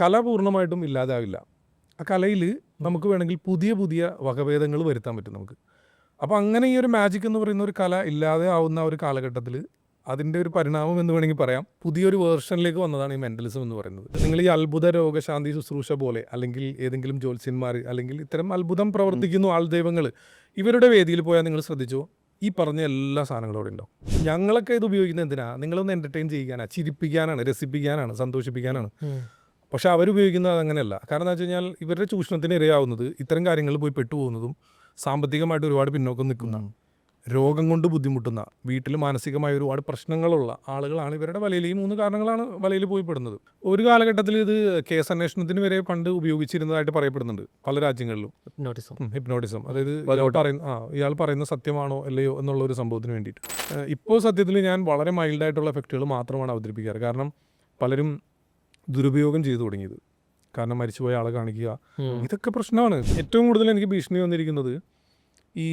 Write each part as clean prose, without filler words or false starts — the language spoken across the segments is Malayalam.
കല പൂർണ്ണമായിട്ടും ഇല്ലാതാവില്ല. ആ കലയിൽ നമുക്ക് വേണമെങ്കിൽ പുതിയ പുതിയ വകഭേദങ്ങൾ വരുത്താൻ പറ്റും നമുക്ക്. അപ്പോൾ അങ്ങനെ ഈ ഒരു മാജിക് എന്ന് പറയുന്ന ഒരു കല ഇല്ലാതെ ആവുന്ന ഒരു കാലഘട്ടത്തിൽ അതിൻ്റെ ഒരു പരിണാമം എന്ന് വേണമെങ്കിൽ പറയാം, പുതിയൊരു വേർഷനിലേക്ക് വന്നതാണ് ഈ മെൻ്റലിസം എന്ന് പറയുന്നത്. നിങ്ങൾ ഈ അത്ഭുത രോഗശാന്തി ശുശ്രൂഷ പോലെ, അല്ലെങ്കിൽ ഏതെങ്കിലും ജ്യോത്സ്യന്മാർ, അല്ലെങ്കിൽ ഇത്തരം അത്ഭുതം പ്രവർത്തിക്കുന്ന ആൾദൈവങ്ങൾ, ഇവരുടെ വേദിയിൽ പോയാൽ നിങ്ങൾ ശ്രദ്ധിച്ചോ, ഈ പറഞ്ഞ എല്ലാ സാധനങ്ങളും അവിടെ ഉണ്ടാവും. ഞങ്ങളൊക്കെ ഇത് ഉപയോഗിക്കുന്നത് എന്തിനാ? നിങ്ങളൊന്ന് എൻ്റർടൈൻ ചെയ്യാനാണ്, ചിരിപ്പിക്കാനാണ്, രസിപ്പിക്കാനാണ്, സന്തോഷിപ്പിക്കാനാണ്. പക്ഷെ അവരുപയോഗിക്കുന്നത് അതങ്ങനെയല്ല. കാരണം എന്താ വെച്ച് കഴിഞ്ഞാൽ ഇവരുടെ ചൂഷണത്തിന് ഇരയാവുന്നത്, ഇത്തരം കാര്യങ്ങളിൽ പോയി പെട്ടുപോകുന്നതും സാമ്പത്തികമായിട്ട് ഒരുപാട് പിന്നോക്കം നിൽക്കുന്നതാണ്, രോഗം കൊണ്ട് ബുദ്ധിമുട്ടുന്ന, വീട്ടിൽ മാനസികമായ ഒരുപാട് പ്രശ്നങ്ങളുള്ള ആളുകളാണ് ഇവരുടെ വലയിൽ. ഈ 3 കാരണങ്ങളാണ് വലയിൽ പോയി പെടുന്നത്. ഒരു കാലഘട്ടത്തിൽ ഇത് കേസ് അന്വേഷണത്തിന് വരെ പണ്ട് ഉപയോഗിച്ചിരുന്നതായിട്ട് പറയപ്പെടുന്നുണ്ട് പല രാജ്യങ്ങളിലും. ഹിപ്നോട്ടിസം, അതായത് ഇയാൾ പറയുന്ന സത്യമാണോ അല്ലയോ എന്നുള്ള ഒരു സംഭവത്തിന് വേണ്ടിയിട്ട്. ഇപ്പോൾ സത്യത്തിൽ ഞാൻ വളരെ മൈൽഡായിട്ടുള്ള എഫക്റ്റുകൾ മാത്രമാണ് അവതരിപ്പിക്കാറ്. കാരണം പലരും ദുരുപയോഗം ചെയ്തു തുടങ്ങിയത്. കാരണം മരിച്ചുപോയ ആളെ കാണിക്കുക, ഇതൊക്കെ പ്രശ്നമാണ്. ഏറ്റവും കൂടുതൽ എനിക്ക് ഭീഷണി വന്നിരിക്കുന്നത് ഈ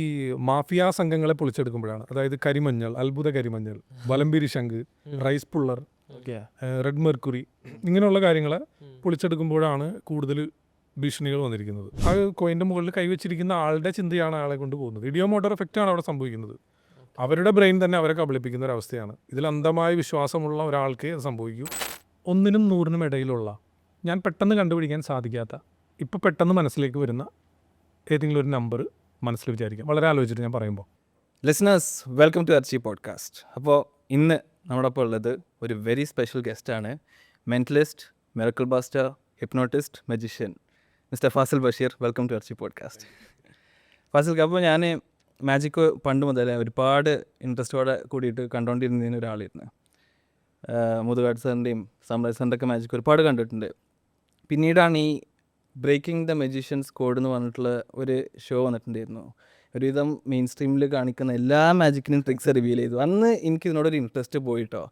മാഫിയ സംഘങ്ങളെ പൊളിച്ചെടുക്കുമ്പോഴാണ്. അതായത് കരിമഞ്ഞൾ, അത്ഭുത കരിമഞ്ഞൾ, വലംപിരി ശംഖ്, റൈസ് പുള്ളർ, റെഡ് മെർക്കുറി, ഇങ്ങനെയുള്ള കാര്യങ്ങളെ പൊളിച്ചെടുക്കുമ്പോഴാണ് കൂടുതൽ ഭീഷണികൾ വന്നിരിക്കുന്നത്. ആ കോയിൻ്റെ മുകളിൽ കൈവച്ചിരിക്കുന്ന ആളുടെ ചിന്തയാണ് അയാളെ കൊണ്ട് പോകുന്നത്. ഇഡിയോ മോട്ടോർ എഫക്റ്റാണ് അവിടെ സംഭവിക്കുന്നത്. അവരുടെ ബ്രെയിൻ തന്നെ അവരെ കബളിപ്പിക്കുന്ന ഒരവസ്ഥയാണ്. ഇതിൽ അന്ധമായ വിശ്വാസമുള്ള ഒരാൾക്ക് അത് സംഭവിക്കും. 1നും 100നും ഇടയിലുള്ള, ഞാൻ പെട്ടെന്ന് കണ്ടുപിടിക്കാൻ സാധിക്കാത്ത, ഇപ്പോൾ പെട്ടെന്ന് മനസ്സിലേക്ക് വരുന്ന ഏതെങ്കിലും ഒരു നമ്പർ മനസ്സിൽ വിചാരിക്കാം. വളരെ ആലോചിച്ചിട്ട് ഞാൻ പറയുമ്പോൾ. Listeners, welcome to Archi podcast. അപ്പോൾ ഇന്ന് നമ്മുടെ ഒപ്പം ഉള്ളത് ഒരു വെരി സ്പെഷ്യൽ ഗസ്റ്റാണ്. Mentalist, miracle buster, hypnotist, magician, mister Fasil Basheer. Welcome to Archi podcast. Fasil, അപ്പോൾ ഞാൻ മാജിക് പണ്ട് മുതലേ ഒരുപാട് ഇൻട്രസ്റ്റോടെ കൂടിയിട്ട് കണ്ടുകൊണ്ടിരുന്നതിന് ഒരാളായിരുന്നു. മുതുകാട് സാറിൻ്റെയും സാമ്രാജ് സാറിൻ്റെ ഒക്കെ മാജിക് ഒരുപാട് കണ്ടിട്ടുണ്ട്. പിന്നീടാണ് ഈ ബ്രേക്കിംഗ് ദ മജീഷ്യൻസ് കോഡ് എന്ന് പറഞ്ഞിട്ടുള്ള ഒരു ഷോ വന്നിട്ടുണ്ടായിരുന്നു. ഒരുവിധം മെയിൻ സ്ട്രീമിൽ കാണിക്കുന്ന എല്ലാ മാജിക്കിനും ട്രിക്സ് റിവീൽ ചെയ്തു. അന്ന് എനിക്ക് ഇതിനോടൊരു ഇൻട്രസ്റ്റ് പോയിട്ടോ.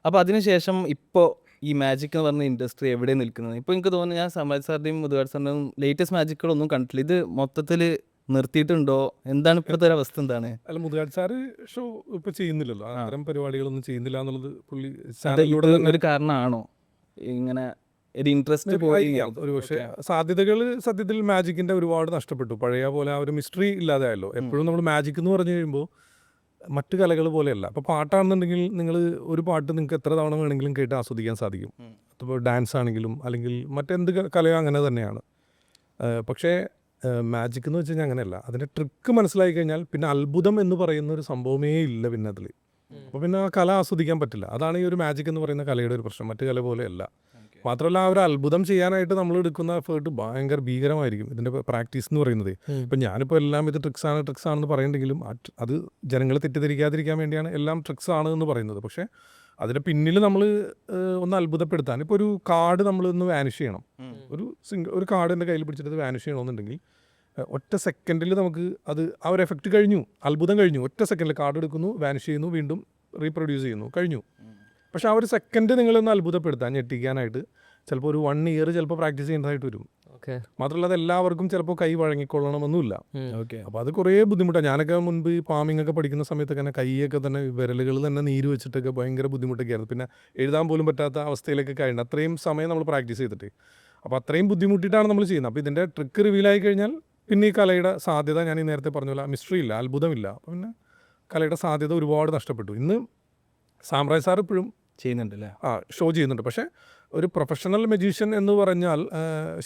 അപ്പോൾ അതിനുശേഷം ഇപ്പോൾ ഈ മാജിക് എന്ന് പറഞ്ഞ ഇൻഡസ്ട്രി എവിടെ നിൽക്കുന്നത്? ഇപ്പോൾ എനിക്ക് തോന്നുന്നു, ഞാൻ സാമ്രാജ് സാറിൻ്റെയും മുതുകാട് സാറിൻ്റെയും ലേറ്റസ്റ്റ് മാജിക്കുകളൊന്നും കണ്ടിട്ടില്ല. ഇത് മൊത്തത്തിൽ നിർത്തിയിട്ടുണ്ടോ? എന്താണ് ഇപ്പോഴത്തെ ഒരു അവസ്ഥ? എന്താണ്? അല്ല, മുതുകാട് സാറ് ഷോ ഇപ്പോൾ ചെയ്യുന്നില്ലല്ലോ, അത്തരം പരിപാടികളൊന്നും ചെയ്യുന്നില്ല എന്നുള്ളത് പുള്ളി ഒരു കാരണമാണോ ഇങ്ങനെ ഒരു ഇൻട്രസ്റ്റ് പോയി? ഒരു പക്ഷേ സാധ്യതകൾ സത്യത്തിൽ മാജിക്കിൻ്റെ ഒരുപാട് നഷ്ടപ്പെട്ടു. പഴയ പോലെ ആ ഒരു മിസ്റ്ററി ഇല്ലാതെയല്ലോ. എപ്പോഴും നമ്മൾ മാജിക് എന്ന് പറഞ്ഞു കഴിയുമ്പോൾ മറ്റു കലകൾ പോലെയല്ല. അപ്പോൾ പാട്ടാണെന്നുണ്ടെങ്കിൽ നിങ്ങൾ ഒരു പാട്ട് നിങ്ങൾക്ക് എത്ര തവണ വേണമെങ്കിലും കേട്ട് ആസ്വദിക്കാൻ സാധിക്കും. അപ്പോൾ ഡാൻസ് ആണെങ്കിലും അല്ലെങ്കിൽ മറ്റെന്ത് കലയോ അങ്ങനെ തന്നെയാണ്. പക്ഷേ മാജിക് എന്ന് വെച്ച് കഴിഞ്ഞാൽ അങ്ങനെയല്ല. അതിൻ്റെ ട്രിക്ക് മനസ്സിലായി കഴിഞ്ഞാൽ പിന്നെ അത്ഭുതം എന്ന് പറയുന്ന ഒരു സംഭവമേ ഇല്ല പിന്നെ അതിൽ. അപ്പോൾ പിന്നെ ആ കല ആസ്വദിക്കാൻ പറ്റില്ല. അതാണ് ഈ ഒരു മാജിക് എന്ന് പറയുന്ന കലയുടെ ഒരു പ്രശ്നം. മറ്റു കല പോലെയല്ല. മാത്രമല്ല, ആ ഒരു അത്ഭുതം ചെയ്യാനായിട്ട് നമ്മൾ എടുക്കുന്ന എഫേർട്ട് ഭയങ്കര ഭീകരമായിരിക്കും ഇതിൻ്റെ പ്രാക്ടീസ് എന്ന് പറയുന്നത്. ഇപ്പം ഞാനിപ്പോൾ എല്ലാം ഇത് ട്രിക്സ് ആണെന്ന് പറയുന്നുണ്ടെങ്കിലും അത് ജനങ്ങളെ തെറ്റിദ്ധരിക്കാതിരിക്കാൻ വേണ്ടിയാണ് എല്ലാം ട്രിക്സ് ആണ് എന്ന് പറയുന്നത്. പക്ഷേ അതിൻ്റെ പിന്നിൽ നമ്മൾ ഒന്ന് അത്ഭുതപ്പെടുത്താൻ, ഇപ്പോൾ ഒരു കാർഡ് നമ്മളൊന്ന് വാനിഷ് ചെയ്യണം. ഒരു കാർഡ് എൻ്റെ കയ്യിൽ പിടിച്ചിട്ട് വാനിഷ് ചെയ്യണമെന്നുണ്ടെങ്കിൽ ഒറ്റ സെക്കൻഡിൽ നമുക്ക് ആ ഒരു എഫക്റ്റ് കഴിഞ്ഞു, അത്ഭുതം കഴിഞ്ഞു. ഒറ്റ സെക്കൻഡിൽ കാർഡ് എടുക്കുന്നു, വാനിഷ് ചെയ്യുന്നു, വീണ്ടും റീപ്രൊഡ്യൂസ് ചെയ്യുന്നു, കഴിഞ്ഞു. പക്ഷെ ആ ഒരു സെക്കൻഡ് നിങ്ങളൊന്ന് അത്ഭുതപ്പെടുത്താൻ, ഞെട്ടിക്കാനായിട്ട് ചിലപ്പോൾ ഒരു 1 ഇയർ ചിലപ്പോൾ പ്രാക്ടീസ് ചെയ്യേണ്ടതായിട്ട് വരും. മാത്രമല്ല, അത് എല്ലാവർക്കും ചിലപ്പോൾ കൈ വഴങ്ങിക്കൊള്ളണമെന്നില്ല. അപ്പോൾ അത് കുറേ ബുദ്ധിമുട്ടാണ്. ഞാനൊക്കെ മുൻപ് ഈ പാമിംഗ് ഒക്കെ പഠിക്കുന്ന സമയത്തൊക്കെ തന്നെ കൈയൊക്കെ തന്നെ വിരലുകൾ തന്നെ നീര് വെച്ചിട്ടൊക്കെ ഭയങ്കര ബുദ്ധിമുട്ടൊക്കെ ആയിരുന്നു. പിന്നെ എഴുതാൻ പോലും പറ്റാത്ത അവസ്ഥയിലൊക്കെ കഴിഞ്ഞു, അത്രയും സമയം നമ്മൾ പ്രാക്ടീസ് ചെയ്തിട്ട്. അപ്പോൾ അത്രയും ബുദ്ധിമുട്ടിയിട്ടാണ് നമ്മൾ ചെയ്യുന്നത്. അപ്പോൾ ഇതിൻ്റെ ട്രിക്ക് റിവീലായി കഴിഞ്ഞാൽ പിന്നെ ഈ കലയുടെ സാധ്യത, ഞാൻ ഈ നേരത്തെ പറഞ്ഞ പോലെ മിസ്റ്ററി ഇല്ല, അത്ഭുതമില്ല. അപ്പോൾ പിന്നെ കലയുടെ സാധ്യത ഒരുപാട് നഷ്ടപ്പെട്ടു. ഇന്ന് സാമ്രാജ് സാർ ഇപ്പോഴും ചെയ്യുന്നുണ്ടല്ലേ? ഷോ ചെയ്യുന്നുണ്ട്. പക്ഷേ ഒരു പ്രൊഫഷണൽ മജീഷ്യൻ എന്ന് പറഞ്ഞാൽ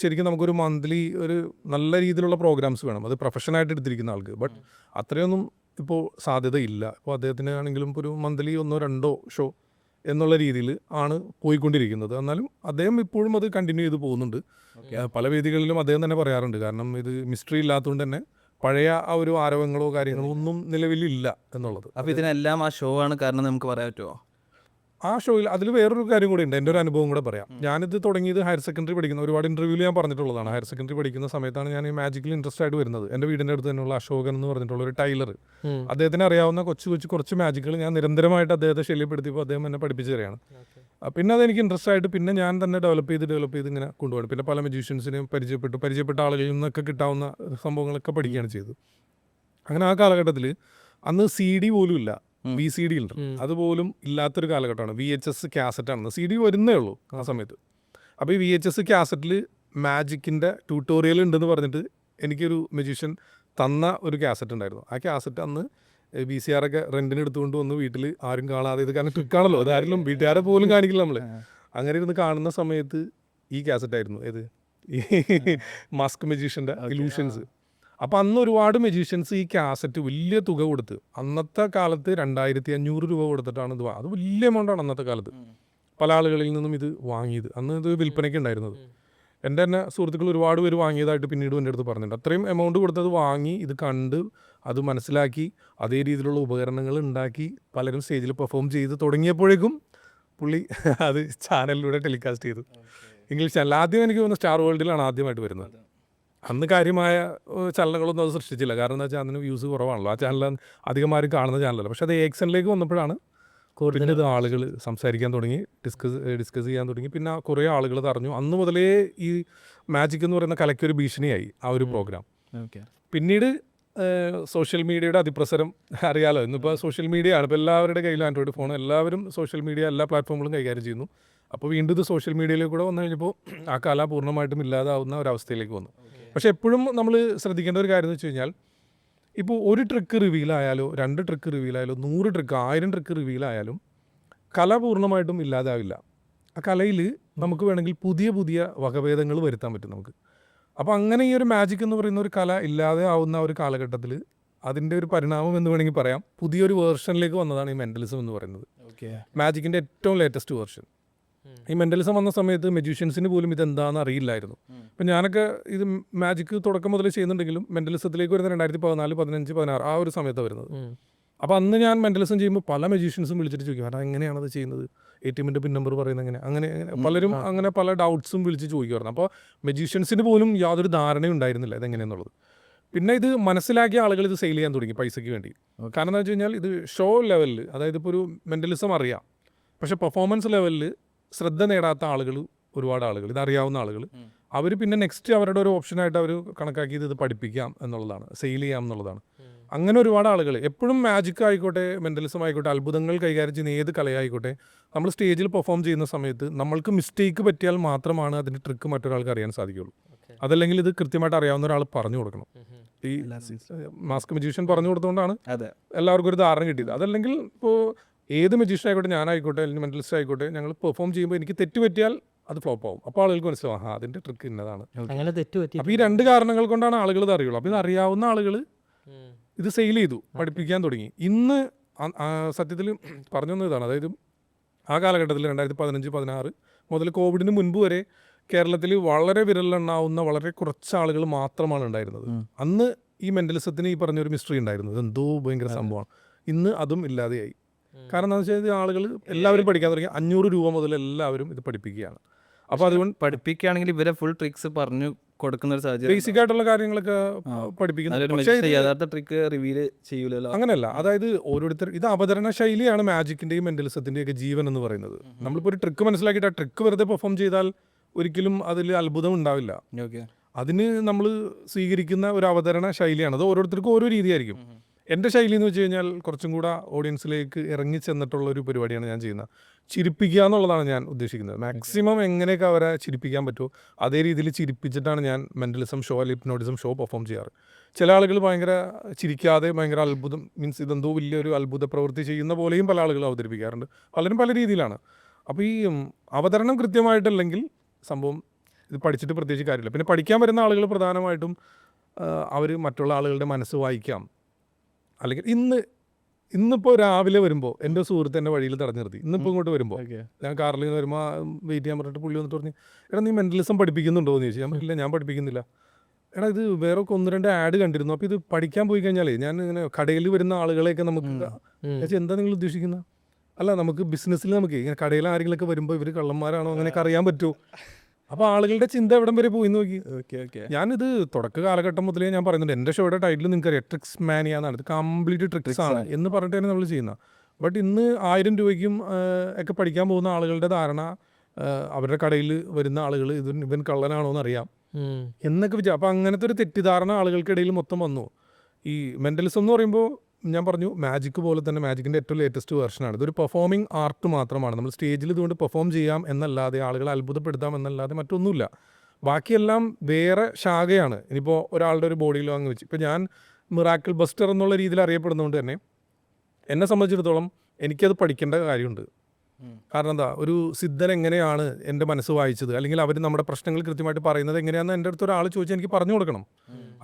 ശരിക്കും നമുക്കൊരു മന്ത്ലി ഒരു നല്ല രീതിയിലുള്ള പ്രോഗ്രാംസ് വേണം, അത് പ്രൊഫഷനായിട്ട് എടുത്തിരിക്കുന്ന ആൾക്ക്. ബട്ട് അത്രയൊന്നും ഇപ്പോൾ സാധ്യതയില്ല. ഇപ്പോൾ അദ്ദേഹത്തിന് ആണെങ്കിലും ഇപ്പോൾ ഒരു മന്ത്ലി 1-2 ഷോ എന്നുള്ള രീതിയിൽ ആണ് പോയിക്കൊണ്ടിരിക്കുന്നത്. എന്നാലും അദ്ദേഹം ഇപ്പോഴും അത് കണ്ടിന്യൂ ചെയ്ത് പോകുന്നുണ്ട്. പല വേദികളിലും അദ്ദേഹം തന്നെ പറയാറുണ്ട്. കാരണം ഇത് മിസ്റ്ററി ഇല്ലാത്തതുകൊണ്ട് തന്നെ പഴയ ആ ഒരു ആരവങ്ങളോ കാര്യങ്ങളോ ഒന്നും നിലവിലില്ല എന്നുള്ളത്. അപ്പോൾ ഇതിനെല്ലാം ആ ഷോ ആണ് കാരണം നമുക്ക് പറയാൻ പറ്റുമോ? ആ ഷോയിൽ അതിൽ വേറൊരു കാര്യം കൂടി ഉണ്ട്, എൻ്റെ ഒരു അനുഭവം കൂടെ പറയാം. ഞാനിത് തുടങ്ങിയത് ഹയർ സെക്കൻഡറി പഠിക്കുന്ന, ഒരുപാട് ഇൻ്റർവ്യൂവിൽ ഞാൻ പറഞ്ഞിട്ടുള്ളതാണ്. ഹയർ സെക്കൻഡറി പഠിക്കുന്ന സമയത്താണ് ഞാൻ ഈ മാജിക്കിൽ ഇൻട്രസ്റ്റ് ആയിട്ട് വരുന്നത്. എൻ്റെ വീടിൻ്റെ അടുത്ത് തന്നെയുള്ള അശോകൻ എന്ന് പറഞ്ഞിട്ടുള്ള ഒരു ടൈലർ, അദ്ദേഹത്തിന് അറിയാവുന്ന കുറച്ച് മാജിക്കുകൾ ഞാൻ നിരന്തരമായിട്ട് അദ്ദേഹത്തെ ശല്യപ്പെടുത്തിയപ്പോൾ അദ്ദേഹം എന്നെ പഠിപ്പിച്ചു തരികയാണ്. പിന്നെ അതെനിക്ക് ഇൻട്രസ്റ്റ് ആയിട്ട് പിന്നെ ഞാൻ തന്നെ ഡെവലപ്പ് ചെയ്ത് ഇങ്ങനെ കൊണ്ടുപോകണം. പിന്നെ പല മജീഷ്യൻസിനെയും പരിചയപ്പെട്ട ആളുകളിൽ നിന്നൊക്കെ കിട്ടാവുന്ന സംഭവങ്ങളൊക്കെ പഠിക്കുകയാണ് ചെയ്തത്. അങ്ങനെ ആ കാലഘട്ടത്തിൽ അന്ന് CD പോലും ഇല്ല, VCD ഉണ്ട്, അതുപോലും ഇല്ലാത്തൊരു കാലഘട്ടമാണ്. VHS കാസറ്റാണ്, CD വരുന്നേ ഉള്ളൂ ആ സമയത്ത്. അപ്പോൾ ഈ VHS കാസറ്റിൽ മാജിക്കിൻ്റെ ട്യൂട്ടോറിയൽ ഉണ്ടെന്ന് പറഞ്ഞിട്ട് എനിക്കൊരു മജീഷ്യൻ തന്ന ഒരു കാസറ്റ് ഉണ്ടായിരുന്നു. ആ കാസറ്റ് അന്ന് VCR ഒക്കെ റെൻറ്റിന് എടുത്തുകൊണ്ട് വന്ന് വീട്ടിൽ ആരും കാണാതെ, ഇത് കാരണം ട്രിക്കാണല്ലോ, അതാരെങ്കിലും വീട്ടുകാരെ പോലും കാണിക്കില്ല നമ്മൾ. അങ്ങനെ ഇരുന്ന് കാണുന്ന സമയത്ത് ഈ കാസറ്റായിരുന്നു ഏത്, ഈ മാസ്ക് മജീഷ്യൻ്റെ ഇലൂഷൻസ്. അപ്പോൾ അന്ന് ഒരുപാട് മജീഷ്യൻസ് ഈ കാസറ്റ് വലിയ തുക കൊടുത്ത്, അന്നത്തെ കാലത്ത് 2500 രൂപ കൊടുത്തിട്ടാണ് ഇത് അത് വലിയ എമൗണ്ടാണ് അന്നത്തെ കാലത്ത് പല ആളുകളിൽ നിന്നും ഇത് വാങ്ങിയത്. അന്ന് ഇത് വിൽപ്പനയ്ക്ക് ഉണ്ടായിരുന്നത്. എൻ്റെ തന്നെ സുഹൃത്തുക്കൾ ഒരുപാട് പേര് വാങ്ങിയതായിട്ട് പിന്നീട് എൻ്റെ അടുത്ത് പറഞ്ഞിട്ടുണ്ട്. അത്രയും എമൗണ്ട് കൊടുത്തത് വാങ്ങി, ഇത് കണ്ട് അത് മനസ്സിലാക്കി അതേ രീതിയിലുള്ള ഉപകരണങ്ങൾ ഉണ്ടാക്കി പലരും സ്റ്റേജിൽ പെർഫോം ചെയ്ത് തുടങ്ങിയപ്പോഴേക്കും പുള്ളി അത് ചാനലിലൂടെ ടെലികാസ്റ്റ് ചെയ്തു. English channel. ആദ്യം എനിക്ക് തോന്നുന്നു സ്റ്റാർ വേൾഡിലാണ് ആദ്യമായിട്ട് വരുന്നത്. അന്ന് കാര്യമായ ചലനങ്ങളൊന്നും അത് സൃഷ്ടിച്ചില്ല. കാരണം എന്താ വെച്ചാൽ അതിന് വ്യൂസ് കുറവാണല്ലോ. ആ ചാനൽ അധികം ആരും കാണുന്ന ചാനലല്ല. പക്ഷേ അത് AXN-ലേക്ക് വന്നപ്പോഴാണ് പിന്നെ ഇത് ആളുകൾ സംസാരിക്കാൻ തുടങ്ങി, ഡിസ്കസ് ചെയ്യാൻ തുടങ്ങി. പിന്നെ കുറേ ആളുകൾ അറിഞ്ഞു. അന്ന് മുതലേ ഈ മാജിക് എന്ന് പറയുന്ന കലയ്ക്കൊരു ഭീഷണിയായി ആ ഒരു പ്രോഗ്രാം. പിന്നീട് സോഷ്യൽ മീഡിയയുടെ അതിപ്രസരം അറിയാലോ. ഇന്നിപ്പോൾ സോഷ്യൽ മീഡിയ ആണ്. ഇപ്പോൾ എല്ലാവരുടെ കയ്യിലും ആൻഡ്രോയിഡ് ഫോൺ, എല്ലാവരും സോഷ്യൽ മീഡിയ എല്ലാ പ്ലാറ്റ്ഫോമുകളും കൈകാര്യം ചെയ്യുന്നു. അപ്പോൾ വീണ്ടും ഇത് സോഷ്യൽ മീഡിയയിലേക്ക് കൂടെ വന്നു കഴിഞ്ഞപ്പോൾ ആ കല പൂർണ്ണമായിട്ടും ഇല്ലാതാവുന്ന ഒരവസ്ഥയിലേക്ക് വന്നു. പക്ഷേ എപ്പോഴും നമ്മൾ ശ്രദ്ധിക്കേണ്ട ഒരു കാര്യം എന്ന് വെച്ച് കഴിഞ്ഞാൽ, ഇപ്പോൾ ഒരു ട്രിക്ക് റിവീലായാലോ 2 ട്രിക്ക് റിവീലായാലോ 100 ട്രിക്ക് 1000 ട്രിക്ക് റിവീലായാലും കല പൂർണ്ണമായിട്ടും ഇല്ലാതാവില്ല. ആ കലയിൽ നമുക്ക് വേണമെങ്കിൽ പുതിയ പുതിയ വകഭേദങ്ങൾ വരുത്താൻ പറ്റും നമുക്ക്. അപ്പോൾ അങ്ങനെ ഈ ഒരു മാജിക് എന്ന് പറയുന്ന ഒരു കല ഇല്ലാതെ ആവുന്ന ഒരു കാലഘട്ടത്തിൽ അതിൻ്റെ ഒരു പരിണാമം എന്ന് വേണമെങ്കിൽ പറയാം, പുതിയൊരു വേർഷനിലേക്ക് വന്നതാണ് ഈ മെൻ്റലിസം എന്ന് പറയുന്നത്. മാജിക്കിൻ്റെ ഏറ്റവും ലേറ്റസ്റ്റ് വേർഷൻ. ഈ മെൻ്റലിസം വന്ന സമയത്ത് മജീഷ്യൻസിന് പോലും ഇതെന്താണെന്ന് അറിയില്ലായിരുന്നു. അപ്പം ഞാനൊക്കെ ഇത് മാജിക് തുടക്കം മുതൽ ചെയ്യുന്നുണ്ടെങ്കിലും മെൻ്റലിസത്തിലേക്ക് വരുന്ന 2014, 15, 16 ആ ഒരു സമയത്താണ് വരുന്നത്. അപ്പോൾ അന്ന് ഞാൻ മെൻ്റലിസം ചെയ്യുമ്പോൾ പല മജീഷ്യൻസും വിളിച്ചിട്ട് ചോദിക്കും, കാരണം എങ്ങനെയാണത് ചെയ്യുന്നത്, ATM-ൻ്റെ പിൻ നമ്പർ പറയുന്നത് അങ്ങനെ പലരും അങ്ങനെ പല ഡൗട്ട്സും വിളിച്ച് ചോദിക്കുമായിരുന്നു. അപ്പോൾ മജീഷ്യൻസിന് പോലും യാതൊരു ധാരണയും ഉണ്ടായിരുന്നില്ല ഇതെങ്ങനെയാണെന്നുള്ളത്. പിന്നെ ഇത് മനസ്സിലാക്കിയ ആളുകൾ ഇത് സെയിൽ ചെയ്യാൻ തുടങ്ങി പൈസയ്ക്ക് വേണ്ടി. കാരണം എന്താ വെച്ച് കഴിഞ്ഞാൽ ഇത് ഷോ ലെവലിൽ, അതായത് ഇപ്പോൾ ഒരു മെൻ്റലിസം അറിയാം, പക്ഷേ പെർഫോമൻസ് ലെവലിൽ ശ്രദ്ധ നേടാത്ത ആളുകൾ, ഒരുപാട് ആളുകൾ, ഇതറിയാവുന്ന ആളുകൾ, അവർ പിന്നെ നെക്സ്റ്റ് അവരുടെ ഒരു ഓപ്ഷനായിട്ട് അവർ കണക്കാക്കിയത് ഇത് പഠിപ്പിക്കാം എന്നുള്ളതാണ്, സെയിൽ ചെയ്യാം എന്നുള്ളതാണ്. അങ്ങനെ ഒരുപാട് ആളുകൾ എപ്പോഴും മാജിക് ആയിക്കോട്ടെ, മെൻ്റലിസം ആയിക്കോട്ടെ, അത്ഭുതങ്ങൾ കൈകാര്യം ചെയ്യുന്ന ഏത് കലയായിക്കോട്ടെ, നമ്മൾ സ്റ്റേജിൽ പെർഫോം ചെയ്യുന്ന സമയത്ത് നമ്മൾക്ക് മിസ്റ്റേക്ക് പറ്റിയാൽ മാത്രമാണ് അതിൻ്റെ ട്രിക്ക് മറ്റൊരാൾക്ക് അറിയാൻ സാധിക്കുകയുള്ളൂ. അതല്ലെങ്കിൽ ഇത് കൃത്യമായിട്ട് അറിയാവുന്ന ഒരാൾ പറഞ്ഞു കൊടുക്കണം. ഈ മാസ്ക് മജീഷ്യൻ പറഞ്ഞു കൊടുത്തുകൊണ്ടാണ് എല്ലാവർക്കും ഒരു ധാരണ കിട്ടിയത്. അതല്ലെങ്കിൽ ഇപ്പോൾ ഏത് മജീഷ്യൻ ആയിക്കോട്ടെ, ഞാനായിക്കോട്ടെ, അല്ലെങ്കിൽ മെൻ്റലിസ്റ്റ് ആയിക്കോട്ടെ, ഞങ്ങൾ പെർഫോം ചെയ്യുമ്പോൾ എനിക്ക് തെറ്റ് പറ്റിയാൽ അത് ഫ്ലോപ്പ് ആവും. അപ്പോൾ ആളുകൾക്ക് മനസ്സിലാവും, അതിൻ്റെ ട്രിക്ക് ഇന്നതാണ്. അപ്പോൾ ഈ 2 കാരണങ്ങൾ കൊണ്ടാണ് ആളുകൾ ഇത് അറിയുള്ളൂ. അപ്പോൾ ഇത് അറിയാവുന്ന ആളുകൾ ഇത് സെയിൽ ചെയ്തു, പഠിപ്പിക്കാൻ തുടങ്ങി. ഇന്ന് സത്യത്തിൽ പറഞ്ഞു തന്നതാണ്, അതായത് ആ കാലഘട്ടത്തിൽ 2015, 16 മുതൽ കോവിഡിന് മുൻപ് വരെ കേരളത്തിൽ വളരെ വിരലിലെണ്ണാവുന്ന വളരെ കുറച്ച് ആളുകൾ മാത്രമാണ് ഉണ്ടായിരുന്നത്. അന്ന് ഈ മെൻ്റലിസത്തിന് ഈ പറഞ്ഞൊരു മിസ്റ്ററി ഉണ്ടായിരുന്നത്, എന്തോ ഭയങ്കര സംഭവമാണ്. ഇന്ന് അതും ഇല്ലാതെയായി. കാരണം എന്താണെന്ന് വെച്ചാൽ ആളുകൾ എല്ലാവരും പഠിക്കാൻ തുടങ്ങി. 500 രൂപ മുതൽ എല്ലാവരും ഇത് പഠിപ്പിക്കുകയാണ്. അപ്പോൾ അതുകൊണ്ട് പഠിപ്പിക്കുകയാണെങ്കിൽ ഇവരെ ഫുൾ ട്രിക്സ് പറഞ്ഞു കൊടുക്കുന്ന ഒരു സാഹചര്യം, ബേസിക് ആയിട്ടുള്ള കാര്യങ്ങളൊക്കെ പഠിപ്പിക്കുന്നു. യഥാർത്ഥ ട്രിക്ക് റിവീൽ ചെയ്യൂലല്ലോ. അങ്ങനെയല്ല, അതായത് ഓരോരുത്തർ ഇത് അവതരണ ശൈലിയാണ് മാജിക്കിന്റെയും മെൻ്റലിസത്തിൻ്റെയും ഒക്കെ ജീവൻ എന്ന് പറയുന്നത്. നമ്മളിപ്പോൾ ഒരു ട്രിക്ക് മനസ്സിലാക്കിയിട്ട് ആ ട്രിക്ക് വെറുതെ പെർഫോം ചെയ്താൽ ഒരിക്കലും അതിൽ അത്ഭുതം ഉണ്ടാവില്ല. അതിന് നമ്മൾ സ്വീകരിക്കുന്ന ഒരു അവതരണ ശൈലിയാണ്. അത് ഓരോരുത്തർക്കും ഓരോ രീതിയായിരിക്കും. എൻ്റെ ശൈലി എന്ന് വെച്ച് കഴിഞ്ഞാൽ കുറച്ചും കൂടെ ഓഡിയൻസിലേക്ക് ഇറങ്ങി ചെന്നിട്ടുള്ള ഒരു പരിപാടിയാണ് ഞാൻ ചെയ്യുന്നത്. ചിരിപ്പിക്കുക എന്നുള്ളതാണ് ഞാൻ ഉദ്ദേശിക്കുന്നത്. മാക്സിമം എങ്ങനെയൊക്കെ അവരെ ചിരിപ്പിക്കാൻ പറ്റുമോ അതേ രീതിയിൽ ചിരിപ്പിച്ചിട്ടാണ് ഞാൻ മെൻ്റലിസം ഷോ അല്ലെങ്കിൽ ഹിപ്നോട്ടിസം ഷോ പെർഫോം ചെയ്യാറ്. ചില ആളുകൾ ഭയങ്കര ചിരിക്കാതെ ഭയങ്കര അത്ഭുതം, മീൻസ് ഇതെന്തോ വലിയൊരു അത്ഭുത പ്രവൃത്തി ചെയ്യുന്ന പോലെയും പല ആളുകൾ അവതരിപ്പിക്കാറുണ്ട്. പലരും പല രീതിയിലാണ്. അപ്പോൾ ഈ അവതരണം കൃത്യമായിട്ടല്ലെങ്കിൽ സംഭവം ഇത് പഠിച്ചിട്ട് പ്രത്യേകിച്ച് കാര്യമില്ല. പിന്നെ പഠിക്കാൻ വരുന്ന ആളുകൾ പ്രധാനമായിട്ടും അവർ മറ്റുള്ള ആളുകളുടെ മനസ്സ് വായിക്കാം. അല്ലെങ്കിൽ ഇന്നിപ്പോൾ രാവിലെ വരുമ്പോൾ എൻ്റെ സുഹൃത്ത് എൻ്റെ വഴിയിൽ തടഞ്ഞു നിർത്തി. ഇന്നിപ്പോൾ ഇങ്ങോട്ട് വരുമ്പോൾ ഞാൻ കാറിൽ നിന്ന് വരുമ്പോൾ വെയിറ്റ് ചെയ്യാൻ പറഞ്ഞിട്ട് പുള്ളി വന്നിട്ട് പറഞ്ഞു, എടാ നീ മെൻ്റലിസം പഠിപ്പിക്കുന്നുണ്ടോ എന്ന് ചോദിച്ചു. ഞാൻ പറഞ്ഞില്ല, ഞാൻ പഠിപ്പിക്കുന്നില്ല. എടാ ഇത് വേറെ 1-2 ആഡ് കണ്ടിരുന്നു, അപ്പോൾ ഇത് പഠിക്കാൻ പോയി കഴിഞ്ഞാലേ ഞാൻ ഇങ്ങനെ കടയിൽ വരുന്ന ആളുകളെയൊക്കെ നമുക്ക് എന്താ നിങ്ങൾ ഉദ്ദേശിക്കുന്നത്? അല്ല, നമുക്ക് ബിസിനസ്സിൽ നമുക്ക് ഇങ്ങനെ കടയിൽ ആരെങ്കിലുമൊക്കെ വരുമ്പോൾ ഇവർ കള്ളന്മാരാണോ അങ്ങനെയൊക്കെ അറിയാൻ പറ്റുമോ? അപ്പോൾ ആളുകളുടെ ചിന്ത എവിടം വരെ പോയി നോക്കി. ഞാനിത് തുടക്ക കാലഘട്ടം മുതലേ ഞാൻ പറയുന്നുണ്ട്. എൻ്റെ ഷോയുടെ ടൈറ്റിൽ നിങ്ങൾക്കറിയാം, ട്രിക്സ് മാനിയ എന്നാണ്. ഇത് കംപ്ലീറ്റ് ട്രിക്സ് ആണ് എന്ന് പറഞ്ഞിട്ടാണ് നമ്മൾ ചെയ്യുന്നത്. ബട്ട് ഇന്ന് 1000 രൂപയ്ക്കും ഒക്കെ പഠിക്കാൻ പോകുന്ന ആളുകളുടെ ധാരണ അവരുടെ കടയിൽ വരുന്ന ആളുകൾ ഇവൻ കള്ളനാണോ എന്നറിയാം എന്നൊക്കെ അപ്പോൾ അങ്ങനത്തെ ഒരു തെറ്റിദ്ധാരണ ആളുകൾക്കിടയിൽ മൊത്തം വന്നു. ഈ മെൻ്റലിസം എന്ന് പറയുമ്പോൾ ഞാൻ പറഞ്ഞു മാജിക് പോലെ തന്നെ മാജിക്കിൻ്റെ ഏറ്റവും ലേറ്റസ്റ്റ് വേർഷനാണ്. ഇതൊരു പെർഫോമിംഗ് ആർട്ട് മാത്രമാണ്. നമ്മൾ സ്റ്റേജിൽ ഇതുകൊണ്ട് പെർഫോം ചെയ്യാം എന്നല്ലാതെ ആളുകളെ അത്ഭുതപ്പെടുത്താം എന്നല്ലാതെ മറ്റൊന്നുമില്ല. ബാക്കിയെല്ലാം വേറെ ശാഖയാണ്. ഇനിയിപ്പോൾ ഒരാളുടെ ഒരു ബോഡിയിൽ അങ്ങ് വെച്ച് ഇപ്പോൾ ഞാൻ മിറാക്കിൾ ബസ്റ്റർ എന്നുള്ള രീതിയിൽ അറിയപ്പെടുന്നതുകൊണ്ട് തന്നെ എന്നെ സംബന്ധിച്ചിടത്തോളം എനിക്കത് പഠിക്കേണ്ട കാര്യമുണ്ട്. കാരണം എന്താ, ഒരു സിദ്ധൻ എങ്ങനെയാണ് എൻ്റെ മനസ്സ് വായിച്ചത്, അല്ലെങ്കിൽ അവർ നമ്മുടെ പ്രശ്നങ്ങൾ കൃത്യമായിട്ട് പറയുന്നത് എങ്ങനെയാണെന്ന് എൻ്റെ അടുത്ത് ഒരാൾ ചോദിച്ചാൽ എനിക്ക് പറഞ്ഞു കൊടുക്കണം.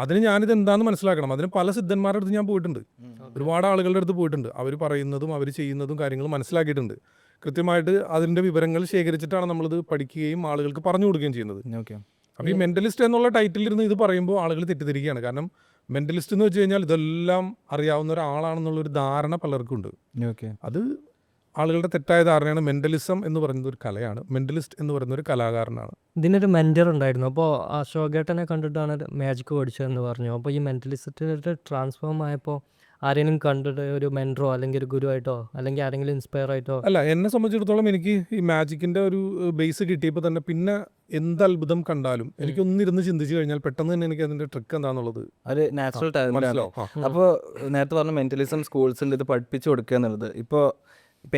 അതിന് ഞാനിത് എന്താണെന്ന് മനസ്സിലാക്കണം. അതിന് പല സിദ്ധന്മാരുടെ അടുത്ത് ഞാൻ പോയിട്ടുണ്ട്, ഒരുപാട് ആളുകളുടെ അടുത്ത് പോയിട്ടുണ്ട്. അവർ പറയുന്നതും അവർ ചെയ്യുന്നതും കാര്യങ്ങളും മനസ്സിലാക്കിയിട്ടുണ്ട്. കൃത്യമായിട്ട് അതിൻ്റെ വിവരങ്ങൾ ശേഖരിച്ചിട്ടാണ് നമ്മളിത് പഠിക്കുകയും ആളുകൾക്ക് പറഞ്ഞു കൊടുക്കുകയും ചെയ്യുന്നത്. ഓക്കെ. അപ്പോൾ ഈ മെൻ്റലിസ്റ്റ് എന്നുള്ള ടൈറ്റിലിരുന്ന് ഇത് പറയുമ്പോൾ ആളുകൾ തെറ്റിദ്ധരിക്കുകയാണ്. കാരണം മെൻ്റലിസ്റ്റ് എന്ന് വെച്ച് കഴിഞ്ഞാൽ ഇതെല്ലാം അറിയാവുന്ന ഒരാളാണെന്നുള്ളൊരു ധാരണ പലർക്കും ഉണ്ട്. ഓക്കെ. അത് ആളുകളുടെ തെറ്റായ ധാരണയാണ്. മെൻ്റലിസം എന്ന് പറയുന്നത് ഒരു കലയാണ്, മെൻ്റലിസ്റ്റ് എന്ന് പറയുന്ന ഒരു കലാകാരനാണ്. ഇതിനൊരു മെൻറ്റർ ഉണ്ടായിരുന്നു. അപ്പോൾ അശോകേട്ടനെ കണ്ടിട്ടാണ് മാജിക് പഠിച്ചതെന്ന് പറഞ്ഞു. അപ്പോൾ ഈ മെൻ്റലിസ്റ്റ് ട്രാൻസ്ഫോം ആയപ്പോൾ ആരെങ്കിലും കണ്ടിട്ട് ഒരു മെൻറ്ററോ അല്ലെങ്കിൽ ഒരു ഗുരു ആയിട്ടോ അല്ലെങ്കിൽ ആരെങ്കിലും ഇൻസ്പയർ ആയിട്ടോ? അല്ല, എന്നെ സംബന്ധിച്ചിടത്തോളം എനിക്ക് ഈ മാജിക്കിൻ്റെ ഒരു ബേസ് കിട്ടിയപ്പോൾ തന്നെ പിന്നെ എന്ത് അത്ഭുതം കണ്ടാലും എനിക്കൊന്നിരുന്ന് ചിന്തിച്ച് കഴിഞ്ഞാൽ പെട്ടെന്ന് തന്നെ എനിക്ക് അതിൻ്റെ ട്രിക്ക് എന്താണെന്നുള്ളത് ഒരു നാച്ചുറൽ ടാലൻ്റ് ആണ്. മനസ്സിലാവും. അപ്പോൾ നേരത്തെ പറഞ്ഞ മെന്റലിസം സ്കൂൾസിൽ ഇത് പഠിപ്പിച്ചു കൊടുക്കുക എന്നുള്ളത്, ഇപ്പോൾ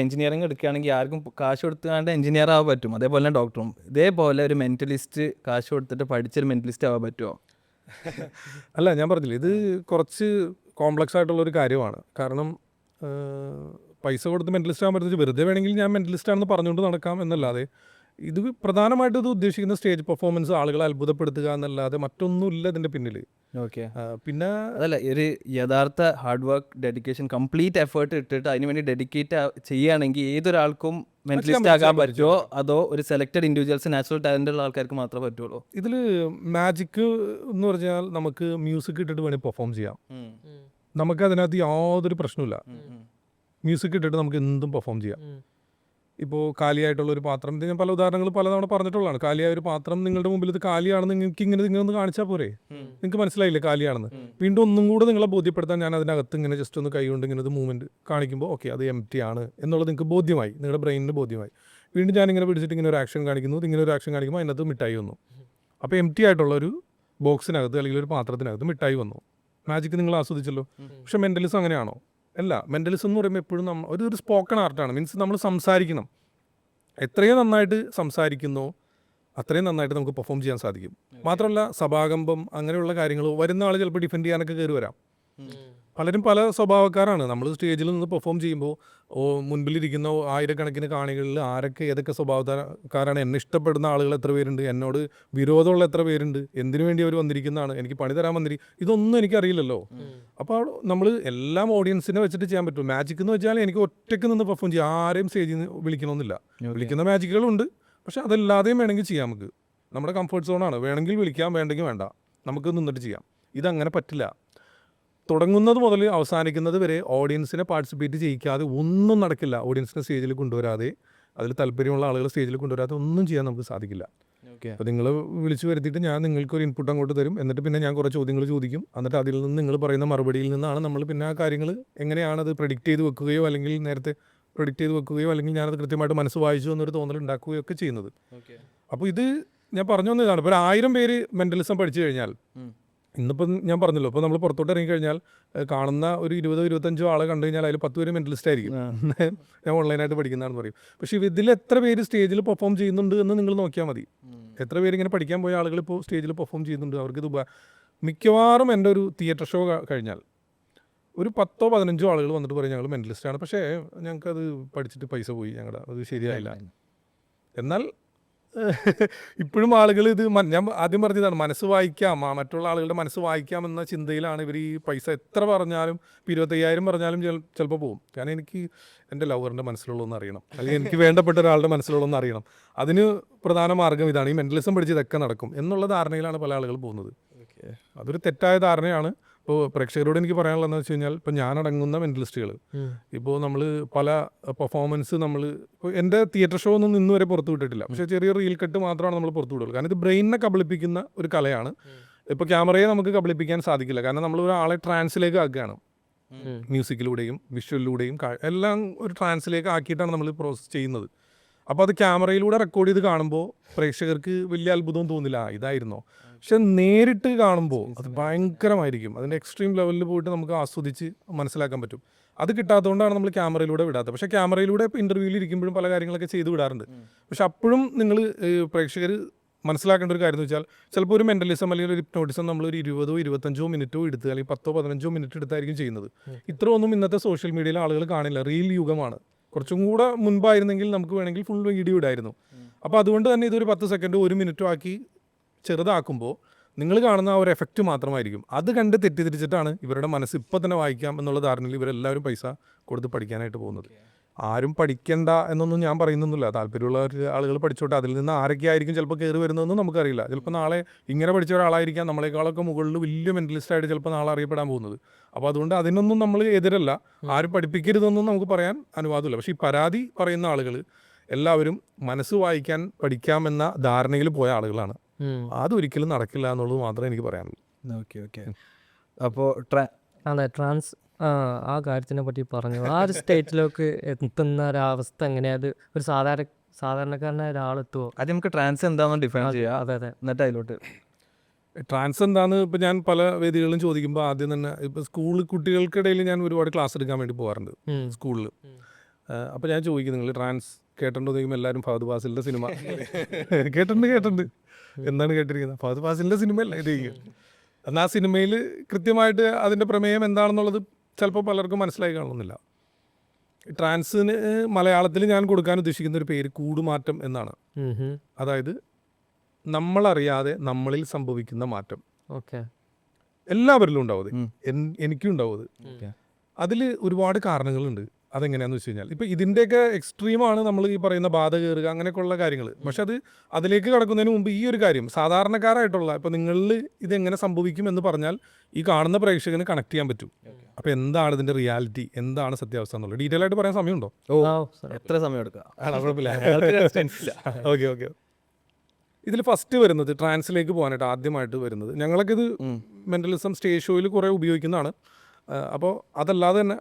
എഞ്ചിനീയറിംഗ് എടുക്കുകയാണെങ്കിൽ ആർക്കും കാശ് കൊടുത്താണ്ട് എഞ്ചിനീയർ ആവാൻ പറ്റും. അതേപോലെ തന്നെ ഡോക്ടറും. ഇതേപോലെ ഒരു മെന്റലിസ്റ്റ് കാശ് കൊടുത്തിട്ട് പഠിച്ചൊരു മെന്റലിസ്റ്റ് ആവാൻ പറ്റുമോ? അല്ല, ഞാൻ പറഞ്ഞില്ലേ, ഇത് കുറച്ച് കോംപ്ലക്സ് ആയിട്ടുള്ളൊരു കാര്യമാണ്. കാരണം പൈസ കൊടുത്ത് മെൻ്റലിസ്റ്റ് ആകാൻ പറ്റുന്നത് വെറുതെ വേണമെങ്കിൽ ഞാൻ മെൻ്റലിസ്റ്റ് ആണെന്ന് പറഞ്ഞുകൊണ്ട് നടക്കാം എന്നല്ലാതെ, ഇത് പ്രധാനമായിട്ടും ഇത് ഉദ്ദേശിക്കുന്ന സ്റ്റേജ് പെർഫോമൻസ്, ആളുകളെ അത്ഭുതപ്പെടുത്തുക എന്നല്ലാതെ മറ്റൊന്നുമില്ല ഇതിൻ്റെ പിന്നിൽ. ഓക്കെ. പിന്നെ അതല്ല, ഒരു യഥാർത്ഥ hard work, dedication, complete effort ഇട്ടിട്ട് അതിന് വേണ്ടി ഡെഡിക്കേറ്റ് ചെയ്യുകയാണെങ്കിൽ ഏതൊരാൾക്കും മെന്റലിസ്റ്റ് ആകാൻ പറ്റുമോ, അതോ ഒരു സെലക്ടഡ് ഇൻഡിവിജ്വൽസ് നാച്ചുറൽ ടാലൻ്റ് ഉള്ള ആൾക്കാർക്ക് മാത്രമേ പറ്റുള്ളൂ? ഇതിൽ മാജിക് എന്ന് പറഞ്ഞാൽ നമുക്ക് മ്യൂസിക് ഇട്ടിട്ട് വേണമെങ്കിൽ പെർഫോം ചെയ്യാം. നമുക്ക് അതിനകത്ത് യാതൊരു പ്രശ്നമില്ല. മ്യൂസിക് ഇട്ടിട്ട് നമുക്ക് എന്തും പെർഫോം ചെയ്യാം. ഇപ്പോൾ കാലിയായിട്ടുള്ളൊരു പാത്രം, ഇത് ഞാൻ പല ഉദാഹരണങ്ങൾ പലതവണ പറഞ്ഞിട്ടുള്ളതാണ്. കാലിയായ ഒരു പാത്രം നിങ്ങളുടെ മുമ്പിൽ ഇത് കാലിയാണെന്ന് നിങ്ങൾക്ക് നിങ്ങളൊന്ന് കാണിച്ചാൽ പോരെ? നിങ്ങൾക്ക് മനസ്സിലായില്ലേ കാലിയാണെന്ന്? വീണ്ടും ഒന്നും കൂടെ നിങ്ങളെ ബോധ്യപ്പെടുത്താൻ ഞാൻ അതിനകത്ത് ഇങ്ങനെ ജസ്റ്റ് ഒന്ന് കൈ കൊണ്ട് ഇങ്ങനെ ഒരു മൂവ്മെൻറ്റ് കാണിക്കുമ്പോൾ ഓക്കെ അത് എംപ്റ്റി ആണ് എന്നുള്ളത് നിങ്ങൾക്ക് ബോധ്യമായി, നിങ്ങളുടെ ബ്രെയിനിന് ബോധ്യമായി. വീണ്ടും ഞാനിങ്ങനെ പിടിച്ചിട്ട് ഇങ്ങനെ ഒരു ആക്ഷൻ കാണിക്കുന്നു, ഇങ്ങനെ ഒരു ആക്ഷൻ കാണിക്കുമ്പോൾ അതിനകത്ത് മിഠായി വന്നു. അപ്പോൾ എംപ്റ്റി ആയിട്ടുള്ളൊരു ബോക്സിനകത്ത് അല്ലെങ്കിൽ ഒരു പാത്രത്തിനകത്ത് മിഠായി വന്നു. മാജിക്ക് നിങ്ങൾ ആസ്വദിച്ചല്ലോ. പക്ഷേ മെൻ്റലിസം അങ്ങനെയാണോ? അല്ല. മെൻ്റലിസം എന്ന് പറയുമ്പോൾ എപ്പോഴും ഒരു സ്പോക്കൺ ആർട്ടാണ്. മീൻസ് നമ്മൾ സംസാരിക്കണം. എത്രയും നന്നായിട്ട് സംസാരിക്കുന്നോ അത്രയും നന്നായിട്ട് നമുക്ക് പെർഫോം ചെയ്യാൻ സാധിക്കും. മാത്രമല്ല സഭാകമ്പം അങ്ങനെയുള്ള കാര്യങ്ങൾ വരുന്ന ആൾ ചിലപ്പോൾ ഡിഫെൻഡ് ചെയ്യാനൊക്കെ കയറി വരാം. പലരും പല സ്വഭാവക്കാരാണ്. നമ്മൾ സ്റ്റേജിൽ നിന്ന് പെർഫോം ചെയ്യുമ്പോൾ മുൻപിലിരിക്കുന്ന ആയിരക്കണക്കിന് കാണികളിൽ ആരൊക്കെ ഏതൊക്കെ സ്വഭാവക്കാരാണ്, എന്നെ ഇഷ്ടപ്പെടുന്ന ആളുകൾ എത്ര പേരുണ്ട്, എന്നോട് വിരോധമുള്ള എത്ര പേരുണ്ട്, എന്തിനു വേണ്ടി അവർ വന്നിരിക്കുന്നതാണ്, എനിക്ക് പണി തരാൻ ഇതൊന്നും എനിക്കറിയില്ലല്ലോ. അപ്പോൾ നമ്മൾ എല്ലാം ഓഡിയൻസിനെ വെച്ചിട്ട് ചെയ്യാൻ പറ്റും. മാജിക് എന്ന് വെച്ചാൽ എനിക്ക് ഒറ്റയ്ക്ക് നിന്ന് പെർഫോം ചെയ്യാം, ആരെയും സ്റ്റേജിൽ നിന്ന് വിളിക്കണമെന്നില്ല. വിളിക്കുന്ന മാജിക്കുകളുണ്ട്, പക്ഷെ അതല്ലാതെയും വേണമെങ്കിൽ ചെയ്യാം. നമുക്ക് നമ്മുടെ കംഫർട്ട് സോണാണ്. വേണമെങ്കിൽ വിളിക്കാം, വേണ്ടെങ്കിൽ വേണ്ട, നമുക്ക് നിന്നിട്ട് ചെയ്യാം. ഇതങ്ങനെ പറ്റില്ല. തുടങ്ങുന്നത് മുതൽ അവസാനിക്കുന്നത് വരെ ഓഡിയൻസിനെ പാർട്ടിസിപ്പേറ്റ് ചെയ്യിക്കാതെ ഒന്നും നടക്കില്ല. ഓഡിയൻസിനെ സ്റ്റേജിൽ കൊണ്ടുവരാതെ, അതിൽ താല്പര്യമുള്ള ആളുകൾ സ്റ്റേജിൽ കൊണ്ടുവരാതെ ഒന്നും ചെയ്യാൻ നമുക്ക് സാധിക്കില്ല. അപ്പോൾ നിങ്ങൾ വിളിച്ചു വരുത്തിയിട്ട് ഞാൻ നിങ്ങൾക്കൊരു ഇൻപുട്ട് അങ്ങോട്ട് തരും, എന്നിട്ട് പിന്നെ ഞാൻ കുറേ ചോദ്യങ്ങൾ ചോദിക്കും, എന്നിട്ട് അതിൽ നിന്ന് നിങ്ങൾ പറയുന്ന മറുപടിയിൽ നിന്നാണ് നമ്മൾ പിന്നെ ആ കാര്യങ്ങൾ എങ്ങനെയാണത് പ്രെഡിക്റ്റ് ചെയ്ത് വെക്കുകയോ അല്ലെങ്കിൽ നേരത്തെ പ്രെഡിക്റ്റ് ചെയ്ത് വെക്കുകയോ അല്ലെങ്കിൽ ഞാനത് കൃത്യമായിട്ട് മനസ്സ് വായിച്ചു എന്നൊരു തോന്നൽ ഉണ്ടാക്കുകയോ ഒക്കെ ചെയ്യുന്നത്. അപ്പോൾ ഇത് ഞാൻ പറഞ്ഞു വന്നതാണ്. ഇപ്പോൾ 1000 പേര് മെൻ്റലിസം പഠിച്ചു കഴിഞ്ഞാൽ, ഇന്നിപ്പം ഞാൻ പറഞ്ഞല്ലോ, ഇപ്പോൾ നമ്മൾ പുറത്തോട്ട് ഇറങ്ങിക്കഴിഞ്ഞാൽ കാണുന്ന ഒരു 20-25 ആളെ കണ്ടു കഴിഞ്ഞാൽ അതിൽ 10 പേര് മെൻ്റലിസ്റ്റ് ആയിരിക്കും. ഞാൻ ഓൺലൈനായിട്ട് പഠിക്കുന്നതാണെന്ന് പറയും. പക്ഷേ ഇതിൽ എത്ര പേര് സ്റ്റേജിൽ പെർഫോം ചെയ്യുന്നുണ്ട് എന്ന് നിങ്ങൾ നോക്കിയാൽ മതി. എത്ര പേര് ഇങ്ങനെ പഠിക്കാൻ പോയ ആളുകൾ ഇപ്പോൾ സ്റ്റേജിൽ പെർഫോം ചെയ്യുന്നുണ്ട്. അവർക്കിത് മിക്കവാറും എൻ്റെ ഒരു തിയേറ്റർ ഷോ കഴിഞ്ഞാൽ ഒരു 10-15 ആളുകൾ വന്നിട്ട് പറയും ഞങ്ങൾ മെൻ്റലിസ്റ്റാണ്, പക്ഷേ ഞങ്ങൾക്കത് പഠിച്ചിട്ട് പൈസ പോയി, ഞങ്ങളുടെ അത് ശരിയായില്ല. എന്നാൽ ഇപ്പോഴും ആളുകൾ ഇത് ഞാൻ ആദ്യം പറഞ്ഞതാണ്, മനസ്സ് വായിക്കാം, മറ്റുള്ള ആളുകളുടെ മനസ്സ് വായിക്കാം എന്ന ചിന്തയിലാണ് ഇവർ ഈ പൈസ എത്ര പറഞ്ഞാലും 25,000 പറഞ്ഞാലും ചിലപ്പോൾ പോകും. കാരണം എനിക്ക് എൻ്റെ ലവറിൻ്റെ മനസ്സിലുള്ളതെന്ന് അറിയണം, അല്ലെങ്കിൽ എനിക്ക് വേണ്ടപ്പെട്ട ഒരാളുടെ മനസ്സിലുള്ളതെന്ന് അറിയണം. അതിന് പ്രധാന മാർഗ്ഗം ഇതാണ്. ഈ മെൻ്റലിസം പഠിച്ച് ഇതൊക്കെ നടക്കും എന്നുള്ള ധാരണയിലാണ് പല ആളുകൾ പോകുന്നത്. അതൊരു തെറ്റായ ധാരണയാണ്. ഇപ്പോൾ പ്രേക്ഷകരോട് എനിക്ക് പറയാനുള്ളതെന്ന് വെച്ച് കഴിഞ്ഞാൽ, ഇപ്പോൾ ഞാനടങ്ങുന്ന മെൻ്റലിസ്റ്റുകൾ ഇപ്പോൾ നമ്മൾ പല പെർഫോമൻസ് ഇപ്പോൾ എൻ്റെ തിയേറ്റർ ഷോ ഒന്നും ഇന്ന് വരെ പുറത്തു വിട്ടിട്ടില്ല. പക്ഷേ ചെറിയ റീൽ കട്ട് മാത്രമാണ് നമ്മൾ പുറത്തു വിടുള്ളൂ. കാരണം ഇത് ബ്രെയിനിനെ കബളിപ്പിക്കുന്ന ഒരു കലയാണ്. ഇപ്പോൾ ക്യാമറയെ നമുക്ക് കബളിപ്പിക്കാൻ സാധിക്കില്ല. കാരണം നമ്മൾ ഒരാളെ ട്രാൻസിലേക്ക് ആക്കുകയാണ്. മ്യൂസിക്കിലൂടെയും വിഷ്വലിലൂടെയും എല്ലാം ഒരു ട്രാൻസിലേക്ക് ആക്കിയിട്ടാണ് നമ്മൾ പ്രോസസ്സ് ചെയ്യുന്നത്. അപ്പോൾ അത് ക്യാമറയിലൂടെ റെക്കോർഡ് ചെയ്ത് കാണുമ്പോൾ പ്രേക്ഷകർക്ക് വലിയ അത്ഭുതവും തോന്നില്ല, ഇതായിരുന്നോ. പക്ഷെ നേരിട്ട് കാണുമ്പോൾ അത് ഭയങ്കരമായിരിക്കും. അതിൻ്റെ എക്സ്ട്രീം ലെവലിൽ പോയിട്ട് നമുക്ക് ആസ്വദിച്ച് മനസ്സിലാക്കാൻ പറ്റും. അത് കിട്ടാത്തതുകൊണ്ടാണ് നമ്മൾ ക്യാമറയിലൂടെ വിടാത്തത്. പക്ഷേ ക്യാമറയിലൂടെ ഇപ്പോൾ ഇൻ്റർവ്യൂവിൽ ഇരിക്കുമ്പോഴും പല കാര്യങ്ങളൊക്കെ ചെയ്ത് വിടാറുണ്ട്. പക്ഷെ അപ്പോഴും നിങ്ങൾ പ്രേക്ഷകർ മനസ്സിലാക്കേണ്ട ഒരു കാര്യം എന്ന് വെച്ചാൽ, ചിലപ്പോൾ ഒരു മെൻ്റലിസം അല്ലെങ്കിൽ ഒരു ഹിപ്നോട്ടിസം നമ്മളൊരു 20-25 മിനിറ്റോ എടുത്ത് അല്ലെങ്കിൽ 10-15 മിനിറ്റ് എടുത്തായിരിക്കും ചെയ്യുന്നത്. ഇത്ര ഒന്നും ഇന്നത്തെ സോഷ്യൽ മീഡിയയിൽ ആളുകൾ കാണില്ല. റീൽ യുഗമാണ്. കുറച്ചും കൂടെ മുൻപായിരുന്നെങ്കിൽ നമുക്ക് വേണമെങ്കിൽ ഫുൾ വീഡിയോ ഇടായിരുന്നു. അപ്പോൾ അതുകൊണ്ട് തന്നെ ഇതൊരു 10 സെക്കൻഡോ 1 മിനിറ്റോ ആക്കി ചെറുതാക്കുമ്പോൾ നിങ്ങൾ കാണുന്ന ആ ഒരു എഫക്റ്റ് മാത്രമായിരിക്കും. അത് കണ്ട് തെറ്റിദ്ധരിച്ചിട്ടാണ് ഇവരുടെ മനസ്സ് ഇപ്പം തന്നെ വായിക്കാം എന്നുള്ള ധാരണയിൽ ഇവരെല്ലാവരും പൈസ കൊടുത്ത് പഠിക്കാനായിട്ട് പോകുന്നത്. ആരും പഠിക്കണ്ട എന്നൊന്നും ഞാൻ പറയുന്നൊന്നുമില്ല. താല്പര്യമുള്ള ആളുകൾ പഠിച്ചോട്ടെ. അതിൽ നിന്ന് ആരൊക്കെ ആയിരിക്കും ചിലപ്പോൾ കയറി വരുന്നതെന്ന് നമുക്കറിയില്ല. ചിലപ്പോൾ നാളെ ഇങ്ങനെ പഠിച്ച ഒരാളായിരിക്കാം നമ്മളെക്കാളൊക്കെ മുകളിൽ വലിയ മെൻ്റലിസ്റ്റായിട്ട് ചിലപ്പോൾ നാളെ അറിയപ്പെടാൻ പോകുന്നത്. അപ്പോൾ അതുകൊണ്ട് അതിനൊന്നും നമ്മൾ എതിരല്ല. ആരും പഠിപ്പിക്കരുതെന്നും നമുക്ക് പറയാൻ അനുവാദമില്ല. പക്ഷേ ഈ പരാതി പറയുന്ന ആളുകൾ എല്ലാവരും മനസ്സ് വായിക്കാൻ പഠിക്കാമെന്ന ധാരണയിൽ പോയ ആളുകളാണ്. അതൊരിക്കലും നടക്കില്ല എന്നുള്ളത് മാത്രമേ എനിക്ക് പറയാനുള്ളൂ. ഓക്കെ. അപ്പോൾ അതെ, ആ കാര്യത്തിനെ പറ്റി പറഞ്ഞു. ആ ഒരു സ്റ്റേറ്റിലേക്ക് എത്തുന്ന ഒരവസ്ഥ എങ്ങനെയാ, അത് ഒരു സാധാരണക്കാരനായ ഒരാളെത്തുമോ? അത് നമുക്ക് ട്രാൻസ് എന്താണെന്ന് ഡിഫൈൻ ചെയ്യാം. അതെ അതെ. എന്നിട്ട് അതിലോട്ട് ട്രാൻസ് എന്താണെന്ന് ഇപ്പോൾ ഞാൻ പല വേദികളിലും ചോദിക്കുമ്പോൾ ആദ്യം തന്നെ ഇപ്പോൾ സ്കൂൾ കുട്ടികൾക്കിടയിൽ ഞാൻ ഒരുപാട് ക്ലാസ് എടുക്കാൻ വേണ്ടി പോകാറുണ്ട് സ്കൂളിൽ. അപ്പോൾ ഞാൻ ചോദിക്കും, നിങ്ങൾ ട്രാൻസ് കേട്ടിട്ടുണ്ടോ ചോദിക്കുമ്പോൾ എല്ലാവരും ഫഹദ് ഫാസിലിൻ്റെ സിനിമ കേട്ടിട്ടുണ്ട്. എന്താണ് കേട്ടിരിക്കുന്നത്? ഫഹദ് ഫാസിലിൻ്റെ സിനിമയല്ല ഇത്. എന്നാൽ ആ സിനിമയിൽ കൃത്യമായിട്ട് അതിൻ്റെ പ്രമേയം എന്താണെന്നുള്ളത് ചിലപ്പോൾ പലർക്കും മനസ്സിലായി കാണുന്നില്ല. ട്രാൻസിന് മലയാളത്തിൽ ഞാൻ കൊടുക്കാൻ ഉദ്ദേശിക്കുന്ന ഒരു പേര് കൂടുമാറ്റം എന്നാണ്. അതായത് നമ്മളറിയാതെ നമ്മളിൽ സംഭവിക്കുന്ന മാറ്റം. ഓക്കെ. എല്ലാവരിലും ഉണ്ടാവും. എനിക്കും ഉണ്ടാവും. അതിൽ ഒരുപാട് കാരണങ്ങളുണ്ട്. അതെങ്ങനെയാണെന്ന് വെച്ച് കഴിഞ്ഞാൽ, ഇപ്പോൾ ഇതിൻ്റെയൊക്കെ എക്സ്ട്രീമാണ് നമ്മൾ ഈ പറയുന്ന ബാധ കയറുക അങ്ങനെയൊക്കെയുള്ള കാര്യങ്ങൾ. പക്ഷെ അതിലേക്ക് കടക്കുന്നതിന് മുമ്പ് ഈ ഒരു കാര്യം സാധാരണക്കാരായിട്ടുള്ള, ഇപ്പോൾ നിങ്ങളിൽ ഇതെങ്ങനെ സംഭവിക്കും എന്ന് പറഞ്ഞാൽ ഈ കാണുന്ന പ്രേക്ഷകന് കണക്ട് ചെയ്യാൻ പറ്റും. അപ്പോൾ എന്താണ് ഇതിൻ്റെ റിയാലിറ്റി, എന്താണ് സത്യാവസ്ഥ എന്നുള്ളത് ഡീറ്റെയിൽ ആയിട്ട് പറയാൻ സമയമുണ്ടോ? എത്ര സമയം എടുക്കുക? ഓക്കെ. ഇതിൽ ഫസ്റ്റ് വരുന്നത് ട്രാൻസിലേക്ക് പോകാനായിട്ട് ആദ്യമായിട്ട് വരുന്നത്, ഞങ്ങളൊക്കെ ഇത് മെൻ്റലിസം സ്റ്റേജ് ഷോയിൽ കുറേ ഉപയോഗിക്കുന്നതാണ്. അപ്പോൾ അതല്ലാതെ തന്നെ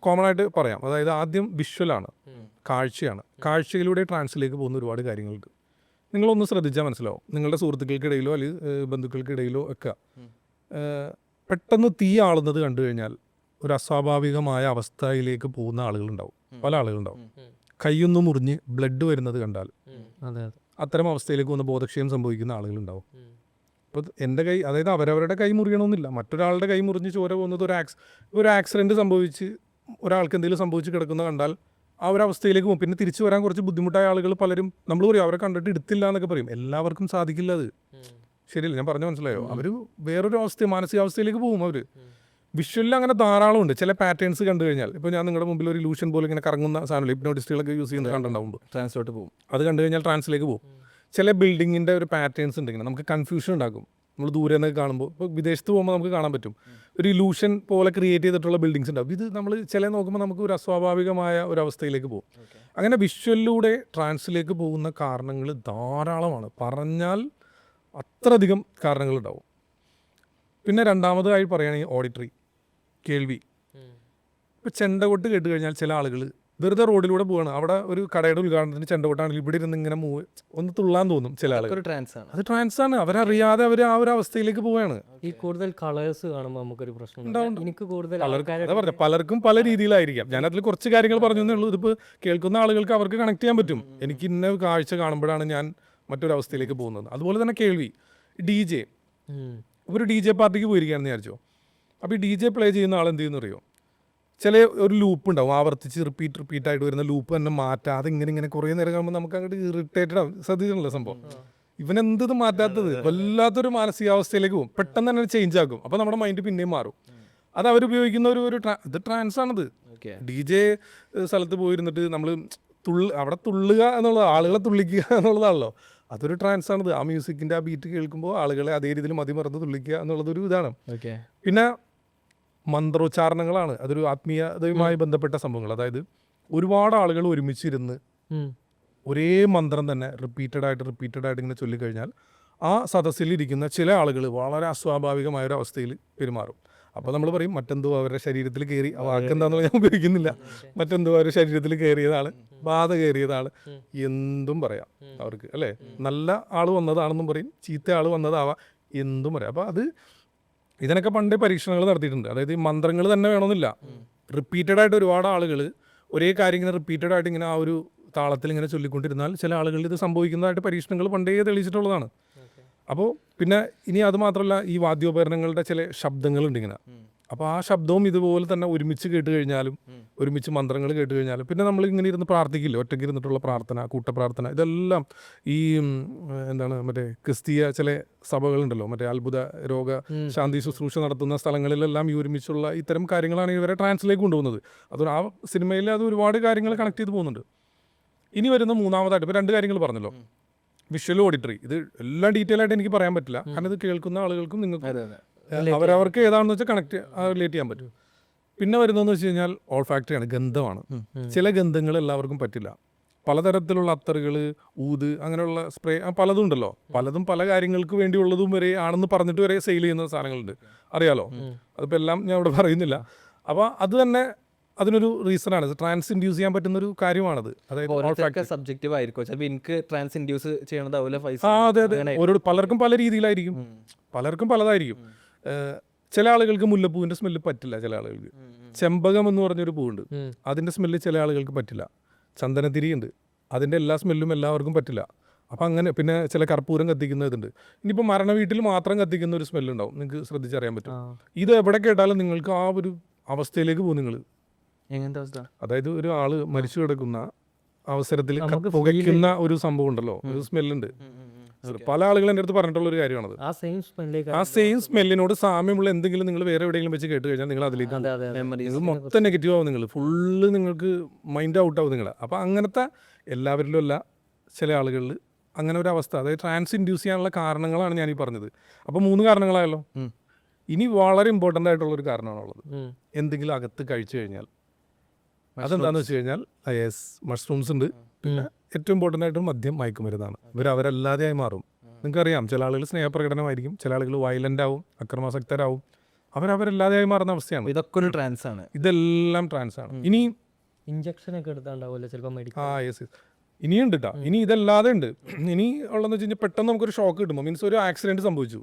കോമൺ ആയിട്ട് പറയാം. അതായത് ആദ്യം വിഷ്വലാണ്, കാഴ്ചയാണ്. കാഴ്ചയിലൂടെ ട്രാൻസിലേക്ക് പോകുന്ന ഒരുപാട് കാര്യങ്ങളുണ്ട്. നിങ്ങളൊന്ന് ശ്രദ്ധിച്ചാൽ മനസ്സിലാവും. നിങ്ങളുടെ സുഹൃത്തുക്കൾക്കിടയിലോ അല്ലെങ്കിൽ ബന്ധുക്കൾക്കിടയിലോ ഒക്കെ പെട്ടെന്ന് തീ ആളുന്നത് കണ്ടു കഴിഞ്ഞാൽ ഒരു അസ്വാഭാവികമായ അവസ്ഥയിലേക്ക് പോകുന്ന ആളുകളുണ്ടാവും, പല ആളുകളുണ്ടാവും. കൈയൊന്ന് മുറിഞ്ഞ് ബ്ലഡ് വരുന്നത് കണ്ടാൽ അത്തരം അവസ്ഥയിലേക്ക് വന്ന് ബോധക്ഷയം സംഭവിക്കുന്ന ആളുകളുണ്ടാവും. അപ്പോൾ എൻ്റെ കൈ, അതായത് അവരവരുടെ കൈ മുറിയണമെന്നില്ല, മറ്റൊരാളുടെ കൈ മുറിഞ്ഞ് ചോര പോകുന്നത് ഒരു ആക്സിഡൻറ്റ് സംഭവിച്ച് ഒരാൾക്ക് എന്തെങ്കിലും സംഭവിച്ച് കിടക്കുന്ന കണ്ടാൽ ആ ഒരു അവസ്ഥയിലേക്ക് പോകും. പിന്നെ തിരിച്ചു വരാൻ കുറച്ച് ബുദ്ധിമുട്ടായ ആളുകൾ പലരും നമ്മൾ പറയും അവരെ കണ്ടിട്ട് എടുത്തില്ല എന്നൊക്കെ പറയും. എല്ലാവർക്കും സാധിക്കില്ല അത്. ശരിയല്ല, ഞാൻ പറഞ്ഞ മനസ്സിലായോ? അവർ വേറൊരു അവസ്ഥ, മാനസികാവസ്ഥയിലേക്ക് പോകും. അവർ വിഷ്വലിൽ അങ്ങനെ ധാരാളം ഉണ്ട്. ചില പാറ്റേൺസ് കണ്ടു കഴിഞ്ഞാൽ, ഇപ്പോൾ ഞാൻ നിങ്ങളുടെ മുമ്പിൽ ഒരു ഇലൂഷൻ പോലെ ഇങ്ങനെ കറങ്ങുന്ന സാധനം ഹിപ്നോട്ടിസ്റ്റുകളൊക്കെ യൂസ് ചെയ്യുന്നത് കണ്ടിട്ടുണ്ടാവുമ്പോൾ ട്രാൻസിലോട്ട് പോകും. അത് കണ്ടു കഴിഞ്ഞാൽ ട്രാൻസിലേക്ക് പോകും. ചില ബിൽഡിങ്ങിൻ്റെ ഒരു പാറ്റേൺസ് ഉണ്ട്, ഇങ്ങനെ നമുക്ക് കൺഫ്യൂഷൻ ഉണ്ടാക്കും. നമ്മൾ ദൂരെ നിന്നൊക്കെ കാണുമ്പോൾ, ഇപ്പോൾ വിദേശത്ത് പോകുമ്പോൾ നമുക്ക് കാണാൻ പറ്റും ഒരു ഇലൂഷൻ പോലെ ക്രിയേറ്റ് ചെയ്തിട്ടുള്ള ബിൽഡിങ്സ് ഉണ്ടാവും. ഇത് നമ്മൾ ചില നോക്കുമ്പോൾ നമുക്ക് ഒരു അസ്വാഭാവികമായ ഒരു അവസ്ഥയിലേക്ക് പോകും. അങ്ങനെ വിഷ്വലിലൂടെ ട്രാൻസിലേക്ക് പോകുന്ന കാരണങ്ങൾ ധാരാളമാണ്. പറഞ്ഞാൽ അത്രയധികം കാരണങ്ങളുണ്ടാവും. പിന്നെ രണ്ടാമതായി പറയുകയാണെങ്കിൽ ഓഡിറ്ററി, കേൾവി. ഇപ്പോൾ ചെണ്ടകൊട്ട് കേട്ട് കഴിഞ്ഞാൽ ചില ആളുകൾ വെറുതെ റോഡിലൂടെ പോവാണ്, അവിടെ ഒരു കടയുടെ ഉദ്ഘാടനത്തിന് ചെണ്ടകൊട്ടാണെങ്കിൽ ഇവിടെ ഇരുന്ന് ഇങ്ങനെ ഒന്ന് തുള്ളാൻ തോന്നും ചില ആളുകൾ. അത് ട്രാൻസാണ്. അവരറിയാതെ അവർ ആ ഒരു അവസ്ഥയിലേക്ക് പോവുകയാണ്. ഈ കൂടുതൽ കളേഴ്സ് കാണുമ്പോൾ നമുക്കൊരു പ്രശ്നം എനിക്ക് കൂടുതൽ പലർക്കും പല രീതിയിലായിരിക്കാം. ഞാനതിൽ കുറച്ച് കാര്യങ്ങൾ പറഞ്ഞു എന്നേ ഉള്ളൂ. ഇതിപ്പോൾ കേൾക്കുന്ന ആളുകൾക്ക് അവർക്ക് കണക്ട് ചെയ്യാൻ പറ്റും. എനിക്ക് ഇന്ന കാഴ്ച കാണുമ്പോഴാണ് ഞാൻ മറ്റൊരവസ്ഥയിലേക്ക് പോകുന്നത്. അതുപോലെ തന്നെ കേൾവി, DJ, ഒരു DJ പാർട്ടിക്ക് പോയിരിക്കുകയാണെന്ന് വിചാരിച്ചോ. അപ്പോൾ ഈ DJ പ്ലേ ചെയ്യുന്ന ആൾ എന്ത് ചെയ്യുന്ന അറിയോ? ചില ഒരു ലൂപ്പ് ഉണ്ടാവും, ആവർത്തിച്ച് റിപ്പീറ്റായിട്ട് വരുന്ന ലൂപ്പ് തന്നെ മാറ്റാതെ ഇങ്ങനെ കുറേ നേരം കാണുമ്പോൾ നമുക്ക് അങ്ങോട്ട് ഇറിറ്റേറ്റഡ് ആവും. ശ്രദ്ധിച്ചിട്ടുള്ള സംഭവം, ഇവനെന്തത് മാറ്റാത്തത്, വല്ലാത്തൊരു മാനസികാവസ്ഥയിലേക്ക് പോകും. പെട്ടെന്ന് തന്നെ ചേഞ്ച് ആക്കും. അപ്പോൾ നമ്മുടെ മൈൻഡ് പിന്നെയും മാറും. അത് അവരുപയോഗിക്കുന്ന ഇത് ട്രാൻസാണത്. DJ സ്ഥലത്ത് പോയിരുന്നിട്ട് നമ്മൾ അവിടെ തുള്ളുക എന്നുള്ളത്, ആളുകളെ തുള്ളിക്കുക എന്നുള്ളതാണല്ലോ. അതൊരു ട്രാൻസാണിത്. ആ മ്യൂസിക്കിൻ്റെ ആ ബീറ്റ് കേൾക്കുമ്പോൾ ആളുകളെ അതേ രീതിയിൽ മതിമറന്ന് തുള്ളിക്കുക എന്നുള്ളതൊരു ഇതാണ്. പിന്നെ മന്ത്രോച്ചാരണങ്ങളാണ്. അതൊരു ആത്മീയതയുമായി ബന്ധപ്പെട്ട സംഭവങ്ങൾ. അതായത് ഒരുപാട് ആളുകൾ ഒരുമിച്ചിരുന്ന് ഒരേ മന്ത്രം തന്നെ റിപ്പീറ്റഡായിട്ട് ഇങ്ങനെ ചൊല്ലിക്കഴിഞ്ഞാൽ ആ സദസ്സിലിരിക്കുന്ന ചില ആളുകൾ വളരെ അസ്വാഭാവികമായൊരു അവസ്ഥയിൽ പെരുമാറും. അപ്പോൾ നമ്മൾ പറയും മറ്റെന്തോ അവരുടെ ശരീരത്തിൽ കയറി, ആ വാക്ക് എന്താണെന്ന് ഞാൻ ഉപയോഗിക്കുന്നില്ല, മറ്റെന്തോ അവരുടെ ശരീരത്തിൽ കയറിയതാണ്, ബാധ കയറിയതാണ്, എന്തും പറയാം അവർക്ക് അല്ലേ. നല്ല ആൾ വന്നതാണെന്നും പറയും, ചീത്ത ആൾ വന്നതാവാം, എന്തും പറയാം. അപ്പോൾ അത് ഇതിനൊക്കെ പണ്ടേ പരീക്ഷണങ്ങൾ നടത്തിയിട്ടുണ്ട്. അതായത് ഈ മന്ത്രങ്ങൾ തന്നെ വേണമെന്നില്ല, റിപ്പീറ്റഡ് ആയിട്ട് ഒരുപാട് ആളുകൾ ഒരേ കാര്യം ഇങ്ങനെ റിപ്പീറ്റഡ് ആയിട്ട് ഇങ്ങനെ ആ ഒരു താളത്തിൽ ഇങ്ങനെ ചൊല്ലിക്കൊണ്ടിരുന്നാൽ ചില ആളുകളിൽ ഇത് സംഭവിക്കുന്നതായിട്ട് പരീക്ഷണങ്ങൾ പണ്ടേ തെളിയിച്ചിട്ടുള്ളതാണ്. അപ്പോൾ പിന്നെ ഇനി അത് മാത്രമല്ല, ഈ വാദ്യോപകരണങ്ങളുടെ ചില ശബ്ദങ്ങളുണ്ട് ഇങ്ങനെ. അപ്പോൾ ആ ശബ്ദവും ഇതുപോലെ തന്നെ ഒരുമിച്ച് കേട്ട് കഴിഞ്ഞാലും, ഒരുമിച്ച് മന്ത്രങ്ങൾ കേട്ട് കഴിഞ്ഞാലും, പിന്നെ നമ്മൾ ഇങ്ങനെ ഇരുന്ന് പ്രാർത്ഥിക്കില്ല, ഒറ്റയ്ക്ക് ഇരുന്നിട്ടുള്ള പ്രാർത്ഥന, കൂട്ടപ്രാർത്ഥന, ഇതെല്ലാം ഈ എന്താണ് മറ്റേ ക്രിസ്തീയ ചില സഭകളുണ്ടല്ലോ, മറ്റേ അത്ഭുത രോഗ ശാന്തി ശുശ്രൂഷ നടത്തുന്ന സ്ഥലങ്ങളിലെല്ലാം ഈ ഒരുമിച്ചുള്ള ഇത്തരം കാര്യങ്ങളാണ് ഇവരെ ട്രാൻസിലേക്ക് കൊണ്ടുപോകുന്നത്. അത് ആ സിനിമയിൽ അത് ഒരുപാട് കാര്യങ്ങൾ കണക്ട് ചെയ്ത് പോകുന്നുണ്ട്. ഇനി വരുന്ന മൂന്നാമതായിട്ട് ഇപ്പോൾ 2 കാര്യങ്ങൾ പറഞ്ഞല്ലോ, വിഷ്വൽ ഓഡിറ്ററി. ഇത് എല്ലാം ഡീറ്റെയിൽ ആയിട്ട് എനിക്ക് പറയാൻ പറ്റില്ല, കാരണം ഇത് കേൾക്കുന്ന ആളുകൾക്കും നിങ്ങൾക്ക് അവരവർക്ക് ഏതാണെന്ന് വെച്ചാൽ കണക്ട് റിലേറ്റ് ചെയ്യാൻ പറ്റും. പിന്നെ വരുന്നതെന്ന് വെച്ച് കഴിഞ്ഞാൽ ഓൾഫാക്ടറിയാണ്, ഗന്ധമാണ്. ചില ഗന്ധങ്ങൾ എല്ലാവർക്കും പറ്റില്ല. പലതരത്തിലുള്ള അത്തറുകൾ, ഊത്, അങ്ങനെയുള്ള സ്പ്രേ പലതും ഉണ്ടല്ലോ. പലതും പല കാര്യങ്ങൾക്ക് വേണ്ടിയുള്ളതും വരെ ആണെന്ന് പറഞ്ഞിട്ട് വരെ സെയിൽ ചെയ്യുന്ന സാധനങ്ങളുണ്ട്, അറിയാലോ. അതിപ്പോൾ എല്ലാം ഞാൻ ഇവിടെ പറയുന്നില്ല. അപ്പോൾ അത് തന്നെ അതിനൊരു റീസണാണ്, ട്രാൻസ് ഇൻഡ്യൂസ് ചെയ്യാൻ പറ്റുന്ന ഒരു കാര്യമാണത്. അതായത് സബ്ജക്റ്റീവ് ആയിരിക്കും, ചിലപ്പോൾ എനിക്ക് ട്രാൻസ് ഇൻഡ്യൂസ് ചെയ്യണതാവില്ല. അതെ അതെ, ഓരോ പലർക്കും പല രീതിയിലായിരിക്കും, പലർക്കും പലതായിരിക്കും. ചില ആളുകൾക്ക് മുല്ലപ്പൂവിൻ്റെ സ്മെല്ല് പറ്റില്ല, ചില ആളുകൾക്ക് ചെമ്പകം എന്ന് പറഞ്ഞൊരു പൂവുണ്ട്, അതിൻ്റെ സ്മെല്ല് ചില ആളുകൾക്ക് പറ്റില്ല. ചന്ദനത്തിരി ഉണ്ട്, അതിൻ്റെ എല്ലാ സ്മെല്ലും എല്ലാവർക്കും പറ്റില്ല. അപ്പം അങ്ങനെ പിന്നെ ചില കർപ്പൂരം കത്തിക്കുന്ന ഇതുണ്ട്. ഇനിയിപ്പോൾ മരണ വീട്ടിൽ മാത്രം കത്തിക്കുന്ന ഒരു സ്മെല്ലുണ്ടാവും, നിങ്ങൾക്ക് ശ്രദ്ധിച്ചറിയാൻ പറ്റും. ഇത് എവിടെ കേട്ടാലും നിങ്ങൾക്ക് ആ ഒരു അവസ്ഥയിലേക്ക് പോകും നിങ്ങൾ. എങ്ങനത്തെ അവസ്ഥ? അതായത് ഒരു ആള് മരിച്ചു കിടക്കുന്ന അവസരത്തിൽ പുകയ്ക്കുന്ന ഒരു സംഭവം ഉണ്ടല്ലോ, ഒരു സ്മെല്ലുണ്ട്. പല ആളുകൾ എൻ്റെ അടുത്ത് പറഞ്ഞിട്ടുള്ള ഒരു കാര്യമാണത്. ആ സെയിം സ്മെല്ലിനോട് സാമ്യമുള്ള എന്തെങ്കിലും നിങ്ങൾ വേറെ എവിടെയെങ്കിലും വെച്ച് കേട്ട് കഴിഞ്ഞാൽ നിങ്ങൾ അതിലേക്ക് ഇത് മൊത്തം നെഗറ്റീവ് ആവും, നിങ്ങൾ ഫുള്ള് നിങ്ങൾക്ക് മൈൻഡ് ഔട്ട് ആവും നിങ്ങൾ. അപ്പോൾ അങ്ങനത്തെ എല്ലാവരിലും അല്ല, ചില ആളുകളിൽ അങ്ങനെ ഒരു അവസ്ഥ, അതായത് ട്രാൻസ് ഇൻഡ്യൂസ് ചെയ്യാനുള്ള കാരണങ്ങളാണ് ഞാൻ ഈ പറഞ്ഞത്. അപ്പോൾ 3 കാരണങ്ങളായല്ലോ. ഇനി വളരെ ഇമ്പോർട്ടൻ്റ് ആയിട്ടുള്ളൊരു കാരണമാണുള്ളത്, എന്തെങ്കിലും അകത്ത് കഴിച്ചു കഴിഞ്ഞാൽ. അതെന്താണെന്ന് വെച്ച് കഴിഞ്ഞാൽ യെസ്, മഷ്റൂംസ് ഉണ്ട്. പിന്നെ ഏറ്റവും ഇമ്പോർട്ടൻ്റ് ആയിട്ട് മദ്യം, മയക്കുമരുന്നാണ്. അവരല്ലാതെയായി മാറും. നിങ്ങൾക്കറിയാം, ചില ആളുകൾ സ്നേഹപ്രകടനമായിരിക്കും, ചില ആളുകൾ വയലൻ്റ് ആവും, അക്രമാസക്തരാവും, അവരല്ലാതെയായി മാറുന്ന അവസ്ഥയാണ്. ഇതൊക്കെ ഒരു ട്രാൻസ് ആണ്, ഇതെല്ലാം ട്രാൻസ് ആണ്. ഇനി ഇഞ്ചക്ഷൻ ഒക്കെ എടുത്താണ്ടാവുമല്ലോ ചിലപ്പോൾ മെഡിക്കൽ. യെസ്, ഇനിയുണ്ട് കേട്ടോ. ഇനി ഇതല്ലാതെ ഉണ്ട്. ഇനി ഉള്ളതെന്ന് വെച്ച് കഴിഞ്ഞാൽ പെട്ടെന്ന് നമുക്കൊരു ഷോക്ക് കിട്ടുമ്പോൾ, മീൻസ് ഒരു ആക്സിഡൻറ്റ് സംഭവിച്ചു,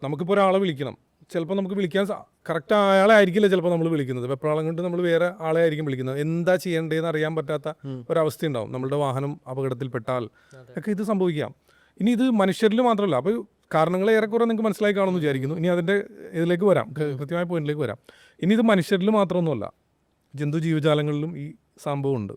നമുക്കിപ്പോൾ ഒരാളെ വിളിക്കണം. ചിലപ്പോൾ നമുക്ക് വിളിക്കാൻ കറക്റ്റ് ആളെ ആയിരിക്കില്ല ചിലപ്പോൾ നമ്മൾ വിളിക്കുന്നത്, വെപ്രാളം കൊണ്ട് നമ്മൾ വേറെ ആളെ ആയിരിക്കും വിളിക്കുന്നത്. എന്താ ചെയ്യേണ്ടതെന്ന് അറിയാൻ പറ്റാത്ത ഒരവസ്ഥ ഉണ്ടാവും. നമ്മളുടെ വാഹനം അപകടത്തിൽപ്പെട്ടാൽ ഒക്കെ ഇത് സംഭവിക്കാം. ഇനി ഇത് മനുഷ്യരിൽ മാത്രമല്ല, അപ്പോൾ കാരണങ്ങൾ ഏറെക്കുറെ നിങ്ങൾക്ക് മനസ്സിലായി കാണുമെന്ന് വിചാരിക്കുന്നു. ഇനി അതിൻ്റെ ഇതിലേക്ക് വരാം, കൃത്യമായ പോയിന്റിലേക്ക് വരാം. ഇനി ഇത് മനുഷ്യരിൽ മാത്രമൊന്നുമല്ല, ജന്തു ജീവജാലങ്ങളിലും ഈ സംഭവം ഉണ്ട്.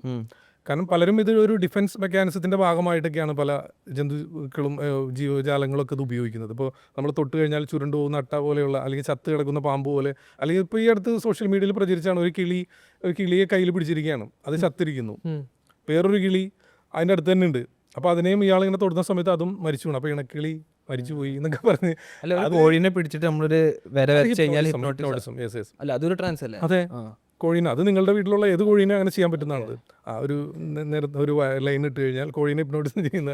കാരണം പലരും ഇത് ഒരു ഡിഫൻസ് മെക്കാനിസത്തിൻ്റെ ഭാഗമായിട്ടൊക്കെയാണ് പല ജന്തുക്കളും ജീവജാലങ്ങളൊക്കെ ഇത് ഉപയോഗിക്കുന്നത്. ഇപ്പോൾ നമ്മൾ തൊട്ട് കഴിഞ്ഞാൽ ചുരുണ്ടു പോകുന്ന അട്ട പോലെയുള്ള, അല്ലെങ്കിൽ ചത്ത് കിടക്കുന്ന പാമ്പ് പോലെ, അല്ലെങ്കിൽ ഇപ്പോൾ ഈ അടുത്ത് സോഷ്യൽ മീഡിയയിൽ പ്രചരിച്ചാണ് ഒരു കിളിയെ കയ്യിൽ പിടിച്ചിരിക്കുകയാണ്, അത് ചത്തിരിക്കുന്നു. വേറൊരു കിളി അതിൻ്റെ അടുത്ത് തന്നെ ഉണ്ട്, അപ്പോൾ അതിനെയും ഇയാളിങ്ങനെ തൊടുന്ന സമയത്ത് അതും മരിച്ചു വീണു. അപ്പോൾ ഇണക്കിളി മരിച്ചു പോയി എന്നൊക്കെ പറഞ്ഞ് കോഴിനെ പിടിച്ചിട്ട് നമ്മളൊരു അതൊരു ട്രാൻസ് അല്ലേ? അതെ, കോഴീനെ, അത് നിങ്ങളുടെ വീട്ടിലുള്ള ഏത് കോഴീനെ അങ്ങനെ ചെയ്യാൻ പറ്റുന്നതാണ്. ആ ഒരു ലൈൻ ഇട്ട് കഴിഞ്ഞാൽ കോഴീനെ ഹിപ്നോട്ടിസം ചെയ്യുന്ന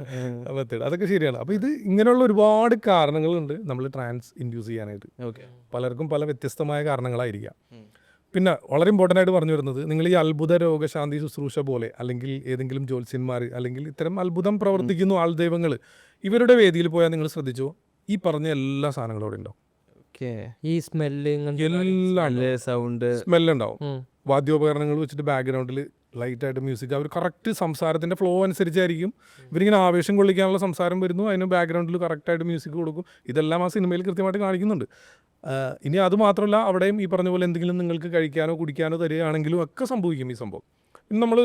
മെത്തേഡ്, അതൊക്കെ ശരിയാണ്. അപ്പോൾ ഇത് ഇങ്ങനെയുള്ള ഒരുപാട് കാരണങ്ങളുണ്ട് നമ്മൾ ട്രാൻസ് ഇൻഡ്യൂസ് ചെയ്യാനായിട്ട്. പലർക്കും പല വ്യത്യസ്തമായ കാരണങ്ങളായിരിക്കാം. പിന്നെ വളരെ ഇമ്പോർട്ടൻ്റ് ആയിട്ട് പറഞ്ഞു വരുന്നത്, നിങ്ങൾ ഈ അത്ഭുത രോഗശാന്തി ശുശ്രൂഷ പോലെ, അല്ലെങ്കിൽ ഏതെങ്കിലും ജ്യോത്സ്യന്മാർ, അല്ലെങ്കിൽ ഇത്തരം അത്ഭുതം പ്രവർത്തിക്കുന്നു ആൾദൈവങ്ങൾ, ഇവരുടെ വേദിയിൽ പോയാൽ നിങ്ങൾ ശ്രദ്ധിച്ചോ, ഈ പറഞ്ഞ എല്ലാ സാധനങ്ങളും അവിടെ ഉണ്ടാവും. ഈ സ്മെല്ല്, സൗണ്ട്, സ്മെല്ലുണ്ടാവും. വാദ്യോപകരണങ്ങൾ വെച്ചിട്ട് ബാക്ക്ഗ്രൗണ്ടിൽ ലൈറ്റായിട്ട് മ്യൂസിക്, അവർ കറക്റ്റ് സംസാരത്തിൻ്റെ ഫ്ലോ അനുസരിച്ചായിരിക്കും ഇവരിങ്ങനെ ആവേശം കൊള്ളിക്കാനുള്ള സംസാരം വരുന്നു, അതിന് ബാക്ക്ഗ്രൗണ്ടിൽ കറക്റ്റായിട്ട് മ്യൂസിക് കൊടുക്കും. ഇതെല്ലാം ആ സിനിമയിൽ കൃത്യമായിട്ട് കാണിക്കുന്നുണ്ട്. ഇനി അത് മാത്രമല്ല, അവിടെയും ഈ പറഞ്ഞ പോലെ എന്തെങ്കിലും നിങ്ങൾക്ക് കഴിക്കാനോ കുടിക്കാനോ തരികയാണെങ്കിലും ഒക്കെ സംഭവിക്കും ഈ സംഭവം. ഇനി നമ്മൾ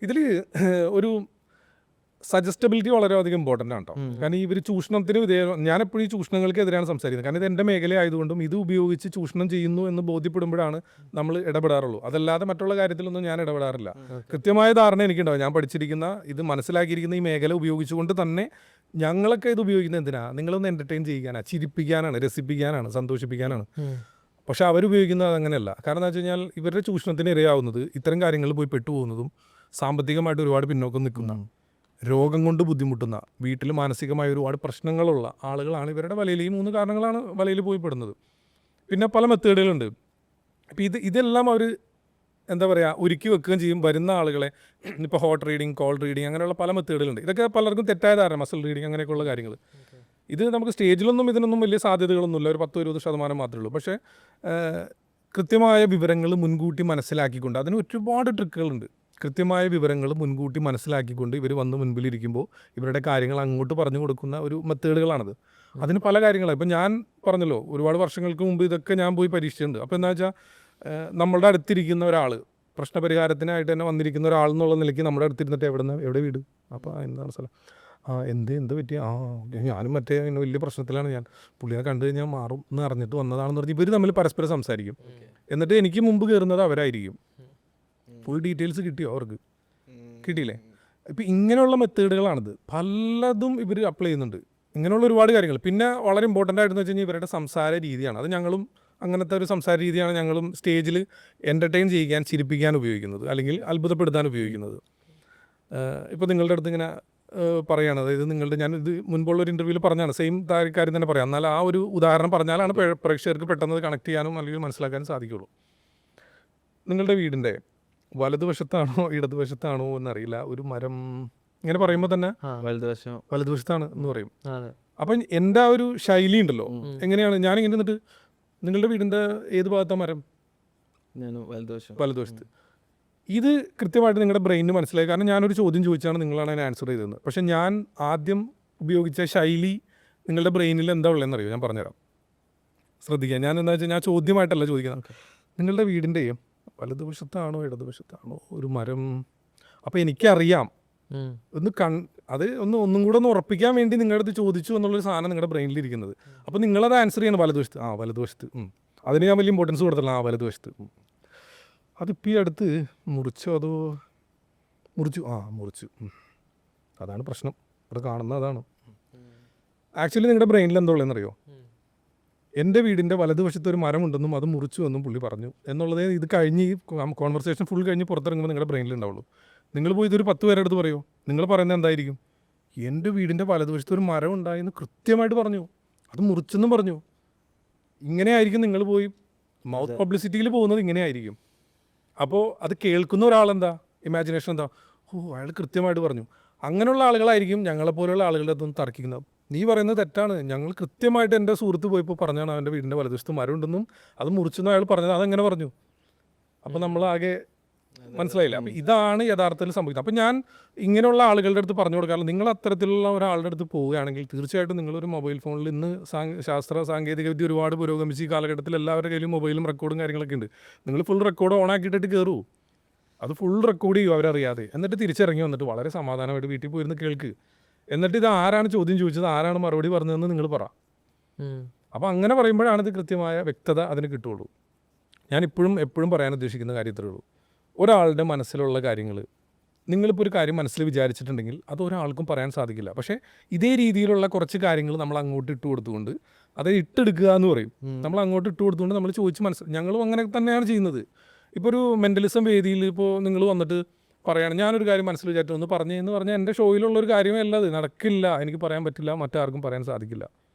ഇതിൽ ഒരു സജസ്റ്റബിലിറ്റി വളരെയധികം ഇമ്പോർട്ടൻ്റ് ആണ് കേട്ടോ. കാരണം ഇവർ ചൂഷണത്തിന് ഞാനെപ്പോഴും ഈ ചൂഷണങ്ങൾക്കെതിരെയാണ് സംസാരിക്കുന്നത്. കാരണം ഇത് എൻ്റെ മേഖല ആയതുകൊണ്ടും ഇത് ഉപയോഗിച്ച് ചൂഷണം ചെയ്യുന്നു എന്ന് ബോധ്യപ്പെടുമ്പോഴാണ് നമ്മൾ ഇടപെടാറുള്ളൂ. അതല്ലാതെ മറ്റുള്ള കാര്യത്തിലൊന്നും ഞാൻ ഇടപെടാറില്ല. കൃത്യമായ ധാരണ എനിക്കുണ്ടാവും. ഞാൻ പഠിച്ചിരിക്കുന്ന, ഇത് മനസ്സിലാക്കിയിരിക്കുന്ന ഈ മേഖല ഉപയോഗിച്ചുകൊണ്ട് തന്നെ ഞങ്ങളൊക്കെ ഇത് ഉപയോഗിക്കുന്നത് എന്തിനാ, നിങ്ങളൊന്ന് എൻ്റർടൈൻ ചെയ്യാനാണ്, ചിരിപ്പിക്കാനാണ്, രസിപ്പിക്കാനാണ്, സന്തോഷിപ്പിക്കാനാണ്. പക്ഷെ അവരുപയോഗിക്കുന്നത് അങ്ങനെയല്ല. കാരണം എന്താ വെച്ച് കഴിഞ്ഞാൽ ഇവരുടെ ചൂഷണത്തിന് ഇരയാവുന്നത്, ഇത്തരം കാര്യങ്ങളിൽ പോയി പെട്ടുപോകുന്നതും സാമ്പത്തികമായിട്ട് ഒരുപാട് പിന്നോക്കം നിൽക്കുന്നതാണ്, രോഗം കൊണ്ട് ബുദ്ധിമുട്ടുന്ന, വീട്ടിൽ മാനസികമായ ഒരുപാട് പ്രശ്നങ്ങളുള്ള ആളുകളാണ് ഇവരുടെ വലയിൽ. ഈ 3 കാരണങ്ങളാണ് വലയിൽ പോയി പെടുന്നത്. പിന്നെ പല മെത്തേഡുകളുണ്ട്. അപ്പോൾ ഇതെല്ലാം അവർ എന്താ പറയുക ഒരുക്കി വെക്കുകയും ചെയ്യും വരുന്ന ആളുകളെ. ഇപ്പോൾ ഹോട്ട് റീഡിങ്, കോൾഡ് റീഡിങ്, അങ്ങനെയുള്ള പല മെത്തേഡുകളുണ്ട്. ഇതൊക്കെ പലർക്കും തെറ്റായ ധാരണ, മസിൽ റീഡിങ് അങ്ങനെയൊക്കെയുള്ള കാര്യങ്ങൾ. ഇത് നമുക്ക് സ്റ്റേജിലൊന്നും ഇതിനൊന്നും വലിയ സാധ്യതകളൊന്നുമില്ല, ഒരു 10-20% മാത്രമേ ഉള്ളൂ. പക്ഷേ കൃത്യമായ വിവരങ്ങൾ മുൻകൂട്ടി മനസ്സിലാക്കിക്കൊണ്ട്, അതിന് ഒരുപാട് ട്രിക്കുകളുണ്ട്. കൃത്യമായ വിവരങ്ങൾ മുൻകൂട്ടി മനസ്സിലാക്കിക്കൊണ്ട് ഇവർ വന്ന് മുൻപിലിരിക്കുമ്പോൾ ഇവരുടെ കാര്യങ്ങൾ അങ്ങോട്ട് പറഞ്ഞു കൊടുക്കുന്ന ഒരു മെത്തേഡുകളാണത്. അതിന് പല കാര്യങ്ങളാണ്. ഇപ്പം ഞാൻ പറഞ്ഞല്ലോ, ഒരുപാട് വർഷങ്ങൾക്ക് മുമ്പ് ഇതൊക്കെ ഞാൻ പോയി പരീക്ഷിച്ചിട്ടുണ്ട്. അപ്പോൾ എന്താ വെച്ചാൽ നമ്മളുടെ അടുത്തിരിക്കുന്ന ഒരാൾ, പ്രശ്നപരിഹാരത്തിനായിട്ട് തന്നെ വന്നിരിക്കുന്ന ഒരാൾ എന്നുള്ള നിലയ്ക്ക് നമ്മുടെ അടുത്തിരുന്നിട്ട് എവിടെ വീട്, അപ്പോൾ എന്താണ് സ്ഥലം, എന്ത് പറ്റി, ഞാനും മറ്റേ വലിയ പ്രശ്നത്തിലാണ്, ഞാൻ പുള്ളിയെ കണ്ടു കഴിഞ്ഞാൽ മാറും എന്ന് അറിഞ്ഞിട്ട് വന്നതാണെന്ന് പറഞ്ഞ് ഇവർ തമ്മിൽ പരസ്പരം സംസാരിക്കും. എന്നിട്ട് എനിക്ക് മുമ്പ് കയറുന്നത് അവരായിരിക്കും. ഫുൾ ഡീറ്റെയിൽസ് കിട്ടിയോ അവർക്ക്? കിട്ടിയില്ലേ? ഇപ്പം ഇങ്ങനെയുള്ള മെത്തേഡുകളാണിത്. പലതും ഇവർ അപ്ലൈ ചെയ്യുന്നുണ്ട്, ഇങ്ങനെയുള്ള ഒരുപാട് കാര്യങ്ങൾ. പിന്നെ വളരെ ഇമ്പോർട്ടൻ്റ് ആയിട്ടെന്ന് വെച്ച് കഴിഞ്ഞാൽ ഇവരുടെ സംസാര രീതിയാണ്. അത് ഞങ്ങളും അങ്ങനത്തെ ഒരു സംസാര രീതിയാണ് ഞങ്ങളും സ്റ്റേജിൽ എൻ്റർടൈൻ ചെയ്യിക്കാൻ, ചിരിപ്പിക്കാൻ ഉപയോഗിക്കുന്നത്, അല്ലെങ്കിൽ അത്ഭുതപ്പെടുത്താൻ ഉപയോഗിക്കുന്നത്. ഇപ്പോൾ നിങ്ങളുടെ അടുത്ത് ഇങ്ങനെ പറയുകയാണ്, അതായത് ഞാൻ ഇത് മുൻപുള്ള ഒരു ഇൻ്റർവ്യൂവിൽ പറഞ്ഞാണ്, സെയിം കാര്യം തന്നെ പറയാം. എന്നാൽ ആ ഒരു ഉദാഹരണം പറഞ്ഞാലാണ് പ്രേക്ഷകർക്ക് പെട്ടെന്ന് കണക്ട് ചെയ്യാനും അല്ലെങ്കിൽ മനസ്സിലാക്കാനും സാധിക്കുള്ളൂ. നിങ്ങളുടെ വീടിൻ്റെ വലതുവശത്താണോ ഇടതുവശത്താണോ എന്നറിയില്ല, ഒരു മരം ഇങ്ങനെ പറയുമ്പോൾ തന്നെ വലതുവശത്താണ് എന്ന് പറയും. അപ്പം എൻ്റെ ആ ഒരു ശൈലി ഉണ്ടല്ലോ, എങ്ങനെയാണ് ഞാനിങ്ങനെ നിന്നിട്ട്, നിങ്ങളുടെ വീടിൻ്റെ ഏത് ഭാഗത്താണ് മരം? വലതുവശത്ത്. ഇത് കൃത്യമായിട്ട് നിങ്ങളുടെ ബ്രെയിനിന് മനസ്സിലായി. കാരണം ഞാനൊരു ചോദ്യം ചോദിച്ചാണ് നിങ്ങളാണ് അതിന് ആൻസർ ചെയ്തത്. പക്ഷെ ഞാൻ ആദ്യം ഉപയോഗിച്ച ശൈലി നിങ്ങളുടെ ബ്രെയിനിൽ എന്താ ഉള്ളതെന്നറിയോ? ഞാൻ പറഞ്ഞുതരാം, ശ്രദ്ധിക്കുക. ഞാൻ എന്താ വെച്ചാൽ, ഞാൻ ചോദ്യമായിട്ടല്ല ചോദിക്കുന്നത്. നിങ്ങളുടെ വീടിൻ്റെ വലതുവശത്താണോ ഇടതുവശത്താണോ ഒരു മരം? അപ്പോൾ എനിക്കറിയാം, ഒന്നും കൂടെ ഒന്ന് ഉറപ്പിക്കാൻ വേണ്ടി നിങ്ങളുടെ അടുത്ത് ചോദിച്ചു എന്നുള്ളൊരു സാധനം നിങ്ങളുടെ ബ്രെയിനിലിരിക്കുന്നത്. അപ്പോൾ നിങ്ങളത് ആൻസർ ചെയ്യണം, വലതുവശത്ത്. വലതുവശത്ത്. അതിന് ഞാൻ വലിയ ഇമ്പോർട്ടൻസ് കൊടുത്തില്ല. വലതുവശത്ത്. അതിപ്പോൾ ഈ അടുത്ത് മുറിച്ചോ അതോ മുറിച്ചു. അതാണ് പ്രശ്നം. ഇവിടെ കാണുന്ന അതാണ്. ആക്ച്വലി നിങ്ങളുടെ ബ്രെയിനിൽ എന്താ ഉള്ളതെന്നറിയോ? എൻ്റെ വീടിൻ്റെ വലതുവശത്ത് ഒരു മരമുണ്ടെന്നും അത് മുറിച്ചു എന്നും പുള്ളി പറഞ്ഞു എന്നുള്ളതേ ഇത് കഴിഞ്ഞ് ഈ കോൺവെർസേഷൻ ഫുൾ കഴിഞ്ഞ് പുറത്തിറങ്ങുമ്പോൾ നിങ്ങളുടെ ബ്രെയിനിൽ ഉണ്ടാവുള്ളൂ. നിങ്ങൾ പോയി ഇതൊരു 10 പേരുടെ അടുത്ത് പറയുമോ? നിങ്ങൾ പറയുന്നത് എന്തായിരിക്കും? എൻ്റെ വീടിൻ്റെ വലതുവശത്ത് ഒരു മരം ഉണ്ടായെന്ന് കൃത്യമായിട്ട് പറഞ്ഞു, അത് മുറിച്ചെന്നും പറഞ്ഞു. ഇങ്ങനെയായിരിക്കും നിങ്ങൾ പോയി മൗത്ത് പബ്ലിസിറ്റിയിൽ പോകുന്നത്, ഇങ്ങനെയായിരിക്കും. അപ്പോൾ അത് കേൾക്കുന്ന ഒരാളെന്താ ഇമാജിനേഷൻ എന്താ, അയാൾ കൃത്യമായിട്ട് പറഞ്ഞു. അങ്ങനെയുള്ള ആളുകളായിരിക്കും ഞങ്ങളെപ്പോലെയുള്ള ആളുകളുടെ അടുത്തൊന്നും തർക്കിക്കുന്നത്. നീ പറയുന്നത് തെറ്റാണ്, ഞങ്ങൾ കൃത്യമായിട്ട് എൻ്റെ സുഹൃത്ത് പോയപ്പോൾ പറഞ്ഞാണ് അവൻ്റെ വീടിൻ്റെ വലതുവശത്ത് മരം ഉണ്ടെന്നും അത് മുറിച്ചെന്നും അയാൾ പറഞ്ഞത്. അതെങ്ങനെ പറഞ്ഞു? അപ്പോൾ നമ്മളാകെ മനസ്സിലായില്ല. അപ്പം ഇതാണ് യഥാർത്ഥത്തിൽ സംഭവിക്കുന്നത്. അപ്പം ഞാൻ ഇങ്ങനെയുള്ള ആളുകളുടെ അടുത്ത് പറഞ്ഞു കൊടുക്കാറില്ല. നിങ്ങൾ അത്തരത്തിലുള്ള ഒരാളുടെ അടുത്ത് പോവുകയാണെങ്കിൽ തീർച്ചയായിട്ടും നിങ്ങളൊരു മൊബൈൽ ഫോണിൽ ഇന്ന് സാങ്കേതിക വിദ്യ ഒരുപാട് പുരോഗമിച്ച് ഈ കാലഘട്ടത്തിൽ എല്ലാവരുടെ കയ്യിലും മൊബൈലും റെക്കോർഡും കാര്യങ്ങളൊക്കെ ഉണ്ട്. നിങ്ങൾ ഫുൾ റെക്കോർഡ് ഓൺ ആക്കിയിട്ടിട്ട് കയറൂ, അത് ഫുൾ റെക്കോർഡ് ചെയ്യും അവരറിയാതെ. എന്നിട്ട് തിരിച്ചിറങ്ങി വന്നിട്ട് വളരെ സമാധാനമായിട്ട് വീട്ടിൽ പോയിരുന്ന് കേൾക്ക്. എന്നിട്ട് ഇത് ആരാണ് ചോദ്യം ചോദിച്ചത്, ആരാണ് മറുപടി പറഞ്ഞതെന്ന് നിങ്ങൾ പറ. അപ്പോൾ അങ്ങനെ പറയുമ്പോഴാണ് ഇത് കൃത്യമായ വ്യക്തത അതിന് കിട്ടുള്ളൂ. ഞാൻ എപ്പോഴും പറയാൻ ഉദ്ദേശിക്കുന്ന കാര്യത്രേ ഉള്ളൂ. ഒരാളുടെ മനസ്സിലുള്ള കാര്യങ്ങൾ നിങ്ങളിപ്പോൾ ഒരു കാര്യം മനസ്സിൽ വിചാരിച്ചിട്ടുണ്ടെങ്കിൽ അത് ഒരാൾക്കും പറയാൻ സാധിക്കില്ല. പക്ഷേ ഇതേ രീതിയിലുള്ള കുറച്ച് കാര്യങ്ങൾ നമ്മൾ അങ്ങോട്ട് ഇട്ട് കൊടുത്തുകൊണ്ട്, അത് ഇട്ടെടുക്കുക എന്ന് പറയും, നമ്മൾ അങ്ങോട്ട് ഇട്ട് കൊടുത്തുകൊണ്ട് നമ്മൾ ചോദിച്ച് ഞങ്ങളും അങ്ങനെ തന്നെയാണ് ചെയ്യുന്നത്. ഇപ്പോൾ ഒരു മെൻ്റലിസം വേദിയിൽ ഇപ്പോൾ നിങ്ങൾ വന്നിട്ട് പറയുകയാണ്, ഞാനൊരു കാര്യം മനസ്സിൽ വിചാരിച്ചു ഒന്ന് പറഞ്ഞെന്ന് പറഞ്ഞാൽ എൻ്റെ ഷോയിലുള്ളൊരു കാര്യമേ അല്ല, അത് നടക്കില്ല, എനിക്ക് പറയാൻ പറ്റില്ല, മറ്റാർക്കും പറയാൻ സാധിക്കില്ല.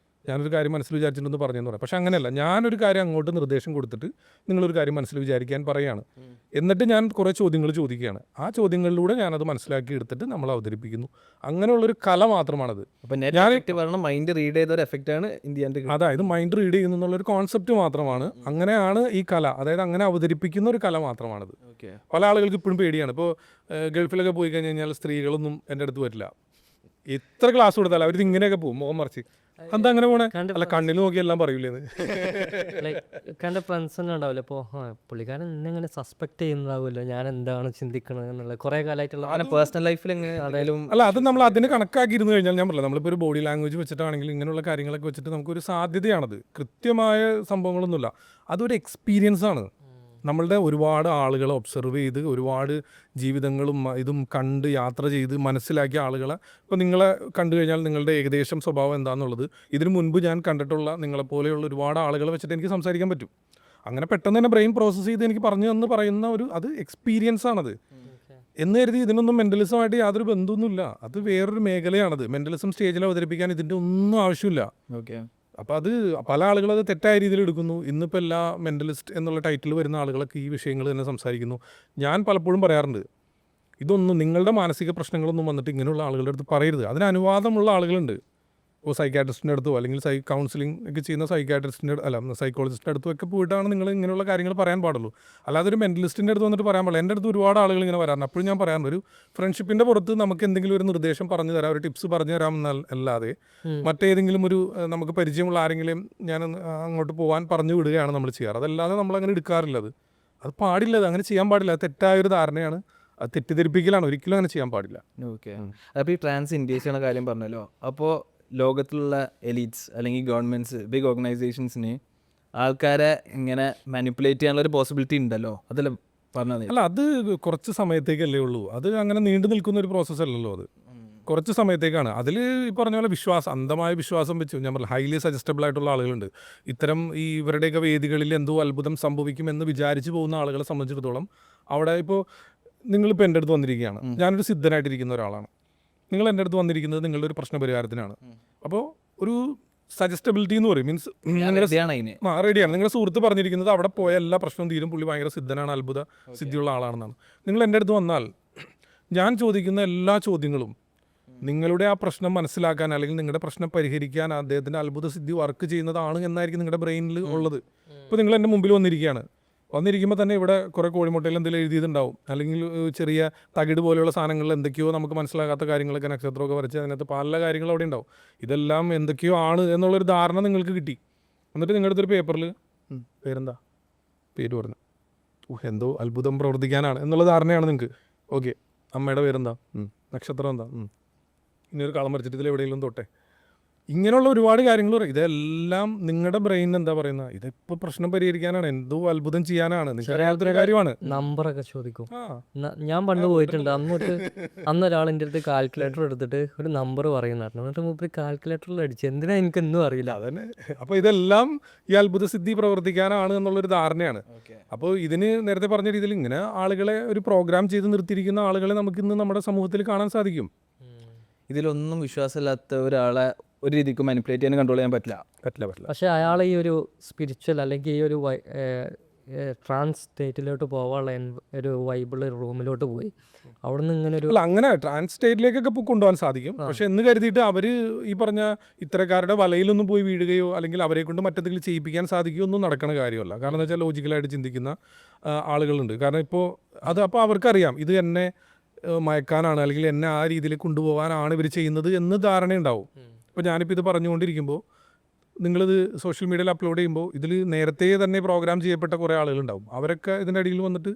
ഞാനൊരു കാര്യം മനസ്സിൽ വിചാരിച്ചിട്ടൊന്ന് പറഞ്ഞെന്ന് പറയാം. പക്ഷെ അങ്ങനെയല്ല, ഞാനൊരു കാര്യം അങ്ങോട്ട് നിർദ്ദേശം കൊടുത്തിട്ട് നിങ്ങളൊരു കാര്യം മനസ്സിൽ വിചാരിക്കാൻ പറയുകയാണ്. എന്നിട്ട് ഞാൻ കുറേ ചോദ്യങ്ങൾ ചോദിക്കുകയാണ്. ആ ചോദ്യങ്ങളിലൂടെ ഞാനത് മനസ്സിലാക്കി എടുത്തിട്ട് നമ്മൾ അവതരിപ്പിക്കുന്നു. അങ്ങനെയുള്ളൊരു കല മാത്രമാണത്. മൈൻഡ് റീഡ് ചെയ്ത ഒരു എഫക്റ്റാണ് ഇന്ത്യൻ്റെ. അതായത് മൈൻഡ് റീഡ് ചെയ്യുന്നു എന്നുള്ളൊരു കോൺസെപ്റ്റ് മാത്രമാണ്. അങ്ങനെയാണ് ഈ കല, അതായത് അങ്ങനെ അവതരിപ്പിക്കുന്ന ഒരു കല മാത്രമാണത്. പല ആളുകൾക്ക് ഇപ്പോഴും പേടിയാണ്. ഇപ്പോൾ ഗൾഫിലൊക്കെ പോയി കഴിഞ്ഞ് കഴിഞ്ഞാൽ സ്ത്രീകളൊന്നും എൻ്റെ അടുത്ത് വരില്ല. എത്ര ക്ലാസ് കൊടുത്താലും അവരിത് ഇങ്ങനെയൊക്കെ പോകും, മുഖം മറിച്ച്. എന്താ അങ്ങനെ പോണേ? അല്ല, കണ്ണിൽ നോക്കി എല്ലാം പറയൂലേന്ന്. എൻ്റെ ഫ്രണ്ട്സ് തന്നെ ഉണ്ടാവില്ല. ഇപ്പോൾ പുള്ളിക്കാരൻ എന്നെങ്ങനെ സസ്പെക്ട് ചെയ്യുന്നതാവുമല്ലോ, ഞാൻ എന്താണ് ചിന്തിക്കണത് എന്നുള്ള കുറേ കാലമായിട്ടുള്ള പേഴ്സണൽ ലൈഫിൽ എങ്ങനെയാണെങ്കിലും. അല്ല, അത് നമ്മൾ അതിന് കണക്കാക്കിയിരുന്നു കഴിഞ്ഞാൽ, ഞാൻ പറഞ്ഞില്ല, നമ്മളിപ്പോൾ ഒരു ബോഡി ലാംഗ്വേജ് വെച്ചിട്ടാണെങ്കിൽ ഇങ്ങനെയുള്ള കാര്യങ്ങളൊക്കെ വെച്ചിട്ട് നമുക്കൊരു സാധ്യതയാണത്. കൃത്യമായ സംഭവങ്ങളൊന്നുമില്ല, അതൊരു എക്സ്പീരിയൻസ് ആണ്. നമ്മളുടെ ഒരുപാട് ആളുകളെ ഒബ്സർവ് ചെയ്ത് ഒരുപാട് ജീവിതങ്ങളും ഇതും കണ്ട് യാത്ര ചെയ്ത് മനസ്സിലാക്കിയ ആളുകളെ, ഇപ്പോൾ നിങ്ങളെ കണ്ടു കഴിഞ്ഞാൽ നിങ്ങളുടെ ഏകദേശം സ്വഭാവം എന്താണെന്നുള്ളത് ഇതിനു മുൻപ് ഞാൻ കണ്ടിട്ടുള്ള നിങ്ങളെപ്പോലെയുള്ള ഒരുപാട് ആളുകളെ വെച്ചിട്ട് എനിക്ക് സംസാരിക്കാൻ പറ്റും. അങ്ങനെ പെട്ടെന്ന് തന്നെ ബ്രെയിൻ പ്രോസസ്സ് ചെയ്ത് എനിക്ക് പറഞ്ഞു എന്ന് പറയുന്ന അത് എക്സ്പീരിയൻസ് ആണത്. എന്ന് കരുതി ഇതിനൊന്നും മെൻ്റലിസമായിട്ട് യാതൊരു ബന്ധമൊന്നുമില്ല. അത് വേറൊരു മേഖലയാണത്. മെൻ്റലിസം സ്റ്റേജിൽ അവതരിപ്പിക്കാൻ ഇതിൻ്റെ ഒന്നും ആവശ്യമില്ല. അപ്പോൾ അത് പല ആളുകൾ അത് തെറ്റായ രീതിയിൽ എടുക്കുന്നു. ഇന്നിപ്പോൾ എല്ലാ മെൻ്റലിസ്റ്റ് എന്നുള്ള ടൈറ്റിൽ വരുന്ന ആളുകളൊക്കെ ഈ വിഷയങ്ങൾ തന്നെ സംസാരിക്കുന്നു. ഞാൻ പലപ്പോഴും പറയാറുണ്ട്, ഇതൊന്നും നിങ്ങളുടെ മാനസിക പ്രശ്നങ്ങളൊന്നും വന്നിട്ട് ഇങ്ങനെയുള്ള ആളുകളുടെ അടുത്ത് പറയരുത്. അതിന് അനുവാദമുള്ള ആളുകളുണ്ട്. ഇപ്പോൾ സൈക്കാട്രിസ്റ്റിൻ്റെ അടുത്തോ അല്ലെങ്കിൽ കൗൺസിലിംഗ് ഒക്കെ ചെയ്യുന്ന സൈക്കോളജിസ്റ്റിൻ്റെ അടുത്തോ ഒക്കെ പോയിട്ടാണ് നിങ്ങൾ ഇങ്ങനെയുള്ള കാര്യങ്ങൾ പറയാൻ പാടുള്ളൂ. അല്ലാതെ ഒരു മെൻ്റലിസ്റ്റിൻ്റെ അടുത്ത് വന്നിട്ട് പറയാൻ പാടില്ല. എൻ്റെ അടുത്ത് ഒരുപാട് ആളുകൾ ഇങ്ങനെ വരാറുണ്ട്. അപ്പോഴും ഞാൻ പറയാറുണ്ട്, ഒരു ഫ്രണ്ട്ഷിപ്പിൻ്റെ പുറത്ത് നമുക്ക് എന്തെങ്കിലും ഒരു നിർദ്ദേശം പറഞ്ഞു തരാം, ഒരു ടിപ്സ് പറഞ്ഞു തരാം എന്നല്ലാതെ മറ്റേതെങ്കിലും ഒരു നമുക്ക് പരിചയമുള്ള ആരെങ്കിലും ഞാൻ അങ്ങോട്ട് പോകാൻ പറഞ്ഞു വിടുകയാണ് നമ്മൾ ചെയ്യാറ്. അതല്ലാതെ നമ്മളങ്ങനെ എടുക്കാറില്ല. അത് പാടില്ല, അത് അങ്ങനെ ചെയ്യാൻ പാടില്ല. അത് തെറ്റായൊരു ധാരണയാണ്, അത് തെറ്റിദ്ധരിപ്പിക്കലാണ്. ഒരിക്കലും അങ്ങനെ ചെയ്യാൻ പാടില്ല. ഓക്കെ. അപ്പോൾ ഈ ട്രാൻസ് ഇൻഡേഴ്സിൻ്റെ കാര്യം പറഞ്ഞല്ലോ, അപ്പോൾ ലോകത്തിലുള്ള എലീറ്റ്സ് അല്ലെങ്കിൽ ഗവൺമെൻറ്റ്സ്, ബിഗ് ഓർഗനൈസേഷൻസിന് ആൾക്കാരെ ഇങ്ങനെ മാനിപ്പുലേറ്റ് ചെയ്യാനുള്ള ഒരു പോസിബിലിറ്റി ഉണ്ടല്ലോ, അതല്ല പറഞ്ഞത്? അല്ല, അത് കുറച്ച് സമയത്തേക്കല്ലേ ഉള്ളൂ. അത് അങ്ങനെ നീണ്ടു നിൽക്കുന്ന ഒരു പ്രോസസ്സ് അല്ലല്ലോ. അത് കുറച്ച് സമയത്തേക്കാണ്. അതിൽ ഈ പറഞ്ഞ പോലെ അന്ധമായ വിശ്വാസം വെച്ച് ഞാൻ പറഞ്ഞു, ഹൈലി സജസ്റ്റബിൾ ആയിട്ടുള്ള ആളുകളുണ്ട്. ഇത്തരം ഇവരുടെയൊക്കെ വേദികളിൽ എന്തോ അത്ഭുതം സംഭവിക്കുമെന്ന് വിചാരിച്ചു പോകുന്ന ആളുകളെ സംബന്ധിച്ചിടത്തോളം അവിടെ ഇപ്പോൾ നിങ്ങളിപ്പോൾ എൻ്റെ അടുത്ത് വന്നിരിക്കുകയാണ്, ഞാനൊരു സിദ്ധനായിട്ടിരിക്കുന്ന ഒരാളാണ്. നിങ്ങൾ എൻ്റെ അടുത്ത് വന്നിരിക്കുന്നത് നിങ്ങളുടെ ഒരു പ്രശ്ന പരിഹാരത്തിനാണ്. അപ്പോൾ ഒരു സജസ്റ്റബിലിറ്റി എന്ന് പറയും, മീൻസ് റെഡിയാണ്. നിങ്ങളുടെ സുഹൃത്ത് പറഞ്ഞിരിക്കുന്നത് അവിടെ പോയ എല്ലാ പ്രശ്നവും തീരും, പുള്ളി ഭയങ്കര സിദ്ധനാണ്, അത്ഭുത സിദ്ധിയുള്ള ആളാണെന്നാണ്. നിങ്ങൾ എൻ്റെ അടുത്ത് വന്നാൽ ഞാൻ ചോദിക്കുന്ന എല്ലാ ചോദ്യങ്ങളും നിങ്ങളുടെ ആ പ്രശ്നം മനസ്സിലാക്കാൻ അല്ലെങ്കിൽ നിങ്ങളുടെ പ്രശ്നം പരിഹരിക്കാൻ അദ്ദേഹത്തിൻ്റെ അത്ഭുത സിദ്ധി വർക്ക് ചെയ്യുന്നതാണ് എന്നായിരിക്കും നിങ്ങളുടെ ബ്രെയിനിൽ ഉള്ളത്. ഇപ്പോൾ നിങ്ങൾ എൻ്റെ മുമ്പിൽ വന്നിരിക്കുമ്പോൾ തന്നെ ഇവിടെ കുറേ കോഴിമുട്ടയിൽ എന്തെങ്കിലും എഴുതിയിട്ടുണ്ടാവും, അല്ലെങ്കിൽ ചെറിയ തകിട് പോലെയുള്ള സാധനങ്ങളിൽ എന്തൊക്കെയോ നമുക്ക് മനസ്സിലാകാത്ത കാര്യങ്ങളൊക്കെ നക്ഷത്രമൊക്കെ വരച്ച് അതിനകത്ത് പല കാര്യങ്ങളും അവിടെ ഉണ്ടാവും. ഇതെല്ലാം എന്തൊക്കെയോ ആണ് എന്നുള്ളൊരു ധാരണ നിങ്ങൾക്ക് കിട്ടി. എന്നിട്ട് നിങ്ങളുടെ അടുത്തൊരു പേപ്പറിൽ പേരെന്താ, പേര് പറഞ്ഞു, എന്തോ അത്ഭുതം പ്രവർത്തിക്കാനാണ് എന്നുള്ള ധാരണയാണ് നിങ്ങൾക്ക്. ഓക്കെ, അമ്മയുടെ പേരെന്താ, നക്ഷത്രം എന്താ, ഇനിയൊരു കളം വരച്ചിട്ട് ഇതിൽ എവിടെയെങ്കിലും തൊട്ടെ, ഇങ്ങനെയുള്ള ഒരുപാട് കാര്യങ്ങൾ പറയും. ഇതെല്ലാം നിങ്ങളുടെ ബ്രെയിൻ എന്താ പറയുന്നത്, ഇതിപ്പോൾ പ്രശ്നം പരിഹരിക്കാനാണ്, എന്തോ അത്ഭുതം ചെയ്യാനാണ്, നിങ്ങളുടെ കാര്യമാണ്. നമ്പറൊക്കെ ചോദിക്കും. ഞാൻ പണ്ട് പോയിട്ടുണ്ട്. അന്നൊരാൾ എൻ്റെ അടുത്ത് കാൽക്കുലേറ്റർ എടുത്തിട്ട് ഒരു നമ്പർ പറയുന്നതായിരുന്നു. എന്നിട്ട് മൂപ്പര് കാൽക്കുലേറ്ററിൽ അടിച്ചു. എന്തിനാ എനിക്കൊന്നും അറിയില്ല. അതന്നെ. അപ്പോൾ ഇതെല്ലാം ഈ അത്ഭുത സിദ്ധി പ്രവർത്തിക്കാനാണ് എന്നുള്ളൊരു ധാരണയാണ്. അപ്പോൾ ഇതിന് നേരത്തെ പറഞ്ഞ രീതിയിൽ ഇങ്ങനെ ആളുകളെ ഒരു പ്രോഗ്രാം ചെയ്ത് നിർത്തിയിരിക്കുന്ന ആളുകളെ നമുക്കിന്ന് നമ്മുടെ സമൂഹത്തിൽ കാണാൻ സാധിക്കും. ഇതിലൊന്നും വിശ്വാസമില്ലാത്ത ഒരാളെ ഒരു രീതിക്ക് മാനിപ്പുലേറ്റ് ചെയ്യാൻ കൺട്രോൾ ചെയ്യാൻ പറ്റില്ല. പക്ഷെ അയാൾ ഈ ഒരു സ്പിരിച്വൽ അല്ലെങ്കിൽ ഈ ഒരു ട്രാൻസ് സ്റ്റേറ്റിലോട്ട് പോകാനുള്ള ഒരു വൈബിൾ റൂമിലോട്ട് പോയി അവിടെ നിന്ന് ഇങ്ങനെ ഒരു അങ്ങനെ ട്രാൻസ് സ്റ്റേറ്റിലേക്കൊക്കെ കൊണ്ടുപോകാൻ സാധിക്കും. പക്ഷെ എന്ന് കരുതിയിട്ട് അവർ ഈ പറഞ്ഞ ഇത്തരക്കാരുടെ വലയിലൊന്നും പോയി വീഴുകയോ അല്ലെങ്കിൽ അവരെ കൊണ്ട് മറ്റെന്തെങ്കിലും ചെയ്യിപ്പിക്കാൻ സാധിക്കുകയോ ഒന്നും നടക്കുന്ന കാര്യമല്ല. കാരണം എന്താ വെച്ചാൽ ലോജിക്കലായിട്ട് ചിന്തിക്കുന്ന ആളുകളുണ്ട്. കാരണം ഇപ്പോൾ അപ്പോൾ അവർക്കറിയാം ഇത് എന്നെ മയക്കാനാണ് അല്ലെങ്കിൽ എന്നെ ആ രീതിയിൽ കൊണ്ടുപോകാനാണ് ഇവർ ചെയ്യുന്നത് എന്ന് ധാരണയുണ്ടാവും. ഇപ്പോൾ ഞാനിപ്പോൾ ഇത് പറഞ്ഞുകൊണ്ടിരിക്കുമ്പോൾ നിങ്ങളിത് സോഷ്യൽ മീഡിയയിൽ അപ്ലോഡ് ചെയ്യുമ്പോൾ ഇതിൽ നേരത്തെ തന്നെ പ്രോഗ്രാം ചെയ്യപ്പെട്ട കുറേ ആളുകളുണ്ടാവും. അവരൊക്കെ ഇതിൻ്റെ അടിയിൽ വന്നിട്ട്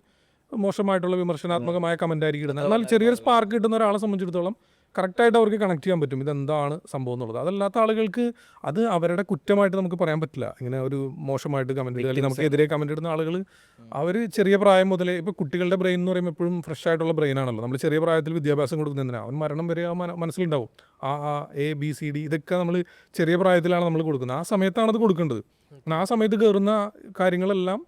മോശമായിട്ടുള്ള വിമർശനാത്മകമായ കമൻ്റ് ആയിരിക്കും ഇടുന്നത്. എന്നാൽ ചെറിയൊരു സ്പാർക്ക് കിട്ടുന്ന ഒരാളെ സംബന്ധിച്ചിടത്തോളം കറക്റ്റായിട്ട് അവർക്ക് കണക്ട് ചെയ്യാൻ പറ്റും ഇതെന്താണ് സംഭവം എന്നുള്ളത്. അതല്ലാത്ത ആളുകൾക്ക് അത് അവരുടെ കുറ്റമായിട്ട് നമുക്ക് പറയാൻ പറ്റില്ല. ഇങ്ങനെ ഒരു മോശമായിട്ട് കമൻറ്റ് ഇടുക അല്ലെങ്കിൽ നമുക്കെതിരെ കമൻറ്റ് ഇടുന്ന ആളുകൾ അവർ ചെറിയ പ്രായം മുതലേ, ഇപ്പോൾ കുട്ടികളുടെ ബ്രെയിൻ എന്ന് പറയുമ്പോൾ എപ്പോഴും ഫ്രഷ് ആയിട്ടുള്ള ബ്രെയിനാണല്ലോ. നമ്മൾ ചെറിയ പ്രായത്തിൽ വിദ്യാഭ്യാസം കൊടുക്കുന്നതിനാണ് അവൻ മരണം വരെ ആ മനസ്സിലുണ്ടാവും. ABCD ഇതൊക്കെ നമ്മൾ ചെറിയ പ്രായത്തിലാണ് നമ്മൾ കൊടുക്കുന്നത്. ആ സമയത്താണത് കൊടുക്കേണ്ടത്. ആ സമയത്ത് കയറുന്ന കാര്യങ്ങളെല്ലാം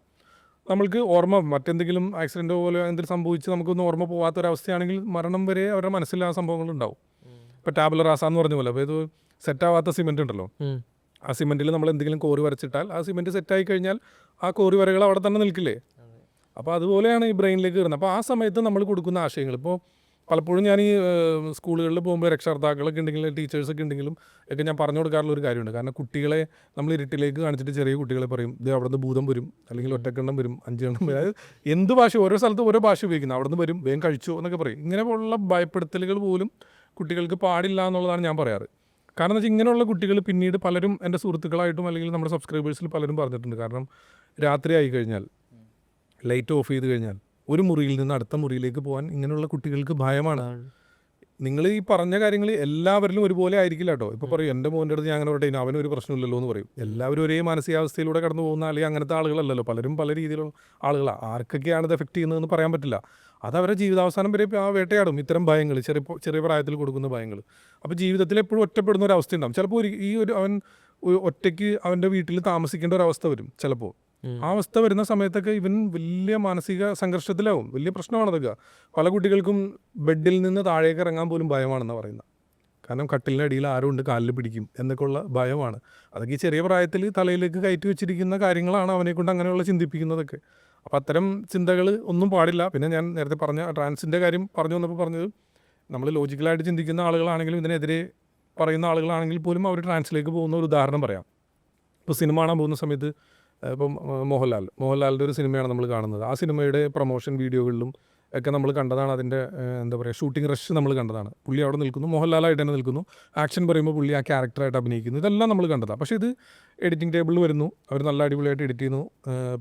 നമ്മൾക്ക് ഓർമ്മ, മറ്റെന്തെങ്കിലും ആക്സിഡൻറ്റോ പോലെ എന്തെങ്കിലും സംഭവിച്ച് നമുക്കൊന്നും ഓർമ്മ പോകാത്തൊരവസ്ഥയാണെങ്കിൽ മരണം വരെ അവരുടെ മനസ്സിൽ ആ സംഭവങ്ങളുണ്ടാവും. ഇപ്പോൾ ടാബുല റാസ എന്ന് പറഞ്ഞ പോലെ, അപ്പോൾ ഇത് സെറ്റാവാത്ത സിമെൻ്റ് ഉണ്ടല്ലോ, ആ സിമെൻറ്റിൽ നമ്മൾ എന്തെങ്കിലും കോറി വരച്ചിട്ടാൽ ആ സിമെൻറ്റ് സെറ്റായി കഴിഞ്ഞാൽ ആ കോറി വരകൾ അവിടെ തന്നെ നിൽക്കില്ലേ. അപ്പോൾ അതുപോലെയാണ് ഈ ബ്രെയിനിലേക്ക് കയറുന്നത്. അപ്പോൾ ആ സമയത്ത് നമ്മൾ കൊടുക്കുന്ന ആശയങ്ങൾ, ഇപ്പോൾ പലപ്പോഴും ഞാൻ ഈ സ്കൂളുകളിൽ പോകുമ്പോൾ രക്ഷകർത്താക്കളൊക്കെ ഉണ്ടെങ്കിലും ടീച്ചേഴ്സൊക്കെ ഉണ്ടെങ്കിലും ഒക്കെ ഞാൻ പറഞ്ഞു കൊടുക്കാറുള്ള ഒരു കാര്യമുണ്ട്. കാരണം കുട്ടികളെ നമ്മൾ ഇരുട്ടിലേക്ക് കാണിച്ചിട്ട് ചെറിയ കുട്ടികളെ പറയും ഇത് അവിടെ നിന്ന് ഭൂതം വരും, അല്ലെങ്കിൽ ഒറ്റക്കെണ്ണം വരും, 5 എണ്ണം വരും, അതായത് എന്ത് ഭാഷ, ഓരോ സ്ഥലത്ത് ഓരോ ഭാഷ ഉപയോഗിക്കുന്നത്, അവിടെ നിന്ന് വരും, വേഗം കഴിച്ചു എന്നൊക്കെ പറയും. ഇങ്ങനെയുള്ള ഭയപ്പെടുത്തലുകൾ പോലും കുട്ടികൾക്ക് പാടില്ല എന്നുള്ളതാണ് ഞാൻ പറയാറ്. കാരണം എന്ന് വെച്ചാൽ ഇങ്ങനെയുള്ള കുട്ടികൾ പിന്നീട് പലരും എൻ്റെ സുഹൃത്തുക്കളായിട്ടും അല്ലെങ്കിൽ നമ്മുടെ സബ്സ്ക്രൈബേഴ്സിൽ പലരും പറഞ്ഞിട്ടുണ്ട്. കാരണം രാത്രി ആയി കഴിഞ്ഞാൽ ലൈറ്റ് ഓഫ് ചെയ്ത് കഴിഞ്ഞാൽ ഒരു മുറിയിൽ നിന്ന് അടുത്ത മുറിയിലേക്ക് പോകാൻ ഇങ്ങനെയുള്ള കുട്ടികൾക്ക് ഭയമാണ്. നിങ്ങൾ ഈ പറഞ്ഞ കാര്യങ്ങൾ എല്ലാവരിലും ഒരുപോലെ ആയിരിക്കില്ല കേട്ടോ. ഇപ്പോൾ പറയും എൻ്റെ മോൻ്റെ അടുത്ത് ഞാൻ അങ്ങനെ പറയട്ടെ അവനൊരു പ്രശ്നമില്ലല്ലോ എന്ന് പറയും. എല്ലാവരും ഒരേ മാനസികാവസ്ഥയിലൂടെ കടന്നു പോകുന്ന അല്ലെങ്കിൽ അങ്ങനത്തെ ആളുകളല്ലല്ലോ. പലരും പല രീതിയിലുള്ള ആളുകളാണ്. ആർക്കൊക്കെയാണ് ഇത് എഫക്റ്റ് ചെയ്യുന്നതെന്ന് പറയാൻ പറ്റില്ല. അത് അവരുടെ ജീവിതാവസാനം വരെ ആ വേട്ടയാടും ഇത്തരം ഭയങ്ങൾ, ചെറിയ പ്രായത്തിൽ കൊടുക്കുന്ന ഭയങ്ങൾ. അപ്പോൾ ജീവിതത്തിൽ എപ്പോഴും ഒറ്റപ്പെടുന്ന ഒരു അവസ്ഥ ഉണ്ടാകും. ചിലപ്പോൾ അവൻ ഒറ്റയ്ക്ക് അവൻ്റെ വീട്ടിൽ താമസിക്കേണ്ട ഒരു അവസ്ഥ വരും. ചിലപ്പോൾ ആ അവസ്ഥ വരുന്ന സമയത്തൊക്കെ ഇവൻ വലിയ മാനസിക സംഘർഷത്തിലാവും. വലിയ പ്രശ്നമാണതൊക്കെ. പല കുട്ടികൾക്കും ബെഡിൽ നിന്ന് താഴേക്ക് ഇറങ്ങാൻ പോലും ഭയമാണെന്നാണ് പറയുന്നത്. കാരണം കട്ടിലിൻ്റെ അടിയിൽ ആരും ഉണ്ട്, കാലിൽ പിടിക്കും എന്നൊക്കെയുള്ള ഭയമാണ്. അതൊക്കെ ഈ ചെറിയ പ്രായത്തിൽ തലയിലേക്ക് കയറ്റി വെച്ചിരിക്കുന്ന കാര്യങ്ങളാണ് അവനെ കൊണ്ട് അങ്ങനെയുള്ള ചിന്തിപ്പിക്കുന്നതൊക്കെ. അപ്പോൾ അത്തരം ചിന്തകൾ ഒന്നും പാടില്ല. പിന്നെ ഞാൻ നേരത്തെ പറഞ്ഞ ട്രാൻസിൻ്റെ കാര്യം പറഞ്ഞു വന്നപ്പോൾ പറഞ്ഞത്, നമ്മൾ ലോജിക്കലായിട്ട് ചിന്തിക്കുന്ന ആളുകളാണെങ്കിലും ഇതിനെതിരെ പറയുന്ന ആളുകളാണെങ്കിൽ പോലും അവർ ട്രാൻസിലേക്ക് പോകുന്ന ഒരു ഉദാഹരണം പറയാം. ഇപ്പോൾ സിനിമ കാണാൻ പോകുന്ന സമയത്ത് ഇപ്പം മോഹൻലാലിൻ്റെ ഒരു സിനിമയാണ് നമ്മൾ കാണുന്നത്. ആ സിനിമയുടെ പ്രൊമോഷൻ വീഡിയോകളിലും ഒക്കെ നമ്മൾ കണ്ടതാണ് അതിൻ്റെ എന്താ പറയുക ഷൂട്ടിംഗ് റഷ് നമ്മൾ കണ്ടതാണ്. പുള്ളി അവിടെ നിൽക്കുന്നു, മോഹൻലാലായിട്ട് തന്നെ നിൽക്കുന്നു, ആക്ഷൻ പറയുമ്പോൾ പുള്ളി ആ ക്യാരക്ടറായിട്ട് അഭിനയിക്കുന്നു, ഇതെല്ലാം നമ്മൾ കണ്ടതാണ്. പക്ഷേ ഇത് എഡിറ്റിംഗ് ടേബിളിൽ വരുന്നു, അവർ നല്ല അടിപൊളിയായിട്ട് എഡിറ്റ് ചെയ്യുന്നു,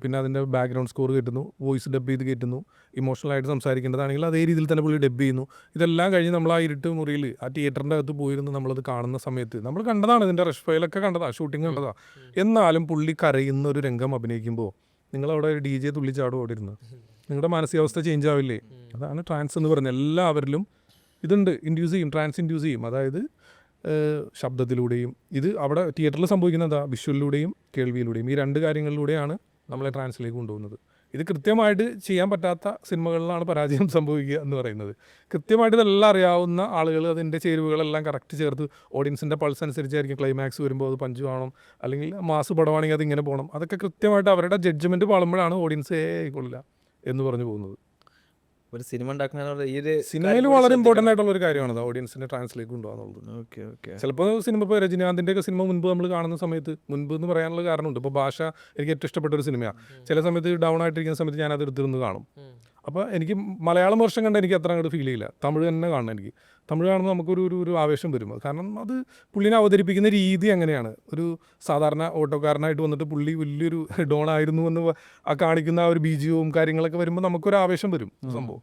പിന്നെ അതിൻ്റെ ബാക്ക്ഗ്രൗണ്ട് സ്കോർ കയറ്റുന്നു, വോയിസ് ഡബ് ചെയ്ത് കയറ്റുന്നു, ഇമോഷണലായിട്ട് സംസാരിക്കേണ്ടതാണെങ്കിൽ അതേ രീതിയിൽ തന്നെ പുള്ളി ഡബ് ചെയ്യുന്നു. ഇതെല്ലാം കഴിഞ്ഞ് നമ്മൾ ആ ഇരുട്ട് മുറിയിൽ ആ തിയേറ്ററിൻ്റെ അകത്ത് പോയിരുന്നു നമ്മളത് കാണുന്ന സമയത്ത് നമ്മൾ കണ്ടതാണ്, ഇതിൻ്റെ റഷ് ഫയലൊക്കെ കണ്ടതാണ്, ഷൂട്ടിംഗ് കണ്ടതാണ്. എന്നാലും പുള്ളി കരയുന്ന ഒരു രംഗം അഭിനയിക്കുമ്പോൾ നിങ്ങളവിടെ ഒരു DJ തുള്ളിച്ചാടും അവിടെ ഇരുന്ന്, നിങ്ങളുടെ മാനസികാവസ്ഥ ചേഞ്ച് ആവില്ലേ? അതാണ് ട്രാൻസ് എന്ന് പറഞ്ഞത്. എല്ലാവരിലും ഇതുണ്ട്, ഇൻഡ്യൂസ് ചെയ്യും, ട്രാൻസ് ഇൻഡ്യൂസ് ചെയ്യും. അതായത് ശബ്ദത്തിലൂടെയും, ഇത് അവിടെ തിയേറ്ററിൽ സംഭവിക്കുന്നത് വിഷ്വലിലൂടെയും കേൾവിയിലൂടെയും, ഈ രണ്ട് കാര്യങ്ങളിലൂടെയാണ് നമ്മളെ ട്രാൻസിലേക്ക് കൊണ്ടുപോകുന്നത്. ഇത് കൃത്യമായിട്ട് ചെയ്യാൻ പറ്റാത്ത സിനിമകളിലാണ് പരാജയം സംഭവിക്കുക എന്ന് പറയുന്നത്. കൃത്യമായിട്ട് ഇതെല്ലാം അറിയാവുന്ന ആളുകൾ അതിൻ്റെ ചേരുവകളെല്ലാം കറക്റ്റ് ചേർത്ത് ഓഡിയൻസിൻ്റെ പൾസ് അനുസരിച്ചായിരിക്കും ക്ലൈമാക്സ് വരുമ്പോൾ അത് പഞ്ച് ആവണം, അല്ലെങ്കിൽ മാസ് പടമാണെങ്കിൽ അത് ഇങ്ങനെ പോകണം, അതൊക്കെ കൃത്യമായിട്ട് അവരുടെ ജഡ്ജ്മെൻറ്റ് പാളുമ്പോഴാണ് ഓഡിയൻസ് കൊള്ളില്ല എന്ന് പറഞ്ഞു പോകുന്നത്. ഒരു സിനിമ ഉണ്ടാക്കുന്ന ഈ ഒരു സിനിമയിൽ വളരെ ഇമ്പോർട്ടൻ്റ് ആയിട്ടുള്ള ഒരു കാര്യമാണ് ഓഡിയൻസിനെ ട്രാൻസിലേക്ക് കൊണ്ടുപോകാന്നുള്ളത്. Okay okay. ചിലപ്പോൾ സിനിമ ഇപ്പോൾ രജനീകാന്തിൻ്റെ ഒക്കെ സിനിമ മുൻപ് നമ്മൾ കാണുന്ന സമയത്ത്, മുൻപ് എന്ന് പറയാനുള്ള കാരണമുണ്ട്, ഇപ്പോൾ ഭാഷ എനിക്ക് ഏറ്റവും ഇഷ്ടപ്പെട്ട ഒരു സിനിമയാണ്. ചില സമയത്ത് ഡൗൺ ആയിട്ടിരിക്കുന്ന സമയത്ത് ഞാനത് എടുത്തിരുന്ന് കാണും. അപ്പോൾ എനിക്ക് മലയാളം വേർഷൻ കണ്ട എനിക്ക് അത്ര അങ്ങോട്ട് ഫീൽ ചെയ്യില്ല, തമിഴ് തന്നെ കാണണം. എനിക്ക് തമിഴ് കാണുമ്പോൾ നമുക്കൊരു ആവേശം വരും. കാരണം അത് പുള്ളിനെ അവതരിപ്പിക്കുന്ന രീതി അങ്ങനെയാണ്. ഒരു സാധാരണ ഓട്ടോക്കാരനായിട്ട് വന്നിട്ട് പുള്ളി വലിയൊരു ഡോൺ ആയിരുന്നു എന്ന് ആ കാണിക്കുന്ന ആ ഒരു ബീജിയവും കാര്യങ്ങളൊക്കെ വരുമ്പോൾ നമുക്കൊരു ആവേശം വരും സംഭവം.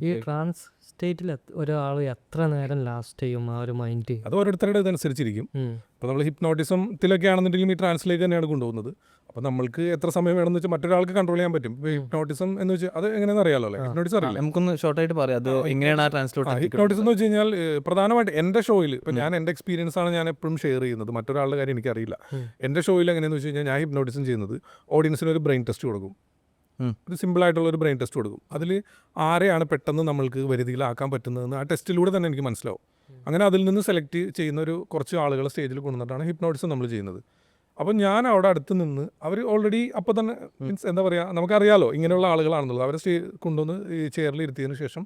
ഈ ട്രാൻസ് സ്റ്റേറ്റിൽ ഒരാൾ എത്ര നേരം ലാസ്റ്റ് ചെയ്യും ആ ഒരു മൈൻഡ്? അത് ഓരോരുത്തരുടെ ഇതനുസരിച്ചിരിക്കും. ഇപ്പോൾ നമ്മൾ ഹിപ്നോട്ടിസത്തിലൊക്കെ ആണെന്നുണ്ടെങ്കിലും ഈ ട്രാൻസിലേക്ക് തന്നെയാണ് കൊണ്ടുപോകുന്നത്. അപ്പോൾ നമ്മൾക്ക് എത്ര സമയം വേണമെന്ന് വെച്ചാൽ മറ്റൊരാൾക്ക് കൺട്രോൾ ചെയ്യാൻ പറ്റും. ഇപ്പോൾ ഹിപ്നോട്ടിസം എന്ന് വെച്ചാൽ അത് എങ്ങനെയാണെന്ന് അറിയാലോ അല്ലേ? ഹിപ്നോട്ടിസം അറിയില്ല, നമുക്കൊന്ന് ഷോർട്ടായിട്ട് പറയാം അത് എങ്ങനെയാണ് ആ ട്രാൻസ്ലേറ്റ്. ഹിപ്നോട്ടിസം എന്ന് വെച്ച് കഴിഞ്ഞാൽ പ്രധാനമായിട്ട് എൻ്റെ ഷോയിൽ, ഇപ്പോൾ ഞാൻ എൻ്റെ എക്സ്പീരിയൻസ് ആണ് ഞാൻ എപ്പോഴും ഷെയർ ചെയ്യുന്നത്, മറ്റൊരാളുടെ കാര്യം എനിക്കറിയില്ല. എൻ്റെ ഷോയിൽ എങ്ങനെയാണെന്ന് വെച്ച് കഴിഞ്ഞാൽ ഞാൻ ഹിപ്നോട്ടിസം ചെയ്യുന്നത് ഓഡിയൻസിന് ഒരു ബ്രെയിൻ ടെസ്റ്റ് കൊടുക്കും. ഒരു സിമ്പിളായിട്ടുള്ള ഒരു ബ്രെയിൻ ടെസ്റ്റ് കൊടുക്കും. അതിൽ ആരെയാണ് പെട്ടെന്ന് നമ്മൾക്ക് വരുതിയിലാക്കാൻ പറ്റുന്നതെന്ന് ആ ടെസ്റ്റിലൂടെ തന്നെ എനിക്ക് മനസ്സിലാവും. അങ്ങനെ അതിൽ നിന്ന് സെലക്ട് ചെയ്യുന്ന ഒരു കുറച്ച് ആളുകളെ സ്റ്റേജിൽ കൊണ്ടുവന്നിട്ടാണ് ഹിപ്നോട്ടിസം നമ്മൾ ചെയ്യുന്നത്. അപ്പോൾ ഞാൻ അവിടെ അടുത്ത് നിന്ന് അവർ ഓൾറെഡി അപ്പോൾ തന്നെ മീൻസ് എന്താ പറയുക, നമുക്കറിയാലോ ഇങ്ങനെയുള്ള ആളുകളാണെന്നുള്ളത്. അവരെ കൊണ്ടുവന്ന് ഈ ചെയറിൽ ഇരുത്തിയതിന് ശേഷം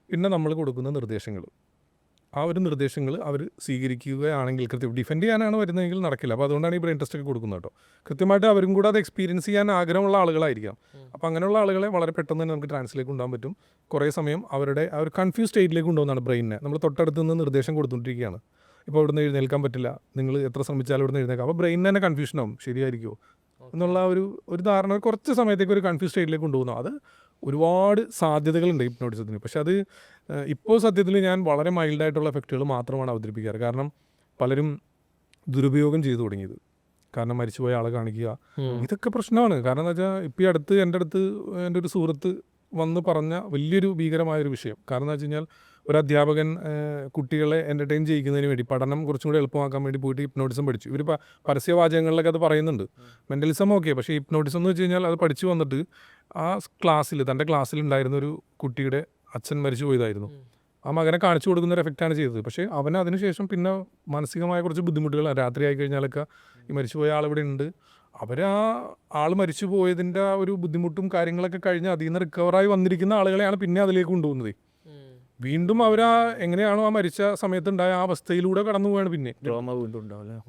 പിന്നെ നമ്മൾ കൊടുക്കുന്ന നിർദ്ദേശങ്ങൾ, ആ ഒരു നിർദ്ദേശങ്ങൾ അവർ സ്വീകരിക്കുകയാണെങ്കിൽ, കൃത്യം ഡിഫെൻഡ് ചെയ്യാനാണ് വരുന്നതെങ്കിൽ നടക്കില്ല. അപ്പോൾ അതുകൊണ്ടാണ് ഈ ബ്രെയിൻ ടെസ്റ്റ് ഒക്കെ കൊടുക്കുന്നത് കേട്ടോ. കൃത്യമായിട്ട് അവരും കൂടെ അത് എക്സ്പീരിയൻസ് ചെയ്യാൻ ആഗ്രഹമുള്ള ആളുകളായിരിക്കാം. അപ്പോൾ അങ്ങനെയുള്ള ആളുകളെ വളരെ പെട്ടെന്ന് തന്നെ നമുക്ക് ട്രാൻസിലേക്ക് കൊണ്ടുപോകാൻ പറ്റും. കുറേ സമയം അവരുടെ ആ ഒരു കൺഫ്യൂസ് സ്റ്റേറ്റിലേക്ക് കൊണ്ടുപോകുന്നതാണ് ബ്രെയിനിനെ. നമ്മൾ തൊട്ടടുത്ത് നിന്ന് നിർദ്ദേശം കൊടുത്തുകൊണ്ടിരിക്കുകയാണ്. ഇപ്പോൾ ഇവിടുന്ന് എഴുന്നേൽക്കാൻ പറ്റില്ല, നിങ്ങൾ എത്ര ശ്രമിച്ചാലും ഇവിടുന്ന് എഴുന്നേൽക്കാം. അപ്പോൾ ബ്രെയിനിന് തന്നെ കൺഫ്യൂഷനാവും, ശരിയായിരിക്കുമോ എന്നുള്ള ഒരു ധാരണ കുറച്ച് സമയത്തേക്ക് ഒരു കൺഫ്യൂസ് സ്റ്റേറ്റിലേക്ക് കൊണ്ടുപോകുന്നു. അത് ഒരുപാട് സാധ്യതകളുണ്ട് ഹിപ്നോട്ടിസത്തിന്. പക്ഷെ അത് ഇപ്പോൾ സത്യത്തിൽ ഞാൻ വളരെ മൈൽഡായിട്ടുള്ള എഫക്റ്റുകൾ മാത്രമാണ് അവതരിപ്പിക്കാറ്. കാരണം പലരും ദുരുപയോഗം ചെയ്തു തുടങ്ങിയത്. കാരണം മരിച്ചുപോയ ആളെ കാണിക്കുക, ഇതൊക്കെ പ്രശ്നമാണ്. കാരണം എന്താ വെച്ചാൽ ഇപ്പോൾ ഈ എൻ്റെ അടുത്ത് എൻ്റെ ഒരു സുഹൃത്ത് വന്ന് പറഞ്ഞ വലിയൊരു ഭീകരമായൊരു വിഷയം. കാരണം എന്താ വെച്ച് കഴിഞ്ഞാൽ ഒരു അധ്യാപകൻ കുട്ടികളെ എൻ്റർടൈൻ ചെയ്യിക്കുന്നതിന് വേണ്ടി, പഠനം കുറച്ചും കൂടി എളുപ്പമാക്കാൻ വേണ്ടി പോയിട്ട് ഹിപ്നോട്ടിസം പഠിച്ചു. ഇവർ പരസ്യവാചകങ്ങളിലൊക്കെ അത് പറയുന്നുണ്ട്. മെൻ്റലിസം ഓക്കെ, പക്ഷേ ഹിപ്നോട്ടിസം എന്ന് വെച്ച് കഴിഞ്ഞാൽ അത് പഠിച്ചു വന്നിട്ട് ആ തൻ്റെ ക്ലാസ്സിൽ ഉണ്ടായിരുന്ന ഒരു കുട്ടിയുടെ അച്ഛൻ മരിച്ചു പോയതായിരുന്നു. ആ മകനെ കാണിച്ചു കൊടുക്കുന്ന ഒരു എഫക്റ്റാണ് ചെയ്തത്. പക്ഷേ അവന് അതിനുശേഷം പിന്നെ മാനസികമായ കുറച്ച് ബുദ്ധിമുട്ടുകൾ, രാത്രി ആയി കഴിഞ്ഞാലൊക്കെ ഈ മരിച്ചുപോയ ആളിവിടെ ഉണ്ട്, ആ ആൾ മരിച്ചു പോയതിൻ്റെ ആ ഒരു ബുദ്ധിമുട്ടും കാര്യങ്ങളൊക്കെ കഴിഞ്ഞ് അതിൽ നിന്ന് റിക്കവറായി വന്നിരിക്കുന്ന ആളുകളെയാണ് പിന്നെ അതിലേക്ക് കൊണ്ടുപോകുന്നത്. വീണ്ടും എങ്ങനെയാണോ ആ മരിച്ച സമയത്തുണ്ടായ ആ അവസ്ഥയിലൂടെ കടന്നു പോവാണ്. പിന്നെ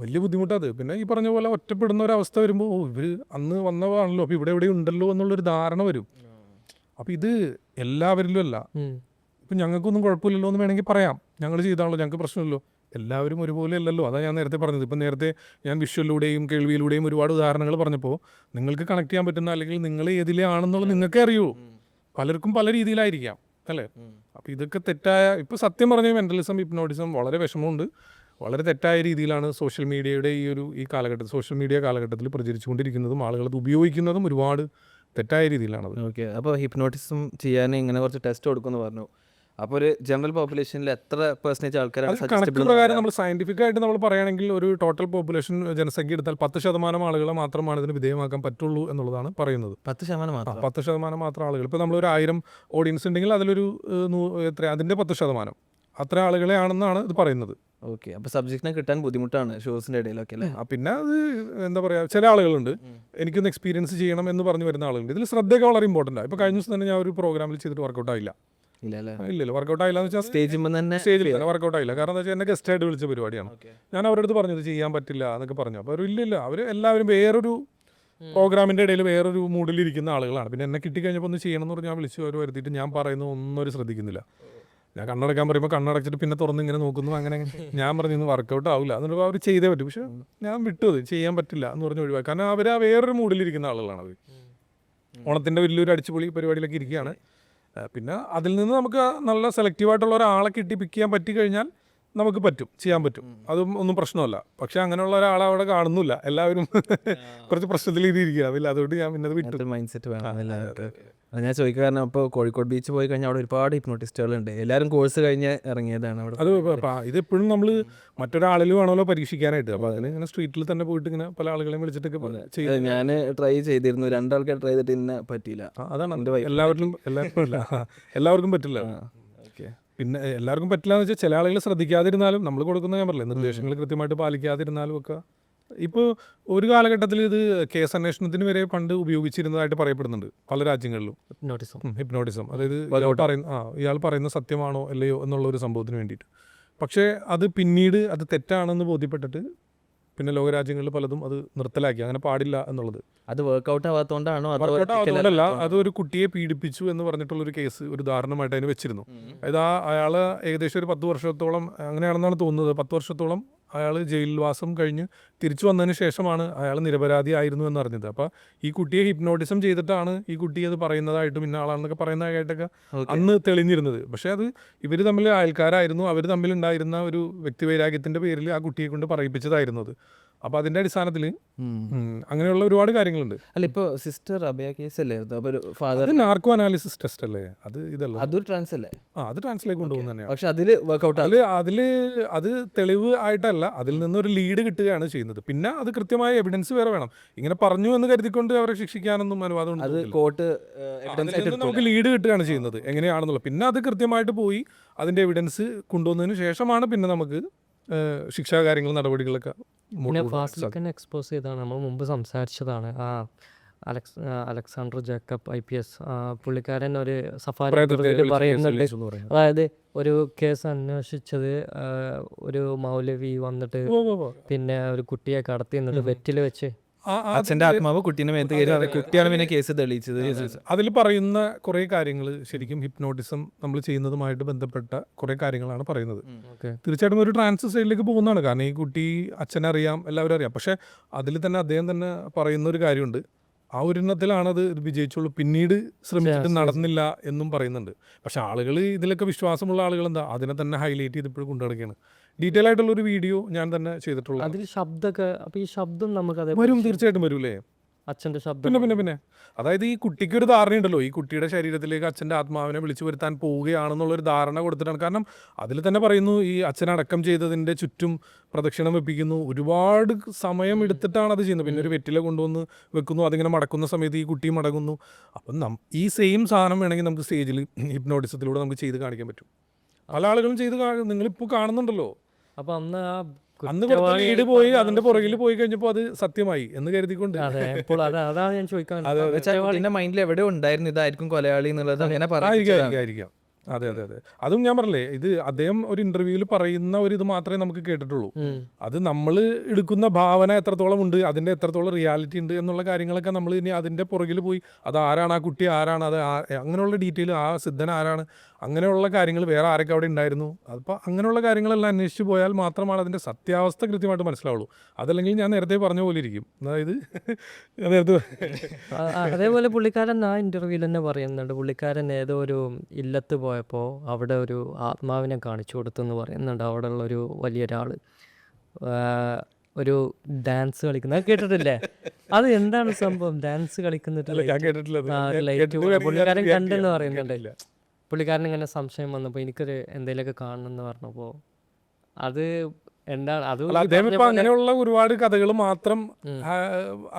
വലിയ ബുദ്ധിമുട്ടത്. പിന്നെ ഈ പറഞ്ഞ പോലെ ഒറ്റപ്പെടുന്ന ഒരു അവസ്ഥ വരുമ്പോൾ ഇവർ അന്ന് വന്നതാണല്ലോ, അപ്പോൾ ഇവിടെ ഉണ്ടല്ലോ എന്നുള്ളൊരു ധാരണ വരും. അപ്പോൾ ഇത് എല്ലാവരിലും അല്ല. ഇപ്പം ഞങ്ങൾക്കൊന്നും കുഴപ്പമില്ലല്ലോ എന്ന് വേണമെങ്കിൽ പറയാം, ഞങ്ങൾ ചെയ്താണല്ലോ, ഞങ്ങൾക്ക് പ്രശ്നമില്ലല്ലോ. എല്ലാവരും ഒരുപോലെ അല്ലല്ലോ. അതാണ് ഞാൻ നേരത്തെ പറഞ്ഞത്. ഇപ്പം നേരത്തെ ഞാൻ വിഷ്വലിലൂടെയും കേൾവിയിലൂടെയും ഒരുപാട് ഉദാഹരണങ്ങൾ പറഞ്ഞപ്പോൾ നിങ്ങൾക്ക് കണക്ട് ചെയ്യാൻ പറ്റുന്ന, അല്ലെങ്കിൽ നിങ്ങൾ ഏതിലാണെന്നുള്ളത് നിങ്ങൾക്കേ അറിയൂ. പലർക്കും പല രീതിയിലായിരിക്കാം അല്ലേ? അപ്പോൾ ഇതൊക്കെ തെറ്റായ, ഇപ്പോൾ സത്യം പറഞ്ഞ മെൻ്റലിസം ഹിപ്നോട്ടിസം വളരെ വിഷമമുണ്ട്. വളരെ തെറ്റായ രീതിയിലാണ് സോഷ്യൽ മീഡിയയുടെ ഈ കാലഘട്ടത്തിൽ, സോഷ്യൽ മീഡിയ കാലഘട്ടത്തിൽ പ്രചരിച്ചുകൊണ്ടിരിക്കുന്നതും ആളുകളത് ഉപയോഗിക്കുന്നതും ഒരുപാട് തെറ്റായ രീതിയിലാണത്. ഓക്കെ. അപ്പോൾ ഹിപ്നോട്ടിസം ചെയ്യാൻ ഇങ്ങനെ കുറച്ച് ടെസ്റ്റ് കൊടുക്കുമെന്ന് പറഞ്ഞു. അപ്പോൾ ഒരു ജനറൽ പോപ്പുലേഷനിൽ എത്ര പെർസെൻറ്റേജ് ആൾക്കാരാണ്? കണക്ക് പ്രകാരം നമ്മൾ സയന്റിഫിക് ആയിട്ട് നമ്മൾ പറയുകയാണെങ്കിൽ ഒരു ടോട്ടൽ പോപ്പുലേഷൻ ജനസംഖ്യ എടുത്താൽ 10% ആളുകളെ മാത്രമാണ് ഇതിന് വിധേയമാക്കാൻ പറ്റുള്ളൂ എന്നുള്ളതാണ് പറയുന്നത്. 10% മാത്രം? 10% മാത്രം ആളുകൾ. ഇപ്പോൾ നമ്മളൊരു 1000 ഓഡിയൻസ് ഉണ്ടെങ്കിൽ അതിലൊരു അതിൻ്റെ 10%. അത്ര ആളുകളെയാണെന്നാണ് ഇത് പറയുന്നത്. ഓക്കെ, അപ്പോൾ സബ്ജക്റ്റിനെ കിട്ടാൻ ബുദ്ധിമുട്ടാണ് ഷോസിൻ്റെ ഇടയിലൊക്കെ അല്ലേ? പിന്നെ അത് എന്താ പറയുക, ചില ആളുകളുണ്ട് എനിക്കൊന്ന് എക്സ്പീരിയൻസ് ചെയ്യണം എന്ന് പറഞ്ഞു വരുന്ന ആളുകളുണ്ട്. ഇതിൽ ശ്രദ്ധയൊക്കെ വളരെ ഇമ്പോർട്ടൻ്റ് ആണ്. ഇപ്പോൾ കഴിഞ്ഞ ദിവസം തന്നെ ഞാൻ ഒരു പ്രോഗ്രാമിൽ ചെയ്തിട്ട് വർക്കൗട്ട് ആയില്ല. ഇല്ല അല്ലേ? ഇല്ലല്ലോ, വർക്കൗട്ട് ആയില്ല എന്ന് വെച്ചാൽ സ്റ്റേജിൽ തന്നെ സ്റ്റേജിൽ തന്നെ വർക്കൗട്ട് ആയില്ല. കാരണം എന്താ വെച്ചാൽ എന്നെ ഗസ്റ്റായിട്ട് വിളിച്ച പരിപാടിയാണ്. ഞാൻ അവരുടെ അടുത്ത് പറഞ്ഞത് ചെയ്യാൻ പറ്റില്ല എന്നൊക്കെ പറഞ്ഞു. അപ്പോൾ അവർ ഇല്ലില്ല, അവർ എല്ലാവരും വേറൊരു പ്രോഗ്രാമിൻ്റെ ഇടയിൽ വേറൊരു മൂഡിലിരിക്കുന്ന ആളുകളാണ്. പിന്നെ എന്നെ കിട്ടിക്കഴിഞ്ഞപ്പോൾ ഒന്ന് ചെയ്യണം എന്ന് പറഞ്ഞ് ഞാൻ വിളിച്ചു അവർ വരുത്തിയിട്ട് ഞാൻ പറയുന്നത് ഒന്നും അവർ ശ്രദ്ധിക്കുന്നില്ല. ഞാൻ കണ്ണടക്കാൻ പറയുമ്പോൾ കണ്ണടച്ചിട്ട് പിന്നെ തുറന്ന് ഇങ്ങനെ നോക്കുന്നു. അങ്ങനെ ഞാൻ പറഞ്ഞു ഇന്ന് വർക്കൗട്ട് ആവില്ല എന്നിട്ട് അവർ ചെയ്തേ പറ്റും. പക്ഷെ ഞാൻ വിട്ടത് ചെയ്യാൻ പറ്റില്ല എന്ന് പറഞ്ഞ് ഒഴിവാക്കി. കാരണം അവർ ആ വേറൊരു മൂഡിലിരിക്കുന്ന ആളുകളാണ് അവർ. ഓണത്തിൻ്റെ വലിയൊരു അടിച്ചുപൊളി പരിപാടിയിലൊക്കെ ഇരിക്കുകയാണ്. പിന്നെ അതിൽ നിന്ന് നമുക്ക് നല്ല സെലക്റ്റീവായിട്ടുള്ള ഒരാളെ കിട്ടി പിക്ക് ചെയ്യാൻ പറ്റി കഴിഞ്ഞാൽ നമുക്ക് പറ്റും, ചെയ്യാൻ പറ്റും. അതും ഒന്നും പ്രശ്നമല്ല. പക്ഷെ അങ്ങനെയുള്ള ഒരാളെ അവിടെ കാണുന്നില്ല. എല്ലാവരും കുറച്ച് പ്രശ്നത്തിൽ ഇരിക്കുക. അതില്ല, അതുകൊണ്ട് ഞാൻ പിന്നെ അത് വിട്ടു. മൈൻഡ് സെറ്റ് വേണം എല്ലാവർക്കും. അത് ഞാൻ ചോദിക്കുക, കാരണം ഇപ്പോൾ കോഴിക്കോട് ബീച്ച് പോയി കഴിഞ്ഞാൽ അവിടെ ഒരുപാട് ഹിപ്നോട്ടിസ്റ്റുകളുണ്ട്. എല്ലാവരും കോഴ്സ് കഴിഞ്ഞ് ഇറങ്ങിയതാണ് അവിടെ. അത് ഇത് എപ്പോഴും നമ്മൾ മറ്റൊരാളിൽ വേണമല്ലോ പരീക്ഷിക്കാനായിട്ട്. അപ്പോൾ അതിന് ഇങ്ങനെ സ്ട്രീറ്റിൽ തന്നെ പോയിട്ട് ഇങ്ങനെ പല ആളുകളെയും വിളിച്ചിട്ടൊക്കെ ചെയ്യും. ഞാൻ ട്രൈ ചെയ്തിരുന്നു, 2 ആൾക്കാർ ട്രൈ ചെയ്തിട്ട് ഇന്നെ പറ്റിയില്ല. അതാണ് എൻ്റെ എല്ലാവർക്കും പറ്റില്ല. ഓക്കെ, പിന്നെ എല്ലാവർക്കും പറ്റില്ല എന്ന് വെച്ചാൽ ചില ആളുകൾ ശ്രദ്ധിക്കാതിരുന്നാലും നമ്മൾ കൊടുക്കുന്ന ഞാൻ പറഞ്ഞില്ലേ നിർദ്ദേശങ്ങൾ കൃത്യമായിട്ട് പാലിക്കാതിരുന്നാലും ഒക്കെ. ഇപ്പോൾ ഒരു കാലഘട്ടത്തിൽ ഇത് കേസ് അന്വേഷണത്തിന് വരെ പണ്ട് ഉപയോഗിച്ചിരുന്നതായിട്ട് പറയപ്പെടുന്നുണ്ട് പല രാജ്യങ്ങളിലും. ഹിപ്നോട്ടിസം, അതായത് ഇയാൾ പറയുന്ന സത്യമാണോ അല്ലയോ എന്നുള്ള ഒരു സംഭവത്തിന് വേണ്ടിയിട്ട്. പക്ഷേ അത് പിന്നീട് അത് തെറ്റാണെന്ന് ബോധ്യപ്പെട്ടിട്ട് പിന്നെ ലോകരാജ്യങ്ങളിൽ പലതും അത് നിർത്തലാക്കി. അങ്ങനെ പാടില്ല എന്നുള്ളത്. അത് വർക്കൗട്ട് ആവാത്തതുകൊണ്ടാണോ? വർക്കൗട്ട് ആവാത്തതുകൊണ്ടല്ല, അത് ഒരു കുട്ടിയെ പീഡിപ്പിച്ചു എന്ന് പറഞ്ഞിട്ടുള്ളൊരു കേസ് ഒരു ഉദാഹരണമായിട്ട് അതിന് വെച്ചിരുന്നു. അതായത് അയാൾ ഏകദേശം ഒരു 10 വർഷത്തോളം അങ്ങനെയാണെന്നാണ് തോന്നുന്നത്. 10 വർഷത്തോളം അയാൾ ജയിൽവാസം കഴിഞ്ഞ് തിരിച്ചു വന്നതിന് ശേഷമാണ് അയാൾ നിരപരാധിയായിരുന്നു എന്ന് അറിഞ്ഞത്. അപ്പോൾ ഈ കുട്ടിയെ ഹിപ്നോട്ടിസം ചെയ്തിട്ടാണ് ഈ കുട്ടി അത് പറയുന്നതായിട്ടും ഇന്ന ആളാണെന്നൊക്കെ പറയുന്നതായിട്ടൊക്കെ അന്ന് തെളിഞ്ഞിരുന്നത്. പക്ഷേ അത് ഇവർ തമ്മിൽ അയൽക്കാരായിരുന്നു. അവർ തമ്മിലുണ്ടായിരുന്ന ഒരു വ്യക്തിവൈരാഗ്യത്തിൻ്റെ പേരിൽ ആ കുട്ടിയെ കൊണ്ട് പറയിപ്പിച്ചതായിരുന്നു അത്. അപ്പോൾ അതിൻ്റെ അടിസ്ഥാനത്തിൽ അങ്ങനെയുള്ള ഒരുപാട് കാര്യങ്ങളുണ്ട്. അല്ല, ഇപ്പോൾ സിസ്റ്റർ അഭയ കേസ് അല്ലേ, അപ്പോൾ ഫാദർ നാർക്കോ അനാലിസിസ് ടെസ്റ്റ് അല്ലേ അത്? ഇതല്ല, അതൊരു ട്രാൻസ് അല്ലേ? അത് ട്രാൻസ്ലേറ്റ് കൊണ്ടുപോകുന്ന തന്നെയാണ്. പക്ഷെ അതിൽ വർക്കൗട്ട് അത് തെളിവ് ആയിട്ടല്ല, അതിൽ നിന്നൊരു ലീഡ് കിട്ടുകയാണ് ചെയ്യുന്നത്. പിന്നെ അത് കൃത്യമായ എവിഡൻസ് വേറെ വേണം. ഇങ്ങനെ പറഞ്ഞു എന്ന് കരുതിക്കൊണ്ട് അവരെ ശിക്ഷിക്കാനൊന്നും അനുവാദം അത് കോർട്ട് നമുക്ക് ലീഡ് കിട്ടുകയാണ് ചെയ്യുന്നത് എങ്ങനെയാണെന്നുള്ളത്. പിന്നെ അത് കൃത്യമായിട്ട് പോയി അതിൻ്റെ എവിഡൻസ് കൊണ്ടുവന്നതിന് ശേഷമാണ് പിന്നെ നമുക്ക് ശിക്ഷാ കാര്യങ്ങൾ നടപടികളൊക്കെ എക്സ്പോസ് ചെയ്താണ്. നമ്മൾ മുമ്പ് സംസാരിച്ചതാണ്. അലക്സാണ്ടർ ജേക്കബ് IPS പുള്ളിക്കാരൻ ഒരു സഫാരി പറയുന്നുണ്ട്. അതായത് ഒരു കേസ് അന്വേഷിച്ചത് ഒരു മൗലവി വന്നിട്ട് പിന്നെ ഒരു കുട്ടിയെ കടത്തി എന്നിട്ട് വെറ്റിൽ വെച്ച് അച്ഛൻ്റെ ആത്മാവ് കുട്ടീനെ മേത്ത് കയറി കുട്ടിയാണ് പിന്നെ കേസ് തെളിയിച്ചത്. അതിൽ പറയുന്ന കുറേ കാര്യങ്ങൾ ശരിക്കും ഹിപ്നോട്ടിസം നമ്മൾ ചെയ്യുന്നതുമായിട്ട് ബന്ധപ്പെട്ട കുറേ കാര്യങ്ങളാണ് പറയുന്നത്. തീർച്ചയായിട്ടും ഒരു ട്രാൻസ് സൈഡിലേക്ക് പോകുന്നതാണ്. കാരണം ഈ കുട്ടി അച്ഛനെ അറിയാം, എല്ലാവരും അറിയാം. പക്ഷേ അതിൽ തന്നെ അദ്ദേഹം തന്നെ പറയുന്ന ഒരു കാര്യമുണ്ട്, ആ ഒരെണ്ണത്തിലാണത് വിജയിച്ചുള്ളൂ, പിന്നീട് ശ്രമിച്ചിട്ട് നടന്നില്ല എന്നും പറയുന്നുണ്ട്. പക്ഷെ ആളുകൾ ഇതിലൊക്കെ വിശ്വാസമുള്ള ആളുകൾ എന്താ അതിനെ തന്നെ ഹൈലൈറ്റ് ചെയ്ത് ഇപ്പോഴും കൊണ്ടുനടക്കുകയാണ്. ഡീറ്റെയിൽ ആയിട്ടുള്ള ഒരു വീഡിയോ ഞാൻ തന്നെ ചെയ്തിട്ടുള്ളത്. അതിൽ ശബ്ദമൊക്കെ, അപ്പോൾ ഈ ശബ്ദം നമുക്ക് വരും, തീർച്ചയായിട്ടും വരൂലേ അച്ഛൻ്റെ ശബ്ദം. പിന്നെ അതായത് ഈ കുട്ടിക്ക് ഒരു ധാരണയുണ്ടല്ലോ, ഈ കുട്ടിയുടെ ശരീരത്തിലേക്ക് അച്ഛൻ്റെ ആത്മാവിനെ വിളിച്ചു വരുത്താൻ പോവുകയാണെന്നുള്ളൊരു ധാരണ കൊടുത്തിട്ടാണ്. കാരണം അതിൽ തന്നെ പറയുന്നു ഈ അച്ഛനടക്കം ചെയ്തതിൻ്റെ ചുറ്റും പ്രദക്ഷിണം വെപ്പിക്കുന്നു. ഒരുപാട് സമയം എടുത്തിട്ടാണ് അത് ചെയ്യുന്നത്. പിന്നെ ഒരു വെറ്റില കൊണ്ടുവന്ന് വെക്കുന്നു, അതിങ്ങനെ മടക്കുന്ന സമയത്ത് ഈ കുട്ടി മടങ്ങുന്നു. അപ്പം ഈ സെയിം സാധനം വേണമെങ്കിൽ നമുക്ക് സ്റ്റേജിൽ ഹിപ്നോട്ടിസത്തിലൂടെ നമുക്ക് ചെയ്ത് കാണിക്കാൻ പറ്റും. പല ആളുകളും ചെയ്ത് നിങ്ങളിപ്പോൾ കാണുന്നുണ്ടല്ലോ. അപ്പോൾ അന്ന് ലീഡ് പോയി അതിന്റെ പുറകിൽ പോയി കഴിഞ്ഞപ്പോൾ അത് സത്യമായി എന്ന് കരുതിക്കൊണ്ട് അതാണ് ഞാൻ ചോദിക്കാൻ മൈൻഡിൽ എവിടെ ഉണ്ടായിരുന്നു ഇതായിരിക്കും കൊലയാളി എന്നുള്ളത് അങ്ങനെ പറയാം. അതെ. അതും ഞാൻ പറഞ്ഞില്ലേ, ഇത് അദ്ദേഹം ഒരു ഇന്റർവ്യൂവിൽ പറയുന്ന ഒരു ഇത് മാത്രമേ നമുക്ക് കേട്ടിട്ടുള്ളൂ. അത് നമ്മൾ എടുക്കുന്ന ഭാവന എത്രത്തോളം ഉണ്ട്, അതിന്റെ എത്രത്തോളം റിയാലിറ്റി ഉണ്ട് എന്നുള്ള കാര്യങ്ങളൊക്കെ നമ്മൾ ഇനി അതിന്റെ പുറകിൽ പോയി അത് ആരാണ്, ആ കുട്ടി ആരാണ്, അത് അങ്ങനെയുള്ള ഡീറ്റെയിൽ, ആ സിദ്ധൻ ആരാണ്, അങ്ങനെയുള്ള കാര്യങ്ങൾ വേറെ ആരൊക്കെ അവിടെ ഉണ്ടായിരുന്നു, അപ്പോൾ അങ്ങനെയുള്ള കാര്യങ്ങളെല്ലാം അന്വേഷിച്ച് പോയാൽ മാത്രമാണ് അതിൻ്റെ സത്യാവസ്ഥ കൃത്യമായിട്ട് മനസ്സിലാവുള്ളൂ. അതല്ലെങ്കിൽ ഞാൻ നേരത്തെ പറഞ്ഞ പോലെ ഇരിക്കും. അതായത് അതേപോലെ പുള്ളിക്കാരൻ ആ ഇൻ്റർവ്യൂവിൽ തന്നെ പറയുന്നുണ്ട്, പുള്ളിക്കാരൻ ഏതോ ഒരു ഇല്ലത്ത് പോയപ്പോൾ അവിടെ ഒരു ആത്മാവിനെ കാണിച്ചു കൊടുത്തെന്ന് പറയുന്നുണ്ട്. അവിടെ ഉള്ളൊരു വലിയൊരാൾ ഒരു ഡാൻസ് കളിക്കുന്നത് കേട്ടിട്ടില്ലേ? അത് എന്താണ് സംഭവം? ഡാൻസ് കളിക്കുന്നിട്ട് പുള്ളിക്കാരൻ കണ്ടെന്ന് പറയുന്നുണ്ട്. പുള്ളിക്കാരൻ ഇങ്ങനെ സംശയം വന്നപ്പോൾ എനിക്കൊരു എന്തെങ്കിലുമൊക്കെ കാണണമെന്ന് പറഞ്ഞപ്പോൾ അത് എന്താണ് അത് അല്ല, അദ്ദേഹം ഇപ്പൊ അങ്ങനെയുള്ള ഒരുപാട് കഥകൾ മാത്രം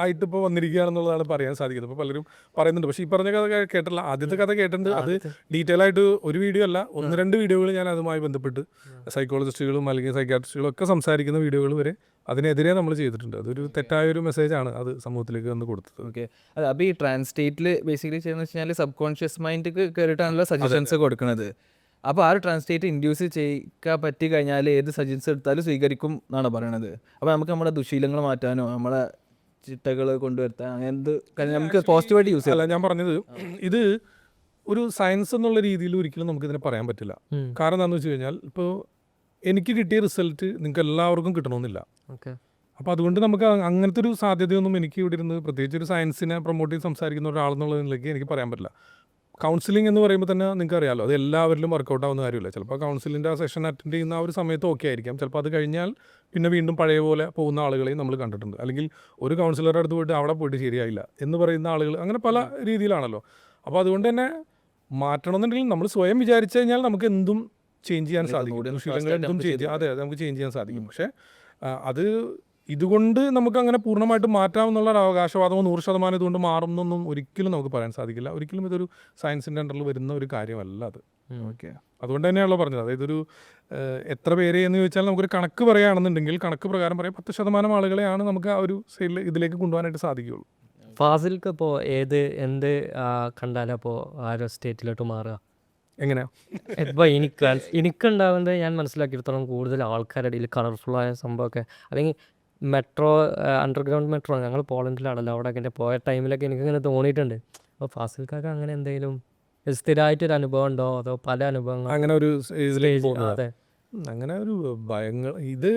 ആയിട്ട് ഇപ്പോൾ വന്നിരിക്കുകയാണെന്നുള്ളതാണ് പറയാൻ സാധിക്കുന്നത്. ഇപ്പോൾ പലരും പറയുന്നുണ്ട്, പക്ഷേ ഈ പറഞ്ഞ കഥ കേട്ടില്ല. ആദ്യത്തെ കഥ കേട്ടിട്ടുണ്ട്. അത് ഡീറ്റെയിൽ ആയിട്ട് ഒരു വീഡിയോ അല്ല, 1-2 വീഡിയോകൾ ഞാൻ അതുമായി ബന്ധപ്പെട്ട് സൈക്കോളജിസ്റ്റുകളും അല്ലെങ്കിൽ സൈക്കാട്രിസ്റ്റുകളും ഒക്കെ സംസാരിക്കുന്ന വീഡിയോകൾ വരെ അതിനെതിരെ നമ്മൾ ചെയ്തിട്ടുണ്ട്. അതൊരു തെറ്റായൊരു മെസ്സേജാണ് അത് സമൂഹത്തിലേക്ക് വന്ന് കൊടുത്തത്. ഓക്കെ, അതെ. അപ്പോൾ ഈ ട്രാൻസ്ലേറ്റിൽ ബേസിക്കലി ചെയ്യുന്നത് വെച്ച് കഴിഞ്ഞാൽ സബ് കോൺഷ്യസ് മൈൻഡ് കയറിയിട്ടാണല്ലോ സജഷൻസ് കൊടുക്കുന്നത്. അപ്പോൾ ആ ഒരു ട്രാൻസ്ലേറ്റ് ഇൻഡ്യൂസ് ചെയ്യാൻ പറ്റി കഴിഞ്ഞാൽ ഏത് സജഷൻസ് എടുത്താലും സ്വീകരിക്കും എന്നാണ് പറയണത്. അപ്പോൾ നമുക്ക് നമ്മുടെ ദുശീലങ്ങൾ മാറ്റാനോ നമ്മളെ ചിട്ടകൾ കൊണ്ടുവരുത്താൻ അങ്ങനത്തെ നമുക്ക് പോസിറ്റീവായിട്ട് യൂസ് ചെയ്യാം. അല്ല, ഞാൻ പറഞ്ഞത് ഇത് ഒരു സയൻസ് എന്നുള്ള രീതിയിൽ ഒരിക്കലും നമുക്കിതിനെ പറയാൻ പറ്റില്ല. കാരണം എന്താണെന്ന് വെച്ച് കഴിഞ്ഞാൽ ഇപ്പോൾ എനിക്ക് കിട്ടിയ റിസൾട്ട് നിങ്ങൾക്ക് എല്ലാവർക്കും കിട്ടണമെന്നില്ല. അപ്പോൾ അതുകൊണ്ട് നമുക്ക് അങ്ങനത്തെ ഒരു സാധ്യതയൊന്നും എനിക്ക് ഇവിടെ ഇരുന്ന് പ്രത്യേകിച്ച് ഒരു സയൻസിനെ പ്രൊമോട്ട് ചെയ്ത് സംസാരിക്കുന്ന ഒരാളെന്നുള്ളതിലേക്ക് എനിക്ക് പറയാൻ പറ്റില്ല. കൗൺസിലിംഗ് എന്ന് പറയുമ്പോൾ തന്നെ നിങ്ങൾക്ക് അറിയാമല്ലോ, അത് എല്ലാവരിലും വർക്കൗട്ട് ആവുന്ന കാര്യമില്ല. ചിലപ്പോൾ കൗൺസിലിൻ്റെ ആ സെഷൻ അറ്റൻഡ് ചെയ്യുന്ന ആ ഒരു സമയത്ത് ഓക്കെ ആയിരിക്കാം. ചിലപ്പോൾ അത് കഴിഞ്ഞാൽ പിന്നെ വീണ്ടും പഴയ പോലെ പോകുന്ന ആളുകളെയും നമ്മൾ കണ്ടിട്ടുണ്ട്. അല്ലെങ്കിൽ ഒരു കൗൺസിലറുടെ അടുത്ത് പോയിട്ട് അവിടെ പോയിട്ട് ശരിയായില്ല എന്ന് പറയുന്ന ആളുകൾ, അങ്ങനെ പല രീതിയിലാണല്ലോ. അപ്പോൾ അതുകൊണ്ട് തന്നെ മാറ്റണമെന്നുണ്ടെങ്കിൽ നമ്മൾ സ്വയം വിചാരിച്ചു കഴിഞ്ഞാൽ നമുക്ക് എന്തും ചേഞ്ച് ചെയ്യാൻ സാധിക്കും. ദുശീലങ്ങൾ എന്തും ചേഞ്ച്, അതെ, നമുക്ക് ചേഞ്ച് ചെയ്യാൻ സാധിക്കും. പക്ഷേ അത് ഇതുകൊണ്ട് നമുക്ക് അങ്ങനെ പൂർണ്ണമായിട്ട് മാറ്റാമെന്നുള്ള ഒരു അവകാശവാദമോ 100% ഇതുകൊണ്ട് മാറുന്നൊന്നും ഒരിക്കലും നമുക്ക് പറയാൻ സാധിക്കില്ല. ഒരിക്കലും ഇതൊരു സയൻസിൻ്റെ അണ്ടറിൽ വരുന്ന ഒരു കാര്യമല്ല അത്. ഓക്കെ, അതുകൊണ്ട് തന്നെയാണല്ലോ പറഞ്ഞത്. അതായത് ഒരു എത്ര പേര് എന്ന് ചോദിച്ചാൽ നമുക്കൊരു കണക്ക് പറയുകയാണെന്നുണ്ടെങ്കിൽ കണക്ക് പ്രകാരം പറയാം 10% ആളുകളെയാണ് നമുക്ക് ആ ഒരു സൈഡിൽ ഇതിലേക്ക് കൊണ്ടുപോകാനായിട്ട് സാധിക്കുകയുള്ളൂ. ഫാസിൽക്ക് ഇപ്പോൾ എന്ത് കണ്ടാലും അപ്പോൾ ആ ഒരു സ്റ്റേറ്റിലോട്ട് മാറുക എങ്ങനെയാ? ഇപ്പോൾ എനിക്കുണ്ടാവുന്നത് ഞാൻ മനസ്സിലാക്കിയെടുത്തോളം കൂടുതൽ ആൾക്കാരുടെ ഇടയിൽ കളർഫുള്ളായ സംഭവമൊക്കെ, അല്ലെങ്കിൽ മെട്രോ, അണ്ടർഗ്രൗണ്ട് മെട്രോ, ഞങ്ങൾ പോളണ്ടിലാണല്ലോ, അവിടെ അങ്ങനെ പോയ ടൈമിലൊക്കെ എനിക്കിങ്ങനെ തോന്നിയിട്ടുണ്ട്. അപ്പോൾ ഫാസിൽക്കൊക്കെ അങ്ങനെ എന്തെങ്കിലും സ്ഥിരമായിട്ടൊരു അനുഭവം ഉണ്ടോ, അതോ പല അനുഭവങ്ങൾ അങ്ങനെ ഒരു ഇതിലേക്ക് പോകുന്നത്? അതെ, അങ്ങനെ ഒരു ഭയങ്ങൾ, ഇത്